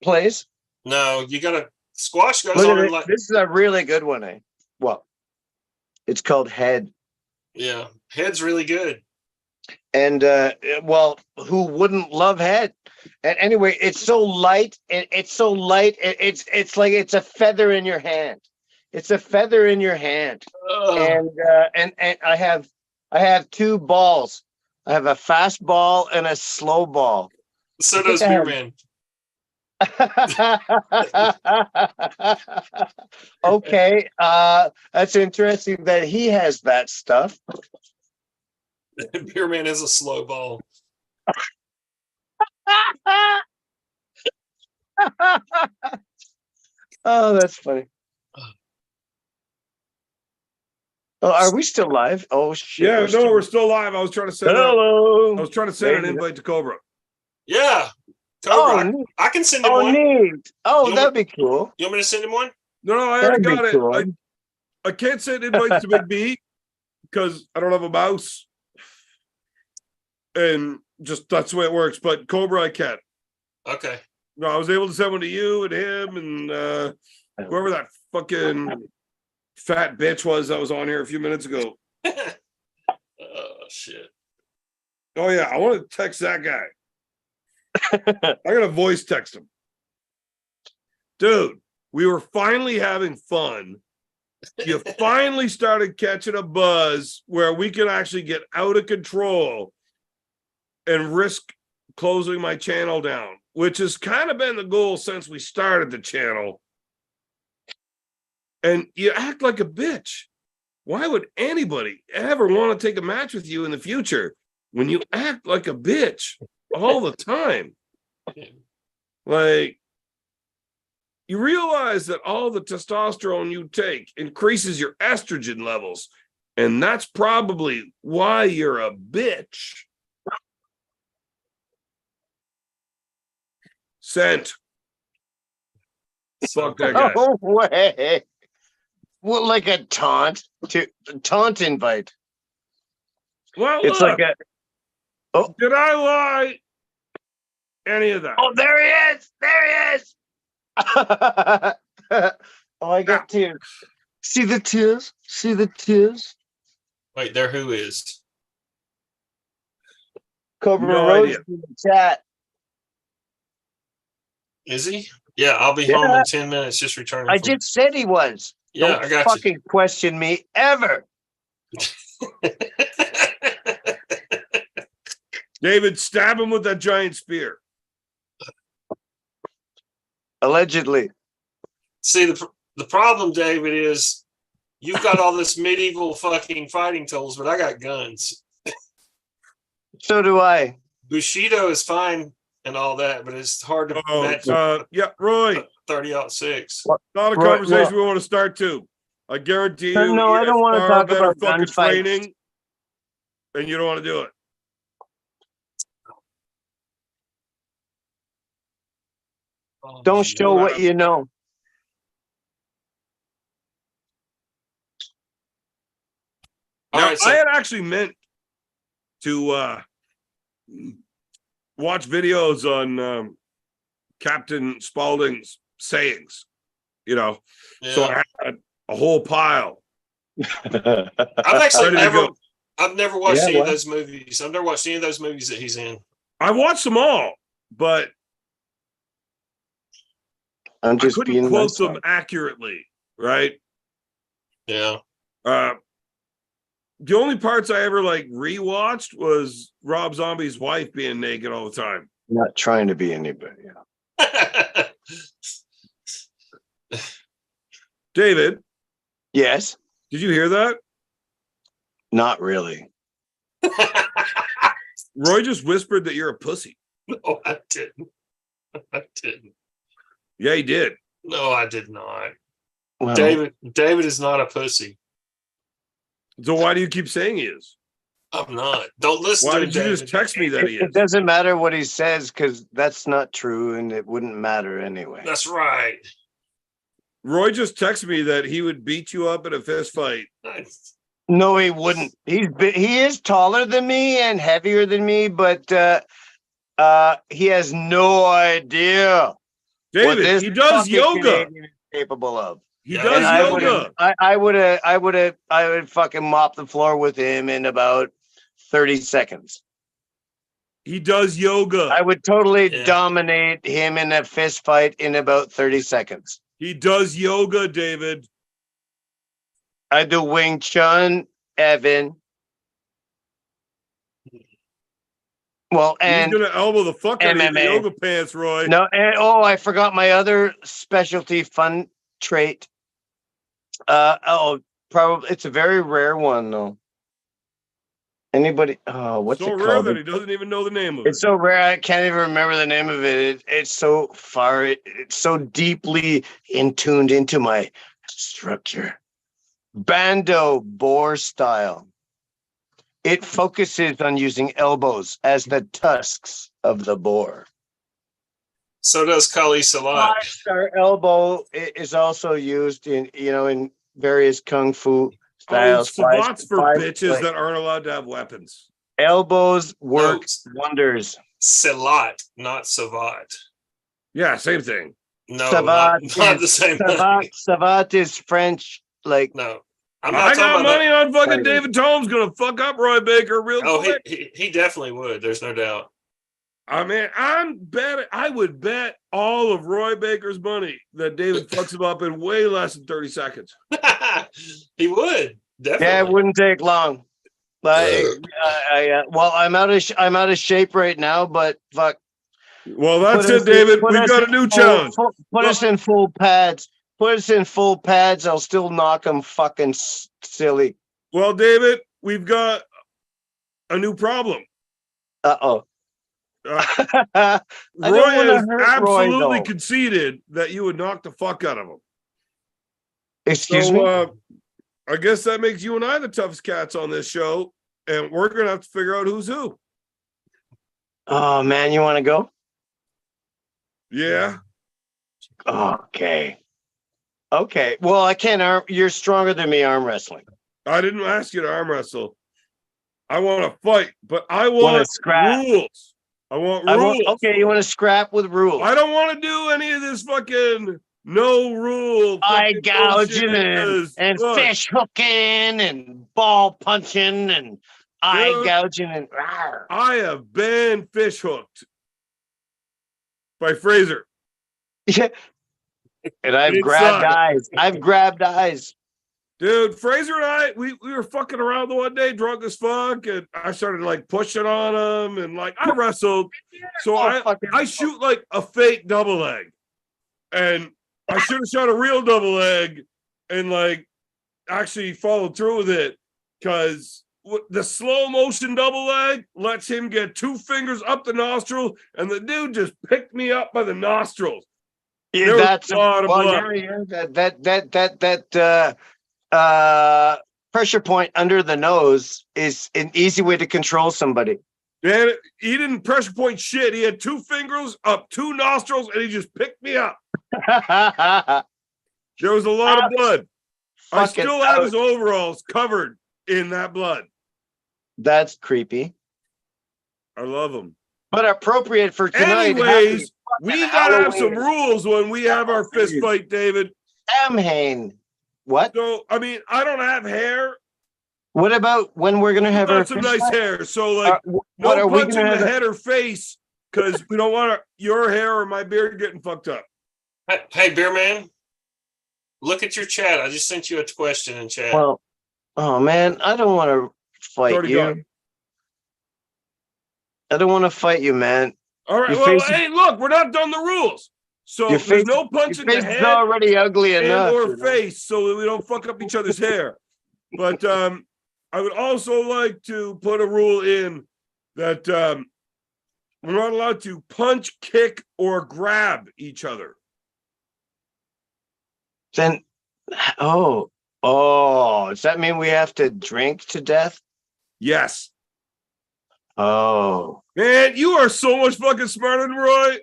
place? No, you gotta squash goes Look on at in it. like This is a really good one, eh? Well, it's called Head. yeah. Head's really good. And well, who wouldn't love Head? And anyway, it's so light, and it's so light. It's like it's a feather in your hand. It's a feather in your hand. Ugh. And I have two balls. I have a fast ball and a slow ball. So I think does I Beer have- Man. Okay, that's interesting that he has that stuff. Beer Man is a slow ball. Oh, that's funny. Oh, are we still live? Oh shit! Yeah, we're we're still live. I was trying to send Hello. I was trying to send an There you go. invite to Cobra. Yeah. Oh, Cobra. neat. I can send him Oh, one. neat. Oh, You that'd be cool. You want me to send him one? No, I already That'd be got it. cool. I can't send invites to Big B because I don't have a mouse. And just that's the way it works. But Cobra, I can. Okay. No, I was able to send one to you and him and whoever that fucking fat bitch was that was on here a few minutes ago. Oh shit. Oh yeah, I want to text that guy. I gotta voice text him. Dude, we were finally having fun. You finally started catching a buzz where we can actually get out of control and risk closing my channel down, which has kind of been the goal since we started the channel. And you act like a bitch. Why would anybody ever want to take a match with you in the future when you act like a bitch all the time? Like, you realize that all the testosterone you take increases your estrogen levels, and that's probably why you're a bitch. Sent. Fuck that guy. No way. Well, like a taunt invite. Well, It's look, like a did I lie? Any of that? oh, there he is. There he is. Oh, I got tears. See the tears? See the tears? Wait, there who is? Cobra No Rose idea. in the chat. Is he? Yeah, I'll be Yeah. home in 10 minutes. Just returning. I from- just said he was. Yeah, Don't I got fucking question me ever. you. David, stab him with that giant spear. Allegedly. See, the problem, David, is you've got all this medieval fucking fighting tools, but I got guns. So do I. Bushido is fine and all that, but it's hard to match Yeah, Roy. 30-06. Not a Roy, conversation we want to start to. I guarantee you, No, I he don't has want to far talk better about fucking gunfights. training, and you don't want to do it. Oh, Don't show Hold what on. you know. All Now, right, so I had actually meant to watch videos on Captain Spaulding's sayings, so yeah. I had a whole pile. I've actually Ready to go. I've never watched Yeah, any of what? those movies. I've never watched any of those movies that he's in. I watched them all, but I'm I just couldn't being quote myself. them accurately, right? Yeah. The only parts I ever rewatched was Rob Zombie's wife being naked all the time. Not trying to be anybody. David, Yes. did you hear that? Not really. Roy just whispered that you're a pussy. No, I didn't. I didn't. Yeah, he did. No, I did not. Well, David is not a pussy. So why do you keep saying he is? I'm not. Don't listen Why to did you just David. text me that he It is? doesn't matter what he says because that's not true, and it wouldn't matter anyway. That's right. Roy just texted me that he would beat you up in a fist fight. No, he wouldn't. He is taller than me and heavier than me, but he has no idea what David, this he does fucking yoga. Canadian is capable of. He Yeah, does I yoga. I would fucking mop the floor with him in about 30 seconds. He does yoga. I would totally Yeah. dominate him in a fist fight in about 30 seconds. He does yoga, David. I do Wing Chun, Evan. Well, and he's gonna elbow the fuck out of your MMA. yoga pants, Roy. no, and I forgot my other specialty fun trait. Probably it's a very rare one though. Anybody? Oh, what's so it rare called? that he doesn't even know the name of it. It's so rare I can't even remember the name of it. It's so far. It's so deeply tuned into my structure. Bando boar style. It focuses on using elbows as the tusks of the boar. So does Kali Salat. Our elbow is also used in various kung fu styles. Savat's for bitches that aren't allowed to have weapons. Elbows work No. wonders. Salat, not Savat. Yeah, same thing. No, Savat not the same thing. Savat is French, like No. I'm I not talking got about money on fucking Fighting. David Tome's gonna fuck up Roy Baker real Oh, quick. he definitely would. There's no doubt. I mean, I would bet all of Roy Baker's money that David fucks him up in way less than 30 seconds. He would definitely. yeah, it wouldn't take long. Like, well, I'm out of shape right now, but fuck. Well, that's Put us it, in- David. put We've us got a in new full- challenge. Put us in full pads. Put us in full pads. I'll still knock them fucking silly. Well, David, we've got a new problem. Uh-oh. Uh, I don't Roy wanna has hurt Roy, absolutely though. conceded that you would knock the fuck out of him. Excuse me? I guess that makes you and I the toughest cats on this show, and we're gonna have to figure out who's who. Oh, man, you want to go? Yeah. Okay. Well, I can't you're stronger than me arm wrestling. I didn't ask you to arm wrestle. I want to fight, but I Wanna want scrap. rules. I want rules. Okay, you want to scrap with rules. I don't want to do any of this fucking no rule. Eye fucking gouging bullshit. and Look, fish hooking and ball punching and eye Dude, gouging and rawr. I have been fish hooked by Fraser. Yeah. And I've It grabbed sucked. eyes. I've grabbed eyes. Dude, Fraser and I, we were fucking around the one day, drunk as fuck, and I started like pushing on him, and like I wrestled. So I shoot like a fake double leg, and I should have shot a real double leg, and like actually followed through with it, because the slow motion double leg lets him get 2 fingers up the nostril, and the dude just picked me up by the nostrils. Yeah, There was that's a lot of blood. That pressure point under the nose is an easy way to control somebody. Man, he didn't pressure point shit. He had 2 fingers up 2 nostrils, and he just picked me up. There was a lot of blood. I still have his overalls covered in that blood. That's creepy, I love him. but appropriate for tonight. Anyways, we gotta have some Halloween. rules when we have our fist fight, David. Samhain. What? So, I mean, I don't have hair. What about when we're gonna have our Got some fist nice fight? hair. So, like, What no are we punch in gonna the have? head or face, because we don't want your hair or my beard getting fucked up. Hey, Beer Man, look at your chat. I just sent you a question in chat. Well, oh man, I don't want to fight Already you. done. I don't want to fight you, man. All right. Your Well, face is- hey, look, we're not done the rules. So Your there's face- no punch Your in the face is head already ugly and enough. or you know? face, so that we don't fuck up each other's hair. But I would also like to put a rule in that we're not allowed to punch, kick, or grab each other. Then, does that mean we have to drink to death? Yes. Oh. Man, you are so much fucking smarter than Roy.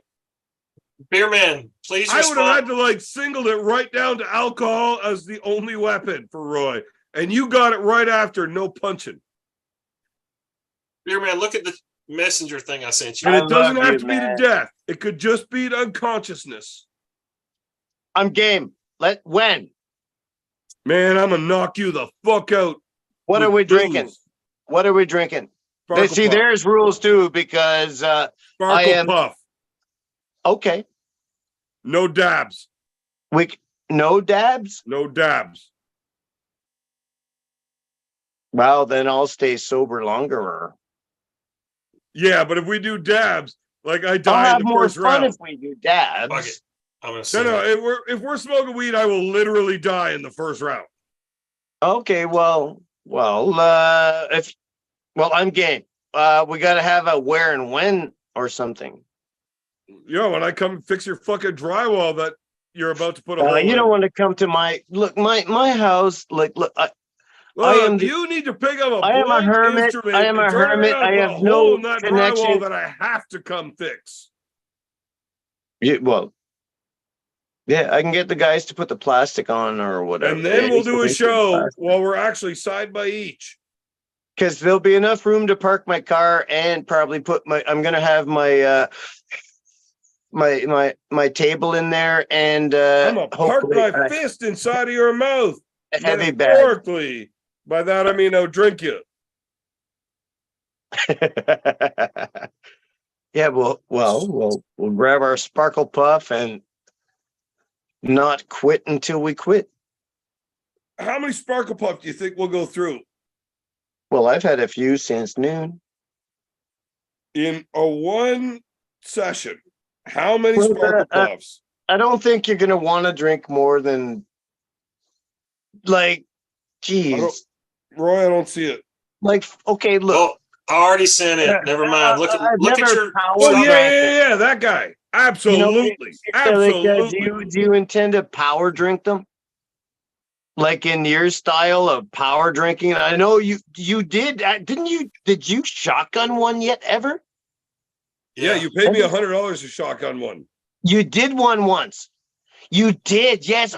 Beer man, please I would have had respond. to like singled it right down to alcohol as the only weapon for Roy. And you got it right after, no punching. Beer man, look at the messenger thing I sent you. And I it doesn't love have you, to be to man. death. It could just be to unconsciousness. I'm game. When? Man, I'm gonna knock you the fuck out. What with are we booze. drinking? What are we drinking? Sparkle See, Puff. there's rules too, because I Sparkle am Puff. okay. No dabs. No dabs? No dabs. Well, then I'll stay sober longer. Yeah, but if we do dabs, like I I'll die have in the more first fun round. if we do Fuck it. dabs. I'm gonna No, send no. it. If we're smoking weed, I will literally die in the first round. Okay, well, I'm game. We gotta have a where and when or something. Yo, when I come fix your fucking drywall that you're about to put a hole You in. don't want to come to my house. Look, I Look, am the- you need to pick up a I am a blank hermit. instrument I am and a turn hermit. around I and put have a hole no in that connection. drywall that I have to come fix. Yeah, I can get the guys to put the plastic on or whatever. And then we'll do a show while we're actually side by each. Because there'll be enough room to park my car and probably I'm gonna have my my table in there and I'm gonna park hopefully my fist inside of your mouth. a heavy bag. Metaphorically. By that I mean I'll drink you. Yeah, we'll grab our Sparkle Puff and not quit until we quit. How many Sparkle Puff do you think we'll go through? Well, I've had a few since noon. In a one session, how many Well, Sparkle Puffs? I don't think you're gonna want to drink more than geez. Roy, I don't see it. Okay, look. Oh, I already sent it. Never mind. Look I've at never your. power Oh, stop. yeah, that guy. Absolutely. Absolutely. Do you intend to power drink them? Like in your style of power drinking? I know you did. Didn't you? Did you shotgun one yet ever? Yeah, you paid me $100 a shotgun one. You did one once. You did. Yes.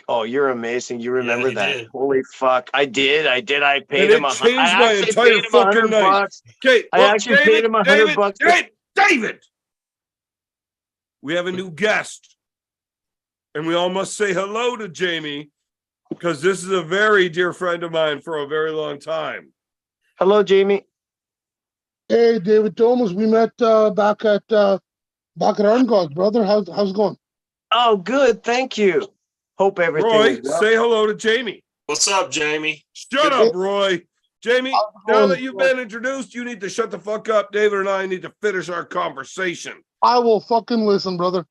Oh, you're amazing. You remember that? Did. Holy fuck! I did. I paid And him. it changed my entire fucking night. Okay, I actually paid him $100. David, we have a new guest, and we all must say hello to Jamie because this is a very dear friend of mine for a very long time. Hello, Jamie. Hey, David Thomas, we met back at Arm Gods, brother. How's it going? Oh, good. Thank you. Hope everything Roy, is well. say hello to Jamie. What's up, Jamie? Shut up, Roy. Jamie, How's it now going? that you've been introduced, you need to shut the fuck up. David and I need to finish our conversation I will fucking listen, brother.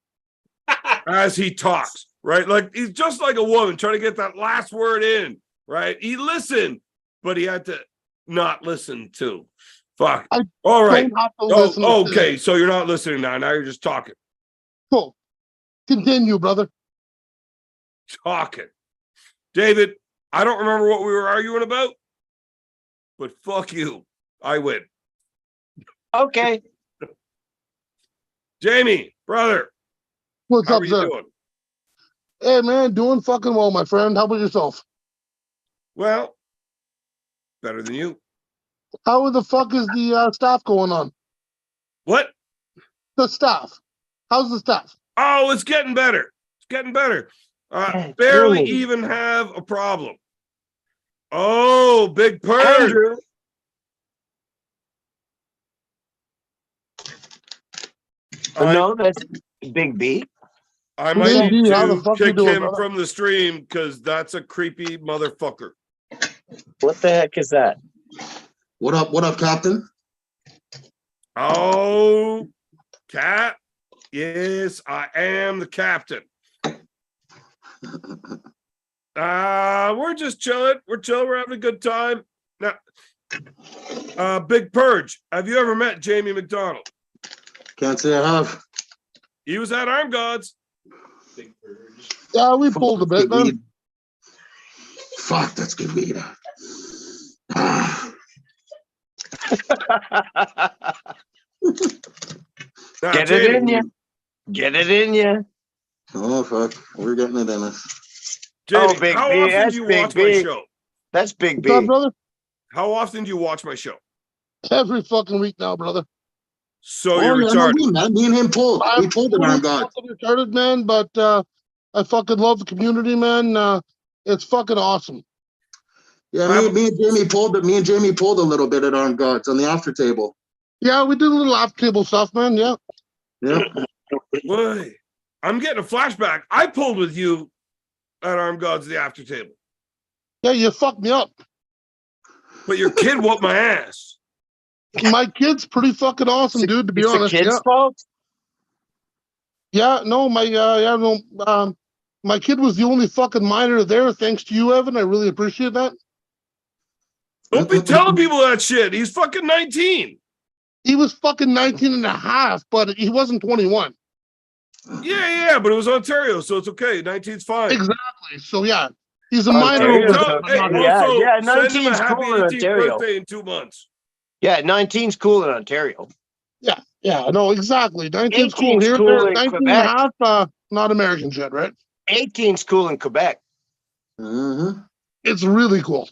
as he talks, right? Like he's just like a woman trying to get that last word in, right? He listened, but he had to not listen too. Fuck. I All right. Don't have to listen. Oh, okay. So you're not listening now. Now you're just talking. Cool. Continue, brother. Talking. David, I don't remember what we were arguing about, but fuck you. I win. Okay. Jamie, brother, What's how up, are you sir? doing? Hey, man, doing fucking well, my friend. How about yourself? Well, better than you. How the fuck is the staff going on? What? The staff. How's the staff? Oh, it's getting better. It's getting better. Yeah, Barely really. even have a problem. Oh, Big Purge. Andrew. No, that's Big B. I might Big need B, how the to fuck you kick doing, him brother? from the stream because that's a creepy motherfucker. What the heck is that? What up, Captain? Oh, Cap. Yes, I am the captain. We're just chilling. We're chilling. We're having a good time. Now, Big Purge. Have you ever met Jamie McDonald? Can't say I have. He was at Arm Gods. Yeah, we pulled a bit, Good man. weed. Fuck, that's good weed. Ah. Now, Get it in Jamie, you. Get it in you. Oh, fuck. We're getting it in us. Jamie, Oh, Big how B, often that's do you Big watch my B. show? That's Big What's up, B. brother? How often do you watch my show? Every fucking week now, brother. So Oh, you're yeah, no, retarded. man. Me and him pulled. We I'm pulled an arm guard. fucking retarded, man, but I fucking love the community, man. It's fucking awesome. Yeah, me and Jamie pulled, but me and Jamie pulled a little bit at arm guards on the after table. Yeah, we did a little after table stuff, man. Yeah. Yeah. Wait, I'm getting a flashback. I pulled with you at Armed Gods the after table, Yeah, you fucked me up. but your kid whooped my ass. My kid's pretty fucking awesome, dude, to be It's honest. the kid's Yeah. fault. Yeah, no, my kid was the only fucking minor there, thanks to you, Evan. I really appreciate that. Don't be telling people that shit. He's fucking 19. He was fucking 19 and a half, but he wasn't 21. Yeah, but it was Ontario, so it's okay. 19's fine. Exactly. So yeah, he's a Ontario's minor. Tell, okay. hey, also, Yeah, send him a 19's happy cool in 18th Ontario. birthday in 2 months. Yeah, 19's cool in Ontario. Yeah, no, exactly. 19's cool 18's here. cool in 19 and a Quebec. half, not American shit, right? 18's cool in Quebec. Mm-hmm. It's really cool.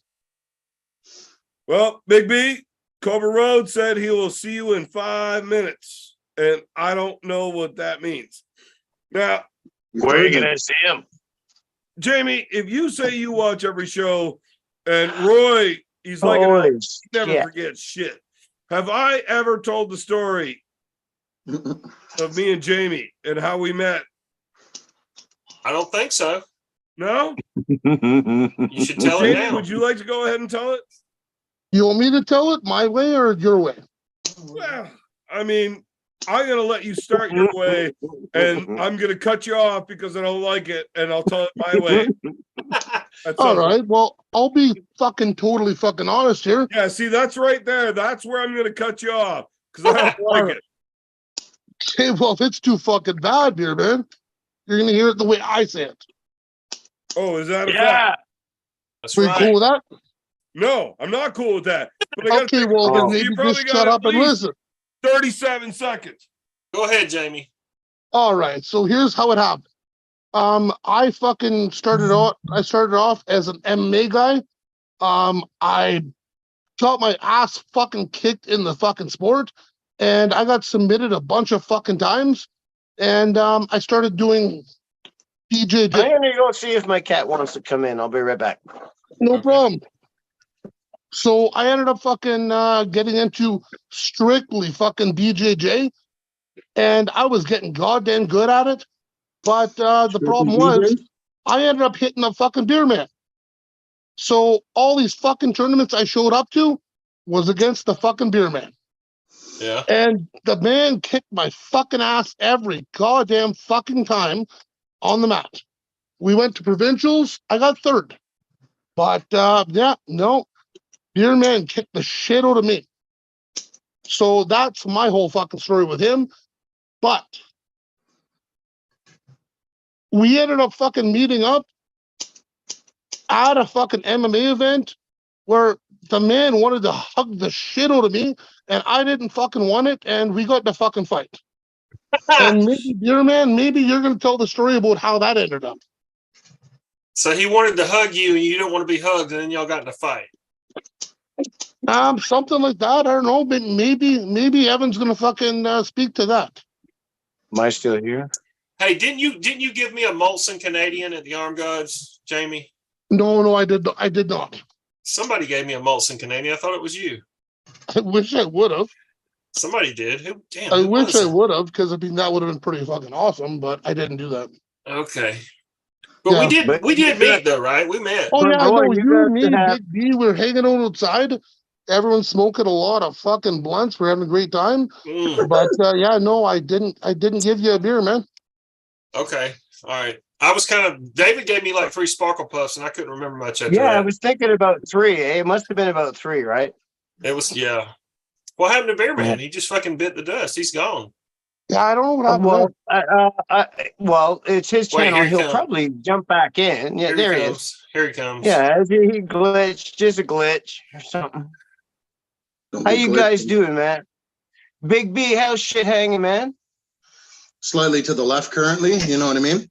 Well, Big B, Cobra Road said he will see you in 5 minutes, and I don't know what that means. Now, Where are you gonna see him? Jamie, if you say you watch every show, and Roy, he's like, an Holy elf, he never shit. forgets shit. Have I ever told the story of me and Jamie and how we met? I don't think so. No? You should tell it Jamie, now. would you like to go ahead and tell it? You want me to tell it my way or your way? Well, I mean, I'm going to let you start your way, and I'm going to cut you off because I don't like it, and I'll tell it my way. That's All right. Well, I'll be fucking totally fucking honest here. Yeah, see, that's right there. That's where I'm going to cut you off because I don't like it. Okay, well, if it's too fucking bad here, man, you're gonna hear it the way I say it. Oh, is that a Yeah. fact? That's Are you right. cool with that? No, I'm not cool with that. But I gotta Okay, take well, a then look. maybe You probably just got shut at up and least listen. 37 seconds. Go ahead, Jamie. All right, so here's how it happened. I fucking started off as an MMA guy. I got my ass fucking kicked in the fucking sport, and I got submitted a bunch of fucking times, and I started doing I'm BJJ. gonna go see if my cat wants to come in. I'll be right back. No Okay. problem. So I ended up fucking getting into strictly fucking BJJ, and I was getting goddamn good at it. But the problem was, I ended up hitting a fucking beer man. So all these fucking tournaments I showed up to was against the fucking beer man. Yeah. And the man kicked my fucking ass every goddamn fucking time on the mat. We went to provincials. I got third. But yeah, no, beer man kicked the shit out of me. So that's my whole fucking story with him. But we ended up fucking meeting up at a fucking MMA event where the man wanted to hug the shit out of me and I didn't fucking want it, and we got in a fucking fight. And maybe, beer man, maybe you're gonna tell the story about how that ended up. So he wanted to hug you and you don't want to be hugged, and then y'all got in a fight. Something like that. I don't know, but maybe Evan's gonna fucking speak to that. Am I still here? Hey, didn't you give me a Molson Canadian at the Armed Gods, Jamie? No, I did not. Somebody gave me a Molson Canadian. I thought it was you. I wish I would have. Somebody did. Who? Damn. I who wish was I it? would have, because I mean that would have been pretty fucking awesome, but I didn't do that. Okay. But Yeah. we did meet though, right? We met. Oh But yeah, Roy, no, you you, got me, to have- Big B, we're hanging out outside. Everyone's smoking a lot of fucking blunts. We're having a great time. Mm, But yeah, no, I didn't give you a beer, man. okay. All right. I was David gave me like 3 Sparkle Puffs and I couldn't remember much after Yeah, I that. was thinking about 3. It must have been about 3, right? It was, yeah. What happened to Bear Man? He just fucking bit the dust. He's gone. Yeah, I don't know what happened there. Well, it's his Wait, channel. here he He'll comes. probably jump back in. Yeah, there he is. comes. Here he comes. Yeah, he glitched, just a glitch or something. Don't How be you quick. guys doing, man? Big B, how's shit hanging, man? Slightly to the left currently. You know what I mean?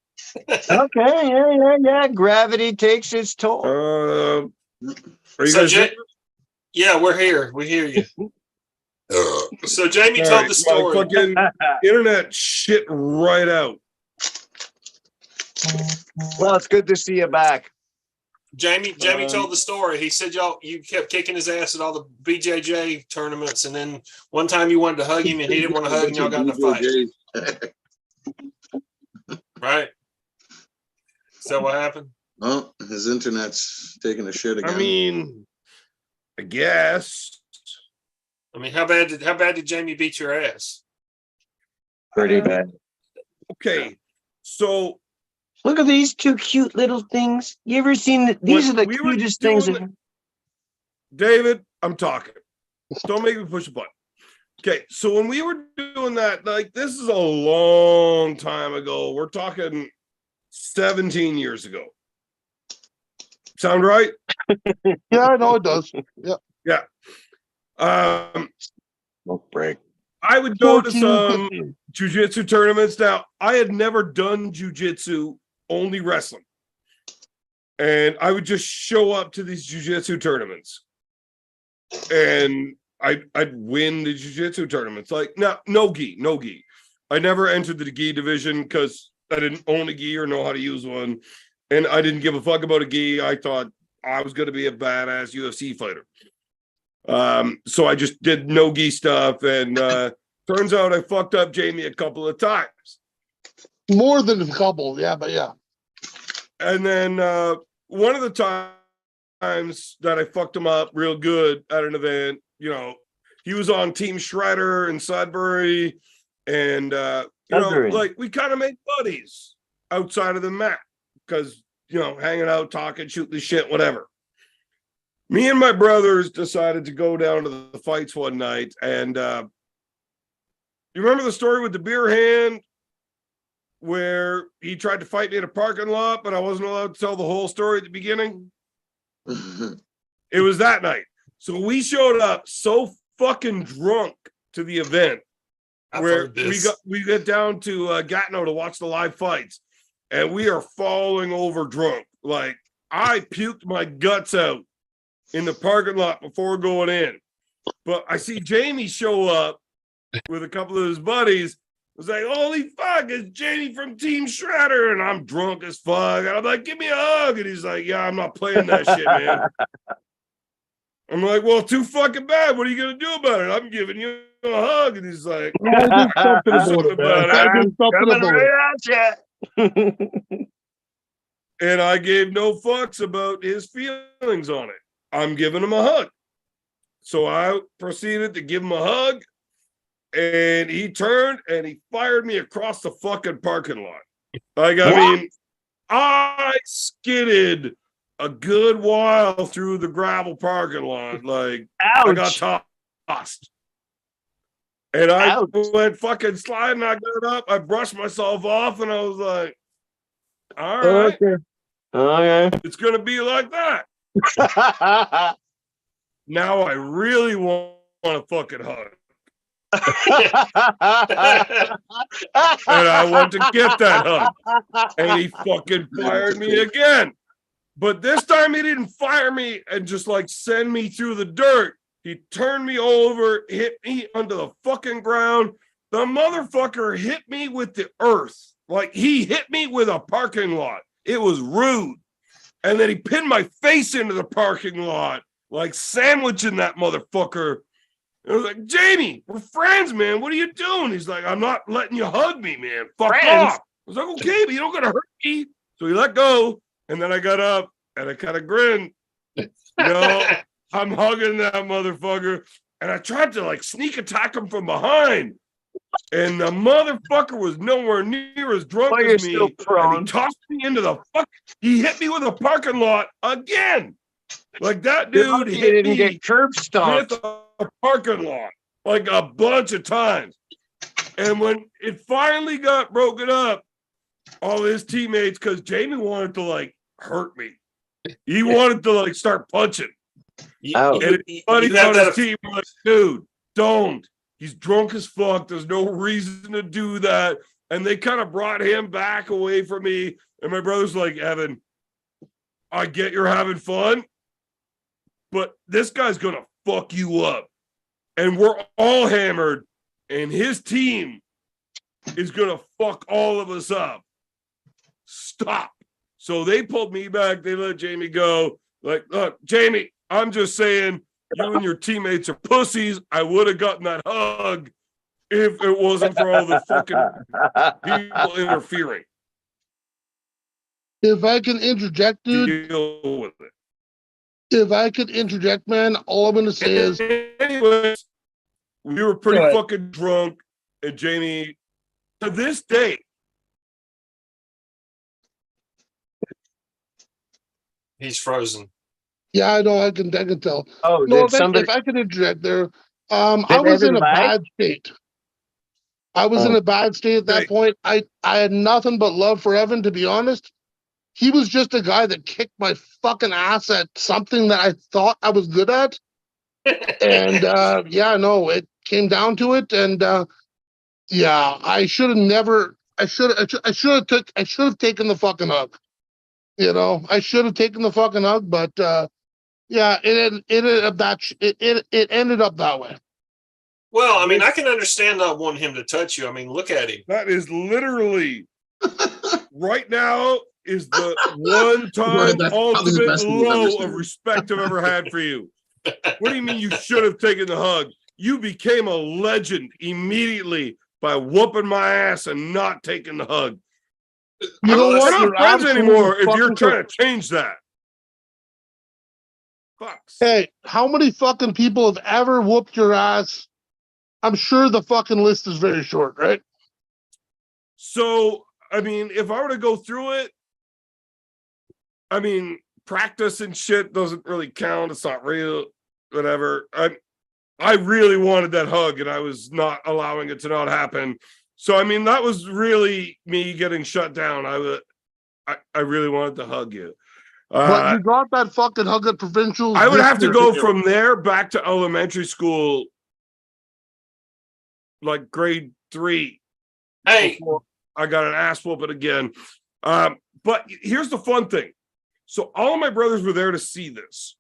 Okay, yeah. Gravity takes its toll. Are you So, guys? yeah, we're here. We hear you. So Jamie All told right, the story. my fucking internet shit right out. Well, it's good to see you back. Jamie told the story. He said you kept kicking his ass at all the BJJ tournaments, and then one time you wanted to hug him and he didn't want to hug, and y'all got in a fight. Right? So what happened? Oh, his internet's taking a shit again. I mean, I guess. I mean, how bad did Jamie beat your ass? Pretty bad. Okay, so Look at these two cute little things. You ever seen these When are the we were cutest things. doing David, I'm talking. Don't make me push a button. Okay, so when we were doing that, like this is a long time ago. We're talking 17 years ago. Sound right? Yeah, I know it does. Yeah. Smoke break. I would go to some jiu-jitsu tournaments. Now, I had never done jiu-jitsu, only wrestling. And I would just show up to these jiu-jitsu tournaments. And I'd win the jiu-jitsu tournaments. Like, no gi. I never entered the gi division because I didn't own a gi or know how to use one. And I didn't give a fuck about a gi. I thought I was going to be a badass UFC fighter. So I just did no gi stuff, and turns out I fucked up Jamie a couple of times. More than a couple, yeah, but yeah. And then one of the times that I fucked him up real good at an event, you know, he was on Team Shredder in Sudbury, and you know, like we kind of made buddies outside of the mat because you know, hanging out, talking, shooting the shit, whatever. Me and my brothers decided to go down to the fights one night, and you remember the story with the beer hand where he tried to fight me in a parking lot, but I wasn't allowed to tell the whole story at the beginning? It was that night. So we showed up so fucking drunk to the event where we get down to Gatineau to watch the live fights, and we are falling over drunk. Like I puked my guts out in the parking lot before going in. But I see Jamie show up with a couple of his buddies. I was like, holy fuck, it's Jamie from Team Shredder. And I'm drunk as fuck. And I'm like, give me a hug. And he's like, yeah, I'm not playing that shit, man. I'm like, well, too fucking bad. What are you going to do about it? I'm giving you a hug. And he's like, something about it. And I gave no fucks about his feelings on it. I'm giving him a hug. So I proceeded to give him a hug, and he turned and he fired me across the fucking parking lot. Like, I mean, I skidded a good while through the gravel parking lot. Like, I got tossed. And I went fucking sliding. I got up, I brushed myself off, and I was like, all right. Okay. It's going to be like that. Now I really want a fucking hug. And I went to get that hug. And he fucking fired me again. But this time he didn't fire me and just like send me through the dirt. He turned me over, hit me onto the fucking ground. The motherfucker hit me with the earth. Like he hit me with a parking lot. It was rude. And then he pinned my face into the parking lot, like sandwiching that motherfucker. And I was like, Jamie, we're friends, man. What are you doing? He's like, I'm not letting you hug me, man. Fuck off. I was like, okay, but you don't gotta hurt me. So he let go. And then I got up and I kind of grinned. You know, I'm hugging that motherfucker. And I tried to like sneak attack him from behind. And the motherfucker was nowhere near as drunk as me. And he tossed me into the fuck. He hit me with a parking lot again. Like that dude hit me get curb stomped with a parking lot like a bunch of times. And when it finally got broken up, all his teammates, because Jamie wanted to like hurt me. He wanted to like start punching. Ouch. And his buddies you have on that his team were like, dude, don't. He's drunk as fuck. There's no reason to do that. And they kind of brought him back away from me. And my brother's like, Evan, I get you're having fun, but this guy's going to fuck you up. And we're all hammered. And his team is going to fuck all of us up. Stop. So they pulled me back. They let Jamie go. Like, look, Jamie, I'm just saying, you and your teammates are pussies. I would have gotten that hug if it wasn't for all the fucking people interfering. If I can interject, dude. Deal with it. If I could interject, man, all I'm gonna say is, anyways, we were pretty Go ahead. fucking drunk, and Jamie, to this day, He's frozen. yeah, I know, I can tell. Oh, No, did somebody? if I could interject there, I Did was in a everybody? bad state. I was in Oh. a bad state at that Right. point. I had nothing but love for Evan, to be honest. He was just a guy that kicked my fucking ass at something that I thought I was good at. And yeah, no, it came down to it. And yeah, I should have never. I should have taken the fucking hug. You know, I should have taken the fucking hug, but yeah, it ended up that way. Well, I mean, I can understand not wanting him to touch you. I mean, look at him. that is literally right now is the one time Right, that's probably the ultimate best move I've ever low seen. of respect I've ever had for you. What do you mean you should have taken the hug? You became a legend immediately by whooping my ass and not taking the hug. You know Well, what? We're not You're friends absolutely anymore if you're fucking trying to change that. Fucks. Hey, how many fucking people have ever whooped your ass? I'm sure the fucking list is very short, right? So, I mean, if I were to go through it, I mean, practice and shit doesn't really count. It's not real, whatever. I really wanted that hug and I was not allowing it to not happen. So, I mean, that was really me getting shut down. I really wanted to hug you. But you got that fucking hug at provincials. I would this have to year, go didn't you? from there back to elementary school, like grade 3. Hey, Before I got an ass whooping again. But here's the fun thing. So all of my brothers were there to see this.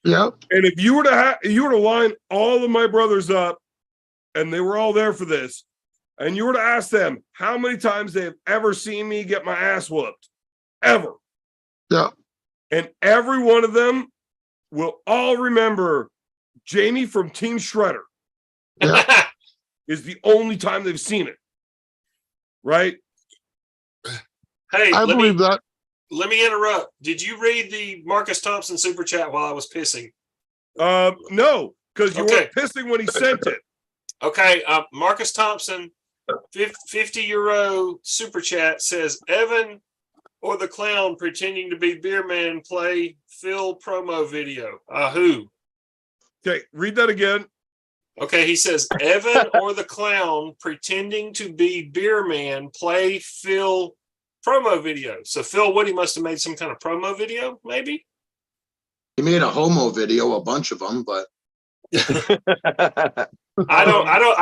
Yep. And if you were to line all of my brothers up and they were all there for this, and you were to ask them how many times they've ever seen me get my ass whooped, ever. Yeah. And every one of them will all remember Jamie from Team Shredder is the only time they've seen it. Right? hey, I believe that. let me interrupt. Did you read the Marcus Thompson super chat while I was pissing? No, because you Okay. weren't pissing when he sent it. Okay, Marcus Thompson, €50 super chat says Evan or the clown pretending to be Beer Man play Phil promo video. Who? Okay, read that again. Okay, he says Evan or the clown pretending to be Beer Man play Phil promo video. So Phil Woody must have made some kind of promo video, maybe. He made a homo video, a bunch of them, but I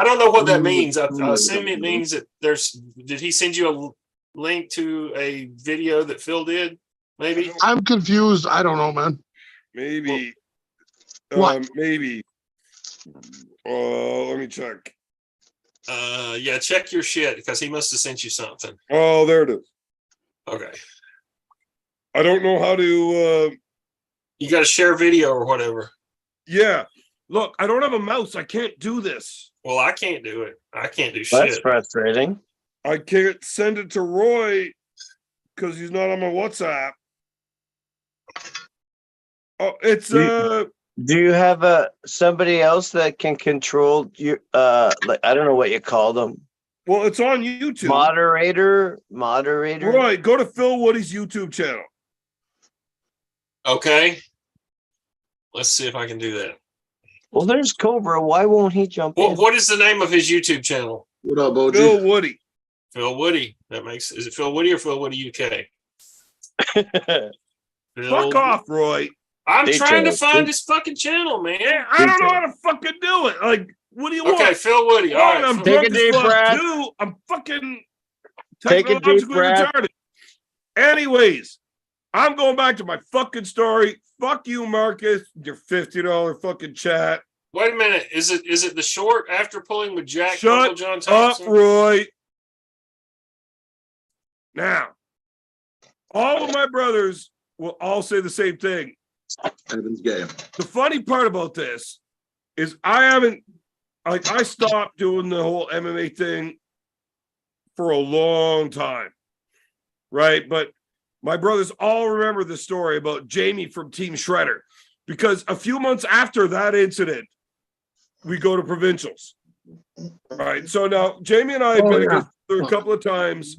don't know what that means. I assume it means that did he send you a link to a video that Phil did? Maybe. I'm confused. I don't know, man. Maybe. What? Maybe. Let me check. Yeah, check your shit because he must have sent you something. Oh, there it is. Okay. I don't know how to. You got to share video or whatever. Yeah. Look, I don't have a mouse. I can't do this. Well, I can't do it. I can't do That's shit. frustrating. I can't send it to Roy because he's not on my WhatsApp. Oh, it's Do you have somebody else that can control your like I don't know what you call them? well, it's on YouTube. Moderator. Roy, go to Phil Woody's YouTube channel. Okay. Let's see if I can do that. Well, there's Cobra. Why won't he jump in? What is the name of his YouTube channel? what up, OG? Phil Woody. Phil Woody. Is it Phil Woody or Phil Woody UK? Phil, Fuck off, Roy. I'm trying to Details. find his fucking channel, man. Yeah, I don't know how to fucking do it. Like, what do you want? Okay, Phil Woody. All One, right, I'm Phil- Take a drunk as deep fuck. breath. Two, I'm fucking Take a deep technologically breath. retarded. Anyways, I'm going back to my fucking story. Fuck you, Marcus. Your $50 fucking chat. Wait a minute. Is it the short after pulling with Jack Shut Uncle John Up, Thompson? Roy. Now, all of my brothers will all say the same thing. Evan's gay. The funny part about this is I stopped doing the whole MMA thing for a long time, right? But my brothers all remember the story about Jamie from Team Shredder, because a few months after that incident, we go to provincials, right? So now Jamie and I have been against each other a couple of times.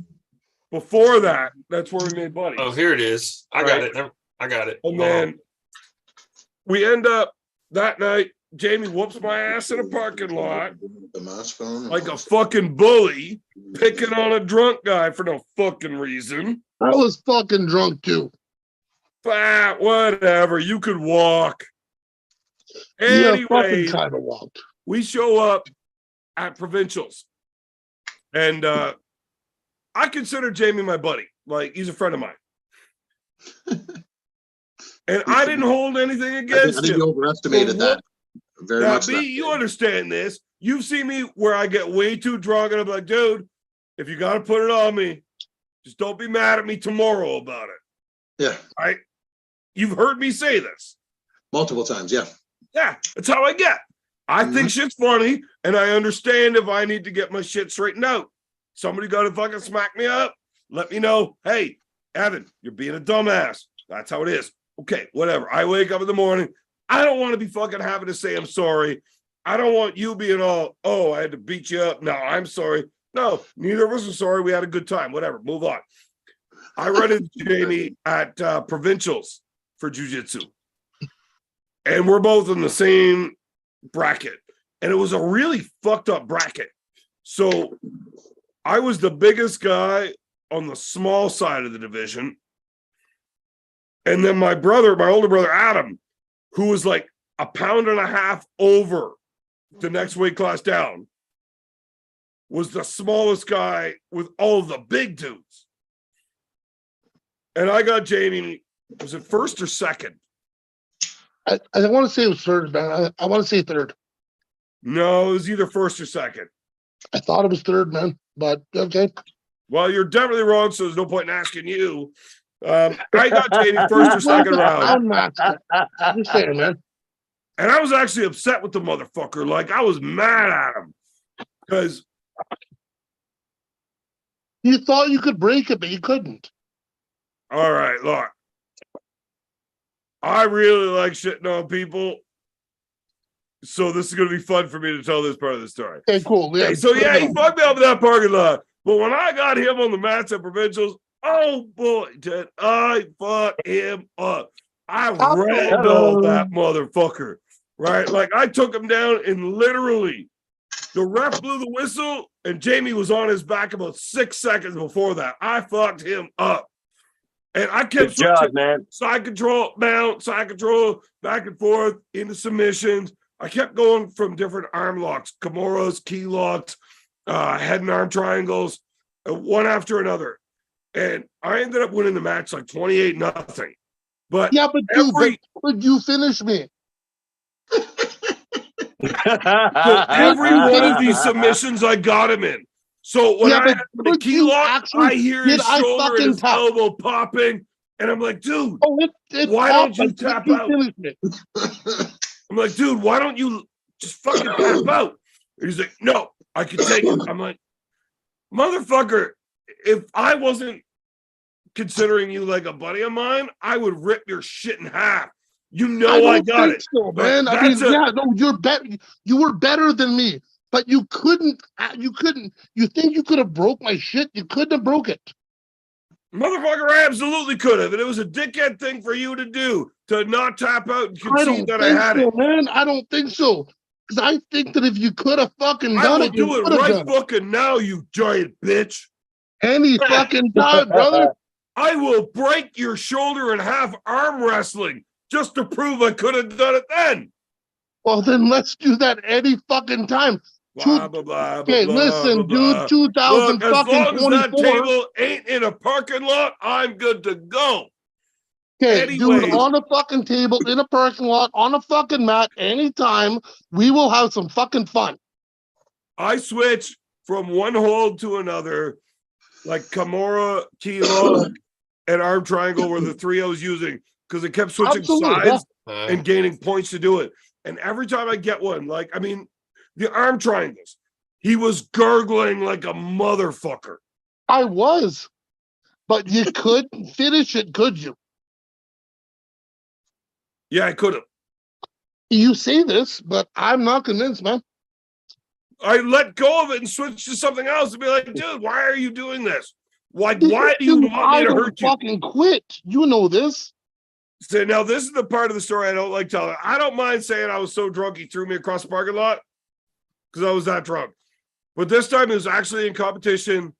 Before that, that's where we made buddies. Oh, here it is. I got it. I got it. And Hold on. then we end up that night, Jamie whoops my ass in a parking lot The mask on. like a fucking bully, picking on a drunk guy for no fucking reason. I was fucking drunk too. But whatever, you could walk. Yeah, fucking Anyways, kind of walked. we show up at provincials, and I consider Jamie my buddy. Like, he's a friend of mine. And I didn't hold anything I against think him. you overestimated that. Very Now, much. B, that. you understand this. You've seen me where I get way too drunk and I'm like, dude, if you got to put it on me, just don't be mad at me tomorrow about it. Yeah, Right? You've heard me say this. multiple times. Yeah. Yeah, that's how I get. I think shit's funny, and I understand if I need to get my shit straightened out. Somebody got to fucking smack me up. Let me know. Hey, Evan, you're being a dumbass. That's how it is. Okay, whatever. I wake up in the morning. I don't want to be fucking having to say I'm sorry. I don't want you being all, oh, I had to beat you up. No, I'm sorry. No, neither of us are sorry. We had a good time. Whatever. Move on. I run into Jamie at provincials for jiu-jitsu. And we're both in the same bracket. And it was a really fucked up bracket. So I was the biggest guy on the small side of the division. And then my older brother, Adam, who was like a pound and a half over the next weight class down, was the smallest guy with all of the big dudes. And I got Jamie, was it first or second? I want to say it was third, man. I want to say third. No, it was either first or second. I thought it was third, man. But okay. Well, you're definitely wrong, so there's no point in asking you. I got Jamie first or second round. I'm just saying, man. And I was actually upset with the motherfucker. Like, I was mad at him. Because You thought you could break it, but you couldn't. all right, look. I really like shitting on people. So this is going to be fun for me to tell this part of the story. Okay, cool. Yeah. Okay, so yeah, he fucked me up in that parking lot. But when I got him on the mats at provincials, oh boy, did I fuck him up. I ragdolled that motherfucker, right? Like, I took him down and literally the ref blew the whistle and Jamie was on his back about 6 seconds before that. I fucked him up. And I kept Good job, man. side control, mount, side control, back and forth into submissions. I kept going from different arm locks, Kimuras, key locks, head and arm triangles, one after another. And I ended up winning the match like 28-0. But Yeah, but dude, but you finished me. so every one of these submissions I got him in. So when Yeah, I had the key lock, I hear his shoulder and his elbow popping, and I'm like, dude, why don't you tap out? I'm like, dude, why don't you just fucking tap out? And he's like, no, I can take it. I'm like, motherfucker, if I wasn't considering you like a buddy of mine, I would rip your shit in half. You know I got it. So, man. I mean, yeah, no, you're better. You were better than me, but you couldn't. You couldn't. You think you could have broke my shit? You couldn't have broke it. Motherfucker, I absolutely could have. And it was a dickhead thing for you to do, to not tap out and concede that I had it. Man, I don't think so. Because I think that if you could have fucking done I will it, do it right fucking now, you giant bitch. Any fucking time, brother. I will break your shoulder in half arm wrestling just to prove I could have done it then. Well, then let's do that any fucking time. Blah, blah, blah, Okay, blah, listen, blah, blah. dude, 2000 Look, as fucking long as that 24. table ain't in a parking lot, I'm good to go. Okay, dude, Anyways. on a fucking table, in a parking lot, on a fucking mat, anytime, we will have some fucking fun. I switch from one hold to another, like Kimura, Kilo, and arm triangle were the three I was using because it kept switching Absolutely, sides and gaining points to do it. And every time I get one, like, I mean, the arm triangles, he was gurgling like a motherfucker. I was, but you couldn't finish it, could you? Yeah, I could have. You say this, but I'm not convinced, man. I let go of it and switched to something else and be like, dude, why are you doing this? Why do you Dude, want me to don't hurt you? fucking quit. You know this. So now this is the part of the story I don't like telling. I don't mind saying I was so drunk he threw me across the parking lot because I was that drunk. But this time it was actually in competition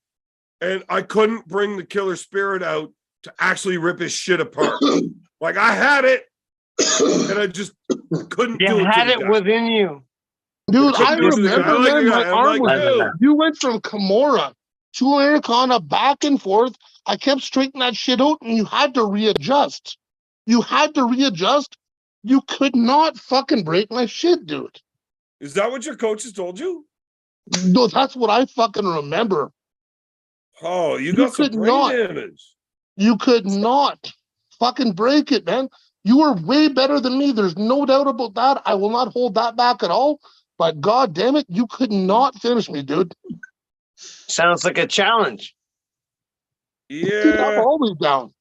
and I couldn't bring the killer spirit out to actually rip his shit apart. Like I had it and I just couldn't You do it. had to it the guy. within you. Dude, couldn't I do it to the guy. remember, I like man, the my guy. I'm arm like, was dude. You went from Kimura to Anaconda back and forth. I kept straightening that shit out and you had to readjust. You had to readjust. You could not fucking break my shit, dude. Is that what your coaches told you? No, that's what I fucking remember. Oh, you got some could brain not. damage. You could not fucking break it, man. You were way better than me. There's no doubt about that. I will not hold that back at all. But god damn it, you could not finish me, dude. Sounds like a challenge. Dude, I'm Yeah. always down.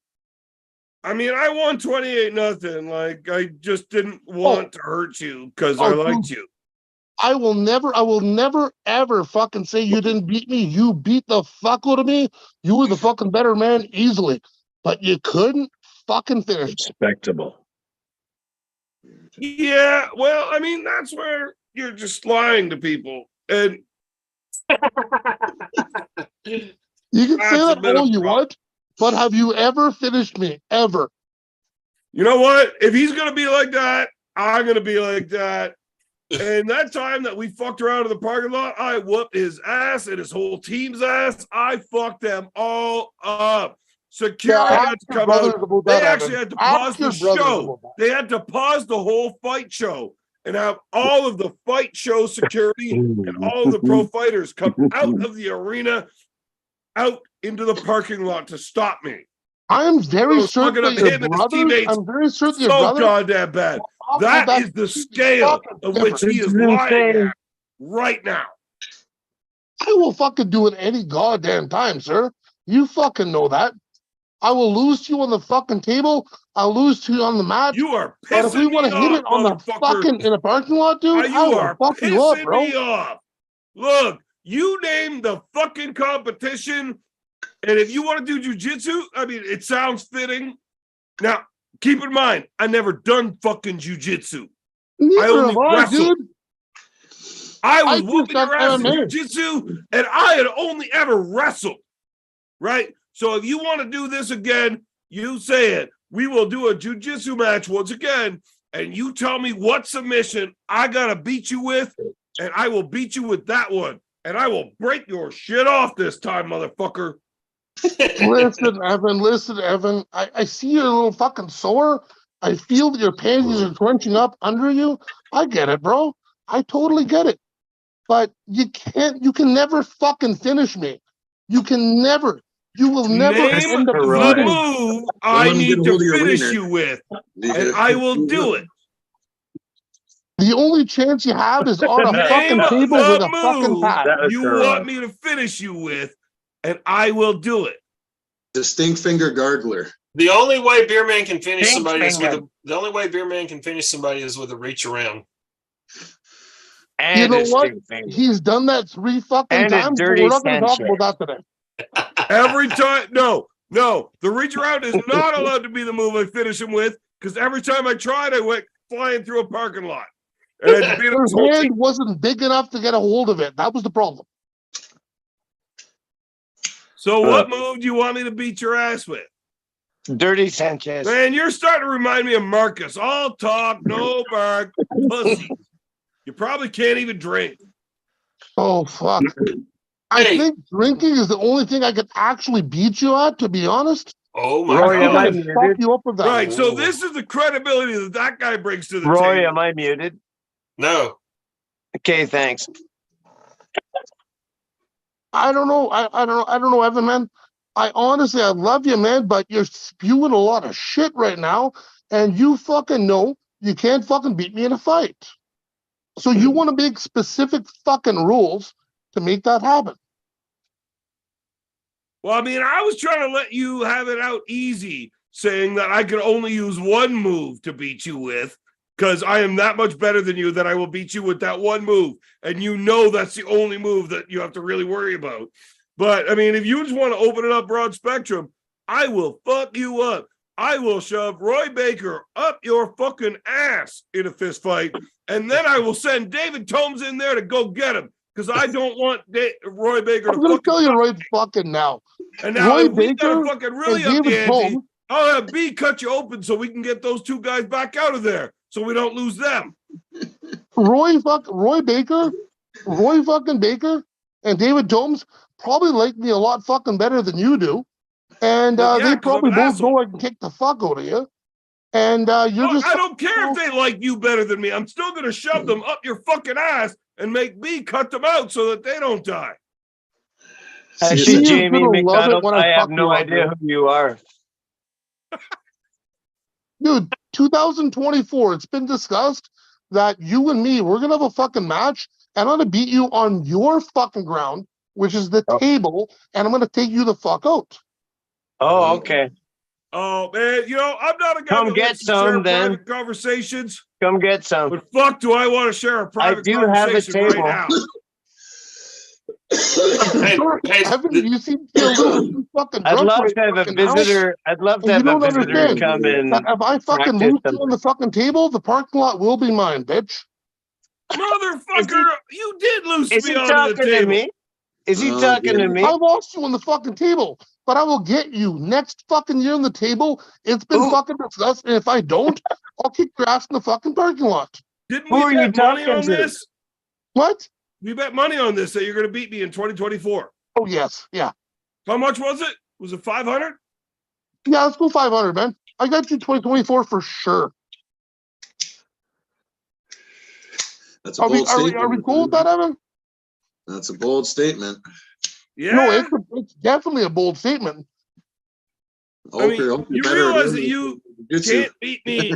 I mean, I won 28-0. Like, I just didn't want to hurt you because I liked you. I will never, ever fucking say you didn't beat me. You beat the fuck out of me. You were the fucking better man easily. But you couldn't fucking finish me. Respectable. Yeah, well, I mean, that's where you're just lying to people. And You can say that's a that bit all of you problem. want, but have you ever finished me? Ever? You know what? If he's going to be like that, I'm going to be like that. And that time that we fucked around in the parking lot, I whooped his ass and his whole team's ass. I fucked them all up. Security had to come out. They actually had to pause the show. They had to pause the whole fight show and have all of the fight show security and all of the pro fighters come out of the arena, out into the parking lot to stop me. I'm very certain that your him and his brother. teammates I'm very certain your so brother. goddamn bad. That is the scale of which he is lying at right now. I will fucking do it any goddamn time, sir. You fucking know that. I will lose to you on the fucking table. I'll lose to you on the mat. You are But if we pissing want me to hit off, it on the motherfucker. fucking in a parking lot, dude, I You will are fuck you up, pissing bro. me off. Look, you named the fucking competition, and if you want to do jiu-jitsu, I mean, it sounds fitting. Now, keep in mind, I never done fucking jiu-jitsu. I only wrestled. Dude. I was just whooping done your ass in MMA. jiu-jitsu, and I had only ever wrestled, right? So if you want to do this again, you say it. We will do a jiu-jitsu match once again, and you tell me what submission I got to beat you with, and I will beat you with that one, and I will break your shit off this time, motherfucker. Listen, Evan. I see you're a little fucking sore. I feel that your panties are crunching up under you. I get it, bro. I totally get it. But you can never fucking finish me. You will never Name end up the beating. move I need to finish you with, and I will do it. The only chance you have is on a Name fucking table with the a fucking pad. move you want me to finish you with, and I will do it. Distinct finger gargler. The only way Beerman can finish Thanks, somebody is man. the only way Beerman can finish somebody is with a reach around. And You know a what? stick finger. He's done that 3 fucking And a times, but dirty we're not going to talk handshake. about that today. Every time, no, the reach around is not allowed to be the move I finish him with, because every time I tried, I went flying through a parking lot. And I had to beat Her his whole team. hand wasn't big enough to get a hold of it. That was the problem. So what move do you want me to beat your ass with? Dirty Sanchez. Man, you're starting to remind me of Marcus. All talk, no bark, pussy. You probably can't even drink. Oh fuck. I Hey. think drinking is the only thing I could actually beat you at, to be honest. Oh my Roy, am I God. I'm gonna fuck muted? you up with that. Right. So this is the credibility that guy brings to the Roy, table. am I muted? No. Okay, thanks. I don't know. I don't know, Evan, man. I honestly, I love you, man, but you're spewing a lot of shit right now, and you fucking know you can't fucking beat me in a fight. So you want to make specific fucking rules to make that happen. Well, I mean, I was trying to let you have it out easy, saying that I could only use one move to beat you with, because I am that much better than you that I will beat you with that one move. And you know that's the only move that you have to really worry about. But, I mean, if you just want to open it up broad spectrum, I will fuck you up. I will shove Roy Baker up your fucking ass in a fist fight, and then I will send David Tomes in there to go get him, because I don't want Roy Baker to I'm gonna fucking tell you right fucking now. And now Roy if we gotta Baker fucking really and up the David ante, Tomes. I'll have B cut you open so we can get those two guys back out of there so we don't lose them. Roy fucking Baker and David Tomes probably like me a lot fucking better than you do. And Well, yeah, they 'cause I'm probably an both asshole. know I can kick the fuck out of you. And you're Look, just I don't care if they like you better than me. I'm still gonna shove them up your fucking ass and make B cut them out so that they don't die. Actually, He is Jamie gonna love it McDonald, when I I have fuck no you up, idea dude. who you are. Dude, 2024, it's been discussed that you and me, we're gonna have a fucking match, and I'm gonna beat you on your fucking ground, which is the Oh. table, and I'm gonna take you the fuck out. Oh, okay. Oh man, you know, I'm not a guy Come that get likes to share some, then. private conversations, Come get some. but fuck do I want to share a private do have a conversation right table. now. Hey, hey, Evan, you seem to be a little too fucking I'd drunk love right to have a fucking now. visitor. I'd love to And you have a don't visitor understand come that and if I fucking practice lose you something. on the fucking table, the parking lot will be mine, bitch. Motherfucker, you did lose Is me he onto the talking to table. me? Is he Oh, talking to dear. me? I lost you on the fucking table, but I will get you next fucking year on the table. It's been Who- fucking discussed, and if I don't, I'll kick your ass in the fucking parking lot. Didn't Who we are you bet money talking on to? this? What? We bet money on this that you're going to beat me in 2024. Oh, yes. Yeah. How much was it? Was it 500? Yeah, let's go 500, man. I got you 2024 for sure. That's a Are we, bold are we, statement. are we cool with that, Evan? That's a bold statement. Yeah. No, it's definitely a bold statement. I mean, Hope you're you better realize at that you jiu-jitsu. can't beat me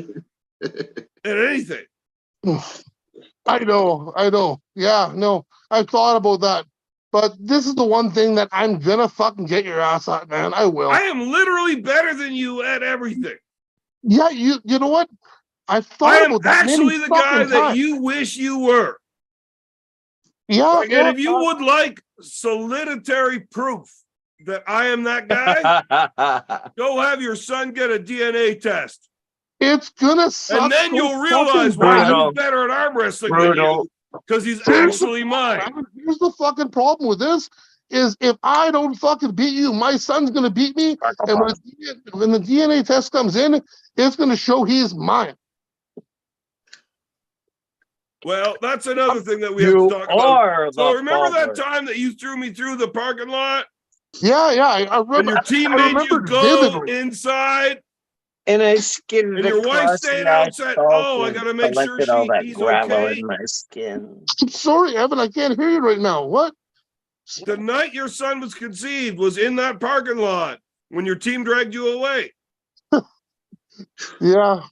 at anything. I know. Yeah, no, I thought about that. But this is the one thing that I'm gonna fucking get your ass at, man. I will. I am literally better than you at everything. Yeah, you know what? I I thought am about that many actually the guy fucking that times. you wish you were. Yeah, Like, yeah. and if you would like solitary proof that I am that guy, go have your son get a DNA test. It's gonna suck. And then so you'll realize fucking why bad. he's better at arm wrestling Brutal. than you. Because he's So here's actually the mine. problem, man. Here's the fucking problem with this is if I don't fucking beat you, my son's gonna beat me, and when the DNA test comes in, it's gonna show he's mine. Well, that's another thing that we have You to talk about. are So the remember that father. time that you threw me through the parking lot Yeah, I and remember. your team I made you remember go vividly. inside And I skidded and your wife across stayed the out said, asphalt "Oh, I and got to make sure collected all that he's gravel okay." in my skin. I'm sorry, Evan. I can't hear you right now. What? The night your son was conceived was in that parking lot when your team dragged you away. Yeah.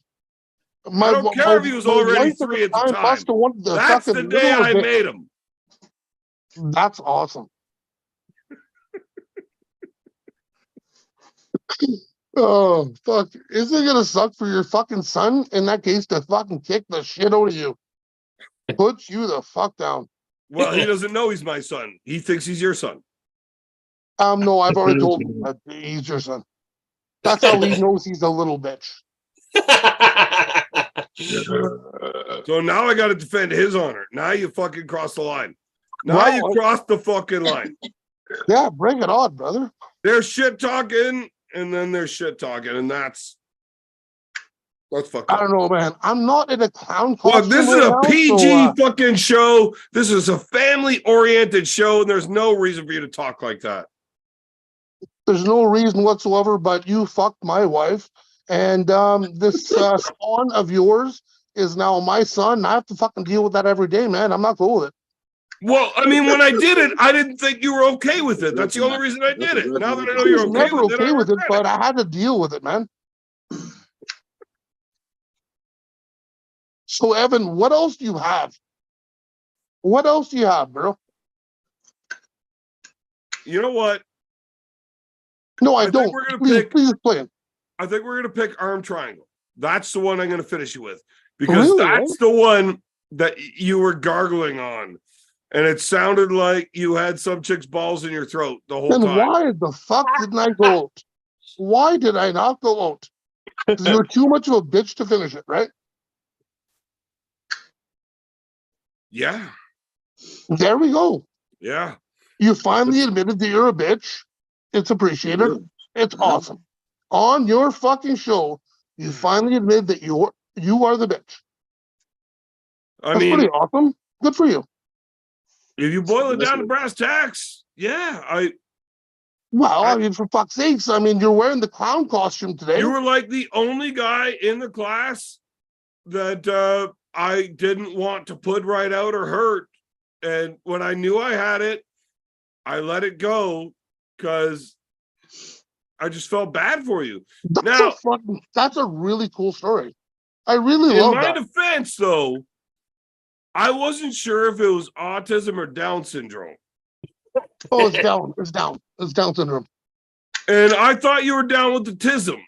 I don't care if he was already wife 3 at the time. must have wanted the That's fucking the day middle I of it. made him. That's awesome. Oh fuck! Is it gonna suck for your fucking son in that case to fucking kick the shit out of you? Put you the fuck down. Well, he doesn't know he's my son. He thinks he's your son. No, I've already told him that he's your son. That's how he knows he's a little bitch. So now I got to defend his honor. Now you fucking crossed the line. Now Well, you crossed the fucking line. Yeah, bring it on, brother. They're shit talking and then they're shit talking, and that's fucked I up. don't know, man. I'm not in a clown Look, costume. this is right a now, PG fucking show. This is a family-oriented show, and there's no reason for you to talk like that. There's no reason whatsoever, but you fucked my wife, and this spawn of yours is now my son. And I have to fucking deal with that every day, man. I'm not cool with it. Well, I mean, when I did it, I didn't think you were okay with it. That's the only reason I did it. Now that I know I you're was okay never with it, okay I with it, regret but I had to deal with it, man. So, Evan, what else do you have? What else do you have, bro? You know what? No, I think don't. we're gonna Please, pick. please explain. I think we're gonna pick arm triangle. That's the one I'm gonna finish you with because Really, that's the one that you were gargling on, and it sounded like you had some chick's balls in your throat the whole Then time. why the fuck didn't I go out? Why did I not go out? Because you're too much of a bitch to finish it, right? Yeah, There we go. yeah. You finally admitted that you're a bitch. It's appreciated. It's awesome. On your fucking show, you finally admit that you are the bitch. I That's mean, pretty awesome. Good for you. if you boil it down to brass tacks, yeah, Well, I mean, for fuck's sakes, I mean, you're wearing the clown costume today. you were like the only guy in the class that I didn't want to put right out or hurt. And when I knew I had it, I let it go because I just felt bad for you. That's a really cool story. I really In love my that. defense, though, I wasn't sure if it was autism or Down syndrome. Oh, it's down. It's down. It's Down syndrome. And I thought you were down with the tism.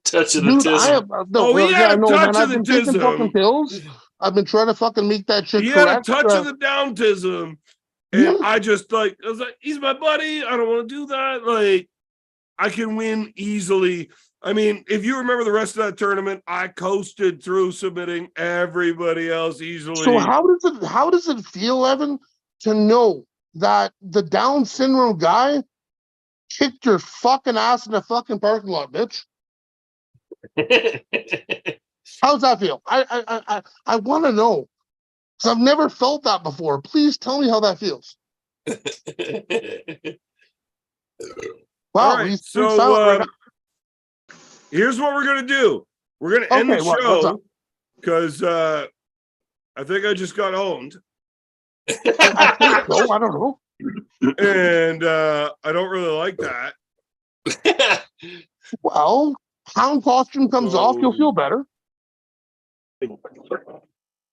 Touch of the Dude, I tism. have Oh, he had a no, touch man. of I've the been taking fucking tism. pills. I've been trying to fucking make that shit He had a correct. touch of the Downtism. And Yeah. I was like, he's my buddy. I don't want to do that. Like, I can win easily. I mean, if you remember the rest of that tournament, I coasted through submitting everybody else easily. So how does it feel, Evan, to know that the Down syndrome guy kicked your fucking ass in the fucking parking lot, bitch? How's that feel? I want to know because I've never felt that before. Please tell me how that feels. Wow, All right, he's so silent right here's what we're gonna do. We're gonna now. end the Okay, what's show up? because I think I just got owned, I think so. I don't know. and I don't really like that. Well, clown costume comes off, you'll feel better.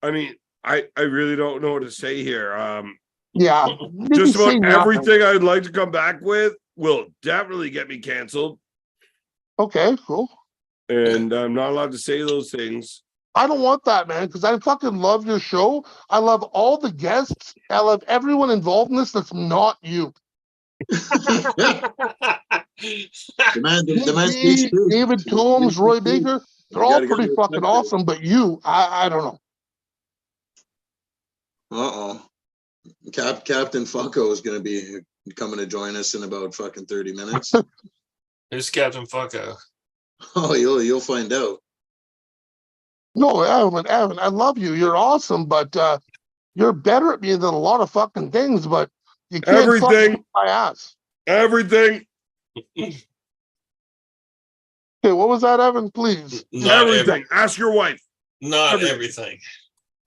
I mean, I really don't know what to say here. Yeah, Just maybe say about nothing. everything I'd like to come back with will definitely get me canceled, Okay, cool. and I'm not allowed to say those things. I don't want that, man, because I fucking love your show. I love all the guests. I love everyone involved in this that's not you. The man speaks truth. David Toombs, Roy Baker, they're all pretty fucking awesome, but you, I don't know. Uh-oh. Captain Fucko is going to be coming to join us in about fucking 30 minutes. Who's Captain Fucko? Oh, you'll find out. No, Evan, I love you. You're awesome, but you're better at me than a lot of fucking things, but you can't Everything. fucking my ass. Everything. Okay, what was that, Evan? Please. Not Everything. Ask your wife. Not Everything. everything.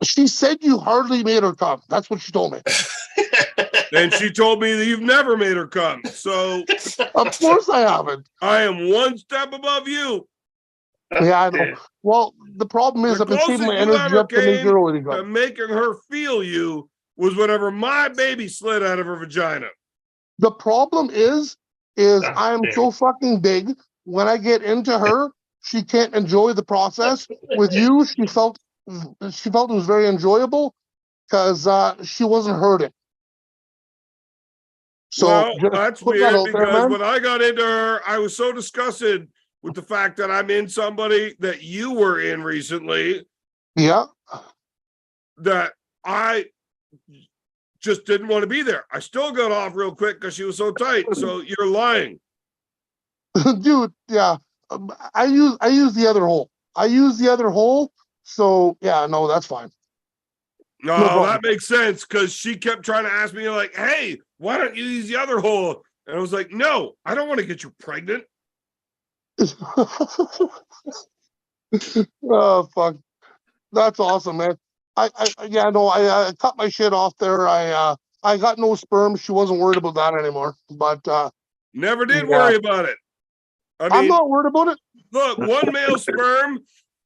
She said you hardly made her come. That's what she told me. And she told me that you've never made her come. So Of course I haven't. I am one step above you. Yeah, I know. Well, the problem is The I've been saving closest my you energy ever up to make came your lady to come. making her feel you was whenever my baby slid out of her vagina. The problem is I'm so fucking big. When I get into her, she can't enjoy the process. With you, she felt it was very enjoyable because she wasn't hurting. So Well, just that's put that weird out there, because man. when I got into her, I was so disgusted with the fact that I'm in somebody that you were in recently Yeah. that I just didn't want to be there. I still got off real quick because she was so tight. So you're lying. Dude, yeah. I use the other hole. I use the other hole. So yeah, no, that's fine. No, problem. that makes sense because she kept trying to ask me, like, hey, why don't you use the other hole? And I was like, no, I don't want to get you pregnant. Oh fuck. That's awesome, man. Yeah, no, I cut my shit off there. I got no sperm. She wasn't worried about that anymore. But Never did yeah. worry about it. I I'm mean, not worried about it. look, one male sperm.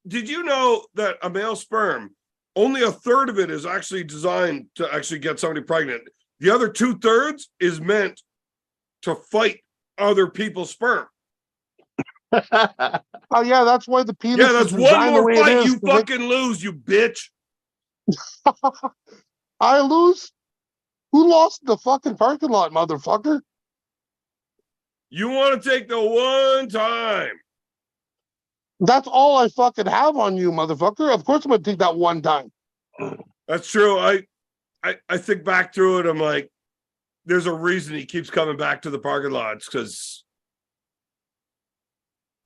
Did you know that a male sperm, only a third of it is actually designed to actually get somebody pregnant? The other 2/3 is meant to fight other people's sperm. Oh yeah, that's why the penis Yeah, is that's one designed the more way it fight is, you 'cause fucking lose, you bitch. I lose. Who lost the fucking parking lot, motherfucker? You want to take the one time. That's all I fucking have on you, motherfucker. Of course I'm gonna take that one time. That's true. I think back through it. I'm like, there's a reason he keeps coming back to the parking lots because,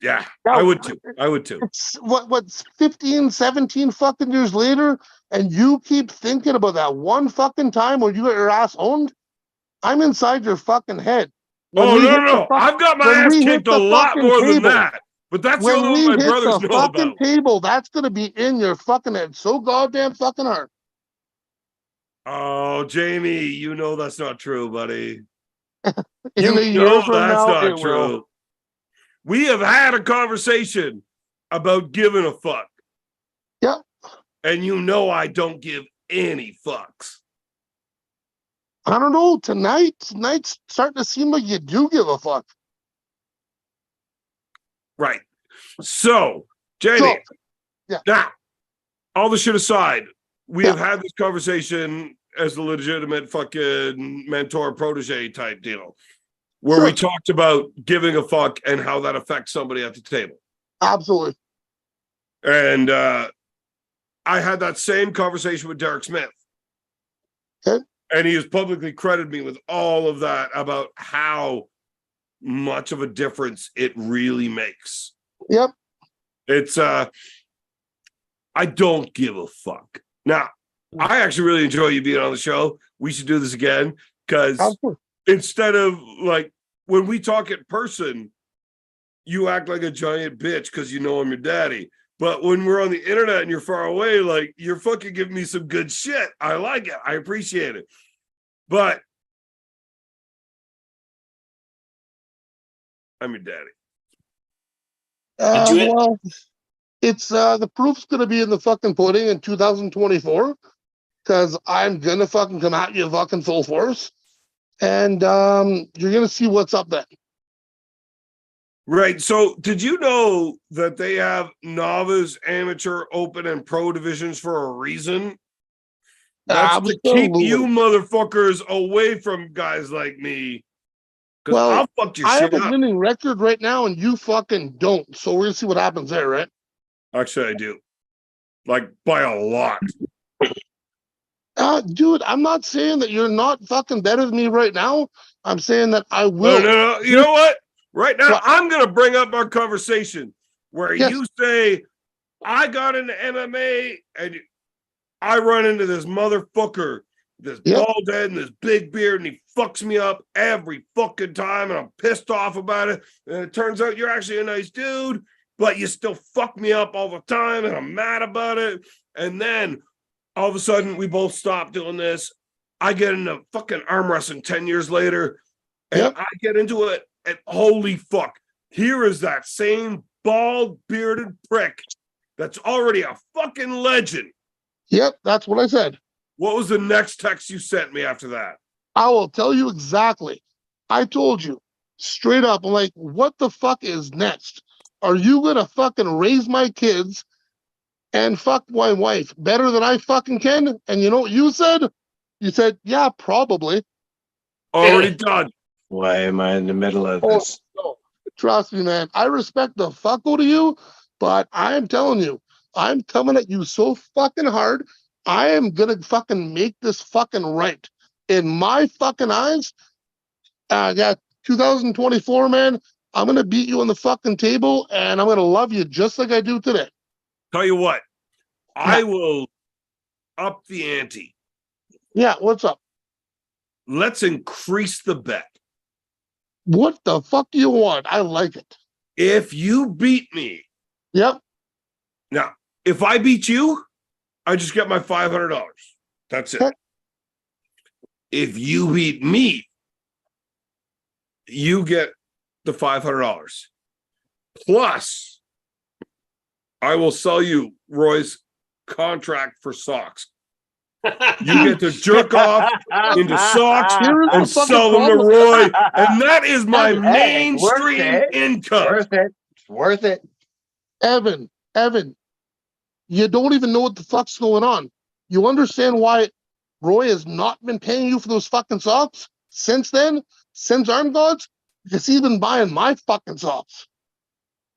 yeah, I would too. I would too. It's what's 15, 17 fucking years later, and you keep thinking about that one fucking time when you got your ass owned? I'm inside your fucking head. When Oh, we no, hit the no. I've got my when ass we hit kicked a the lot fucking more than table, that. But that's the when only we one my hit brothers the know fucking about. table, that's gonna be in your fucking head so goddamn fucking hard. Oh, Jamie, you know that's not true, buddy. In a You year know from that's now, not it will. true. We have had a conversation about giving a fuck. Yep. And you know I don't give any fucks. I don't know. Tonight's starting to seem like you do give a fuck. Right. So, Jamie, So, yeah. now, all the shit aside, we Yeah. have had this conversation as a legitimate fucking mentor protege type deal where we Sure. talked about giving a fuck and how that affects somebody at the table. Absolutely. And I had that same conversation with Derek Smith. Okay. And he has publicly credited me with all of that about how much of a difference it really makes. Yep. It's I don't give a fuck. Now, I actually really enjoy you being on the show. We should do this again because Absolutely. instead of like when we talk in person, you act like a giant bitch because you know I'm your daddy. But when we're on the internet and you're far away, like you're fucking giving me some good shit. I like it. I appreciate it. But I'm your daddy. Well, it's the proof's gonna be in the fucking pudding in 2024 because I'm gonna fucking come at you fucking full force, and you're gonna see what's up then. Right. So, did you know that they have novice, amateur, open, and pro divisions for a reason? That's to keep you Absolutely. motherfuckers away from guys like me. Because Well, I'll fuck your I shit have a up. winning record right now, and you fucking don't. So we're gonna see what happens there, right? Actually, I do. Like by a lot. Dude, I'm not saying that you're not fucking better than me right now. I'm saying that I Oh, will. no. You know what? Right now, What? I'm going to bring up our conversation where Yes. you say, I got into MMA and I run into this motherfucker, this Yep. bald head and this big beard, and he fucks me up every fucking time, and I'm pissed off about it. And it turns out you're actually a nice dude, but you still fuck me up all the time, and I'm mad about it. And then all of a sudden, we both stop doing this. I get into fucking arm wrestling 10 years later, and Yep. I get into it, and holy fuck, here is that same bald bearded prick that's already a fucking legend. Yep, that's what I said. What was the next text you sent me after that? I will tell you exactly. I told you straight up. I'm like, what the fuck is next? Are you gonna fucking raise my kids and fuck my wife better than I fucking can? And you know what you said? You said, yeah, probably. Already done. Why am I in the middle of Oh, this? no. Trust me, man. I respect the fuck out of you, but I am telling you, I'm coming at you so fucking hard. I am gonna fucking make this fucking right in my fucking eyes. Yeah, 2024, man. I'm gonna beat you on the fucking table, and I'm gonna love you just like I do today. Tell you what, Yeah. I will up the ante. Yeah, what's up? Let's increase the bet. What the fuck do you want? I like it. If you beat me, Yep. now, if I beat you, I just get my $500. That's it. Okay. If you beat me, you get the $500. Plus, I will sell you Roy's contract for socks. You get to jerk off into socks Here is the and fucking sell them to problem. Roy, and that is my Hey, it's worth mainstream it. income. Worth it. It's worth it. Evan, you don't even know what the fuck's going on. You understand why Roy has not been paying you for those fucking socks since then? Since Arm Gods? Because he's been buying my fucking socks.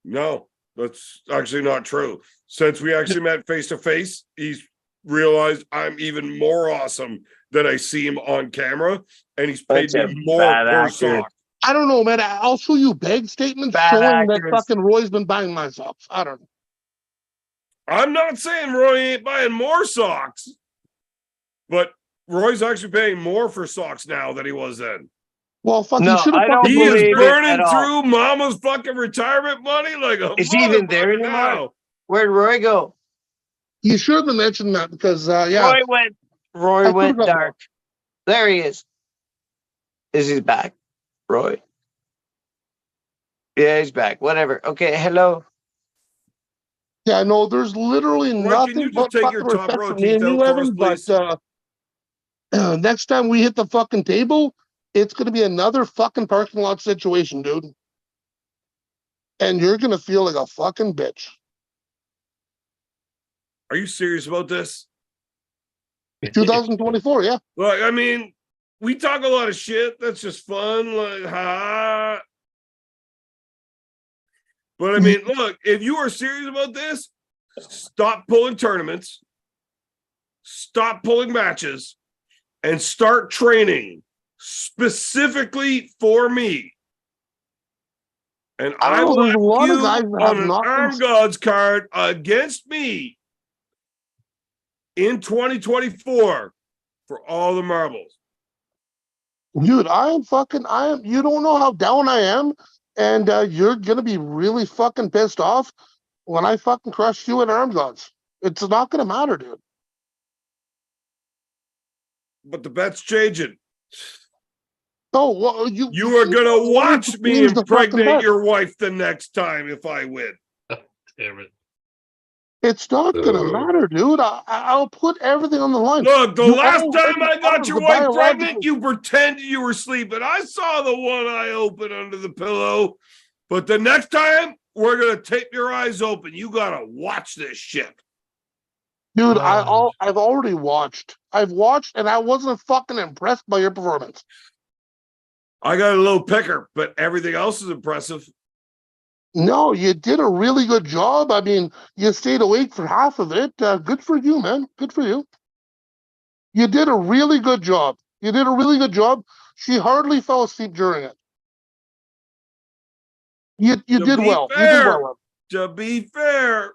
No, that's actually not true. Since we actually met face to face, he's realized I'm even more awesome than I see him on camera, and he's paid Bunch me of more bad per actors. sock. I don't know, man. I'll show you bank statements Bad showing that actors. fucking Roy's been buying my socks. I don't know. I'm not saying Roy ain't buying more socks, but Roy's actually paying more for socks now than he was then. Well, fuck, No, you should have I don't fucking He is believe it burning at all. through mama's fucking retirement money like a Is he even there motherfucker anymore? now. Where'd Roy go? You should have mentioned that because, yeah. Roy could've went got dark. There he is. Is he back? Roy? Yeah, he's back. Whatever. Okay, hello. Yeah, no, there's literally Roy, can nothing you just but take fucking your top respect row for me teeth and you, out for us, Evan. But please? next time we hit the fucking table, it's gonna be another fucking parking lot situation, dude. And you're gonna feel like a fucking bitch. Are you serious about this? 2024, yeah. Look, I mean, we talk a lot of shit. That's just fun. Like, ha. But I mean, look, if you are serious about this, stop pulling tournaments, stop pulling matches, and start training specifically for me. And I know, will there's a have lot of you guys that on have an not been- Arm Gods card against me in 2024 for all the marbles. Dude, you don't know how down I am, and you're gonna be really fucking pissed off when I fucking crush you in Arm Gods. It's not gonna matter, dude. But the bet's changing. Oh, well, You are gonna watch me change the fucking impregnate bet. your wife the next time if I win. Damn it. It's not gonna matter, dude. I'll put everything on the line. Look, the You last time already I got are your the wife biological- pregnant, you pretended you were sleeping. I saw the one eye open under the pillow. But the next time, we're gonna tape your eyes open. You gotta watch this shit. Dude, Oh. I've already watched. I've watched, and I wasn't fucking impressed by your performance. I got a little picker, but everything else is impressive. No, you did a really good job. I mean, you stayed awake for half of it. Good for you, man. Good for you. You did a really good job. You did a really good job. She hardly fell asleep during it. You To did be well. You did fair, well. to be fair,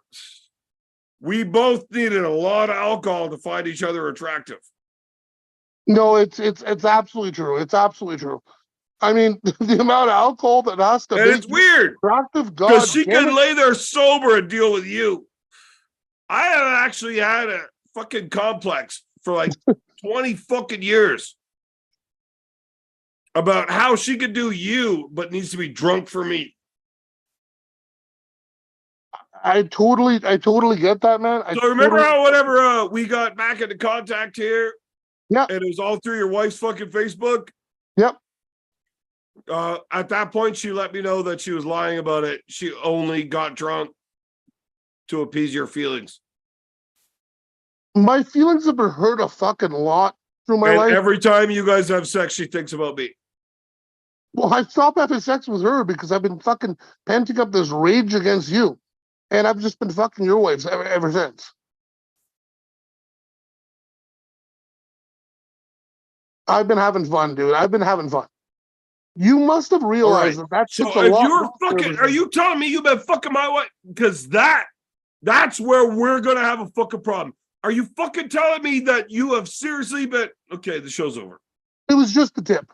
we both needed a lot of alcohol to find each other attractive. No, it's absolutely true. It's absolutely true. I mean, the amount of alcohol that has to And make it's weird attractive, God because she damn can it. lay there sober and deal with you. I have actually had a fucking complex for like 20 fucking years about how she could do you, but needs to be drunk for me. I totally get that, man. So remember how whenever we got back into contact here, Yeah. and it was all through your wife's fucking Facebook? Yep. At that point, she let me know that she was lying about it. She only got drunk to appease your feelings. My feelings have been hurt a fucking lot through my And life. every time you guys have sex, she thinks about me. Well, I've stopped having sex with her because I've been fucking penting up this rage against you. And I've just been fucking your wives ever since. I've been having fun, dude. I've been having fun. You must have realized that that's So just a if lot. you're fucking, are you telling me you've been fucking my wife? Because that's where we're gonna have a fucking problem. Are you fucking telling me that you have seriously been? Okay, the show's over. It was just the tip.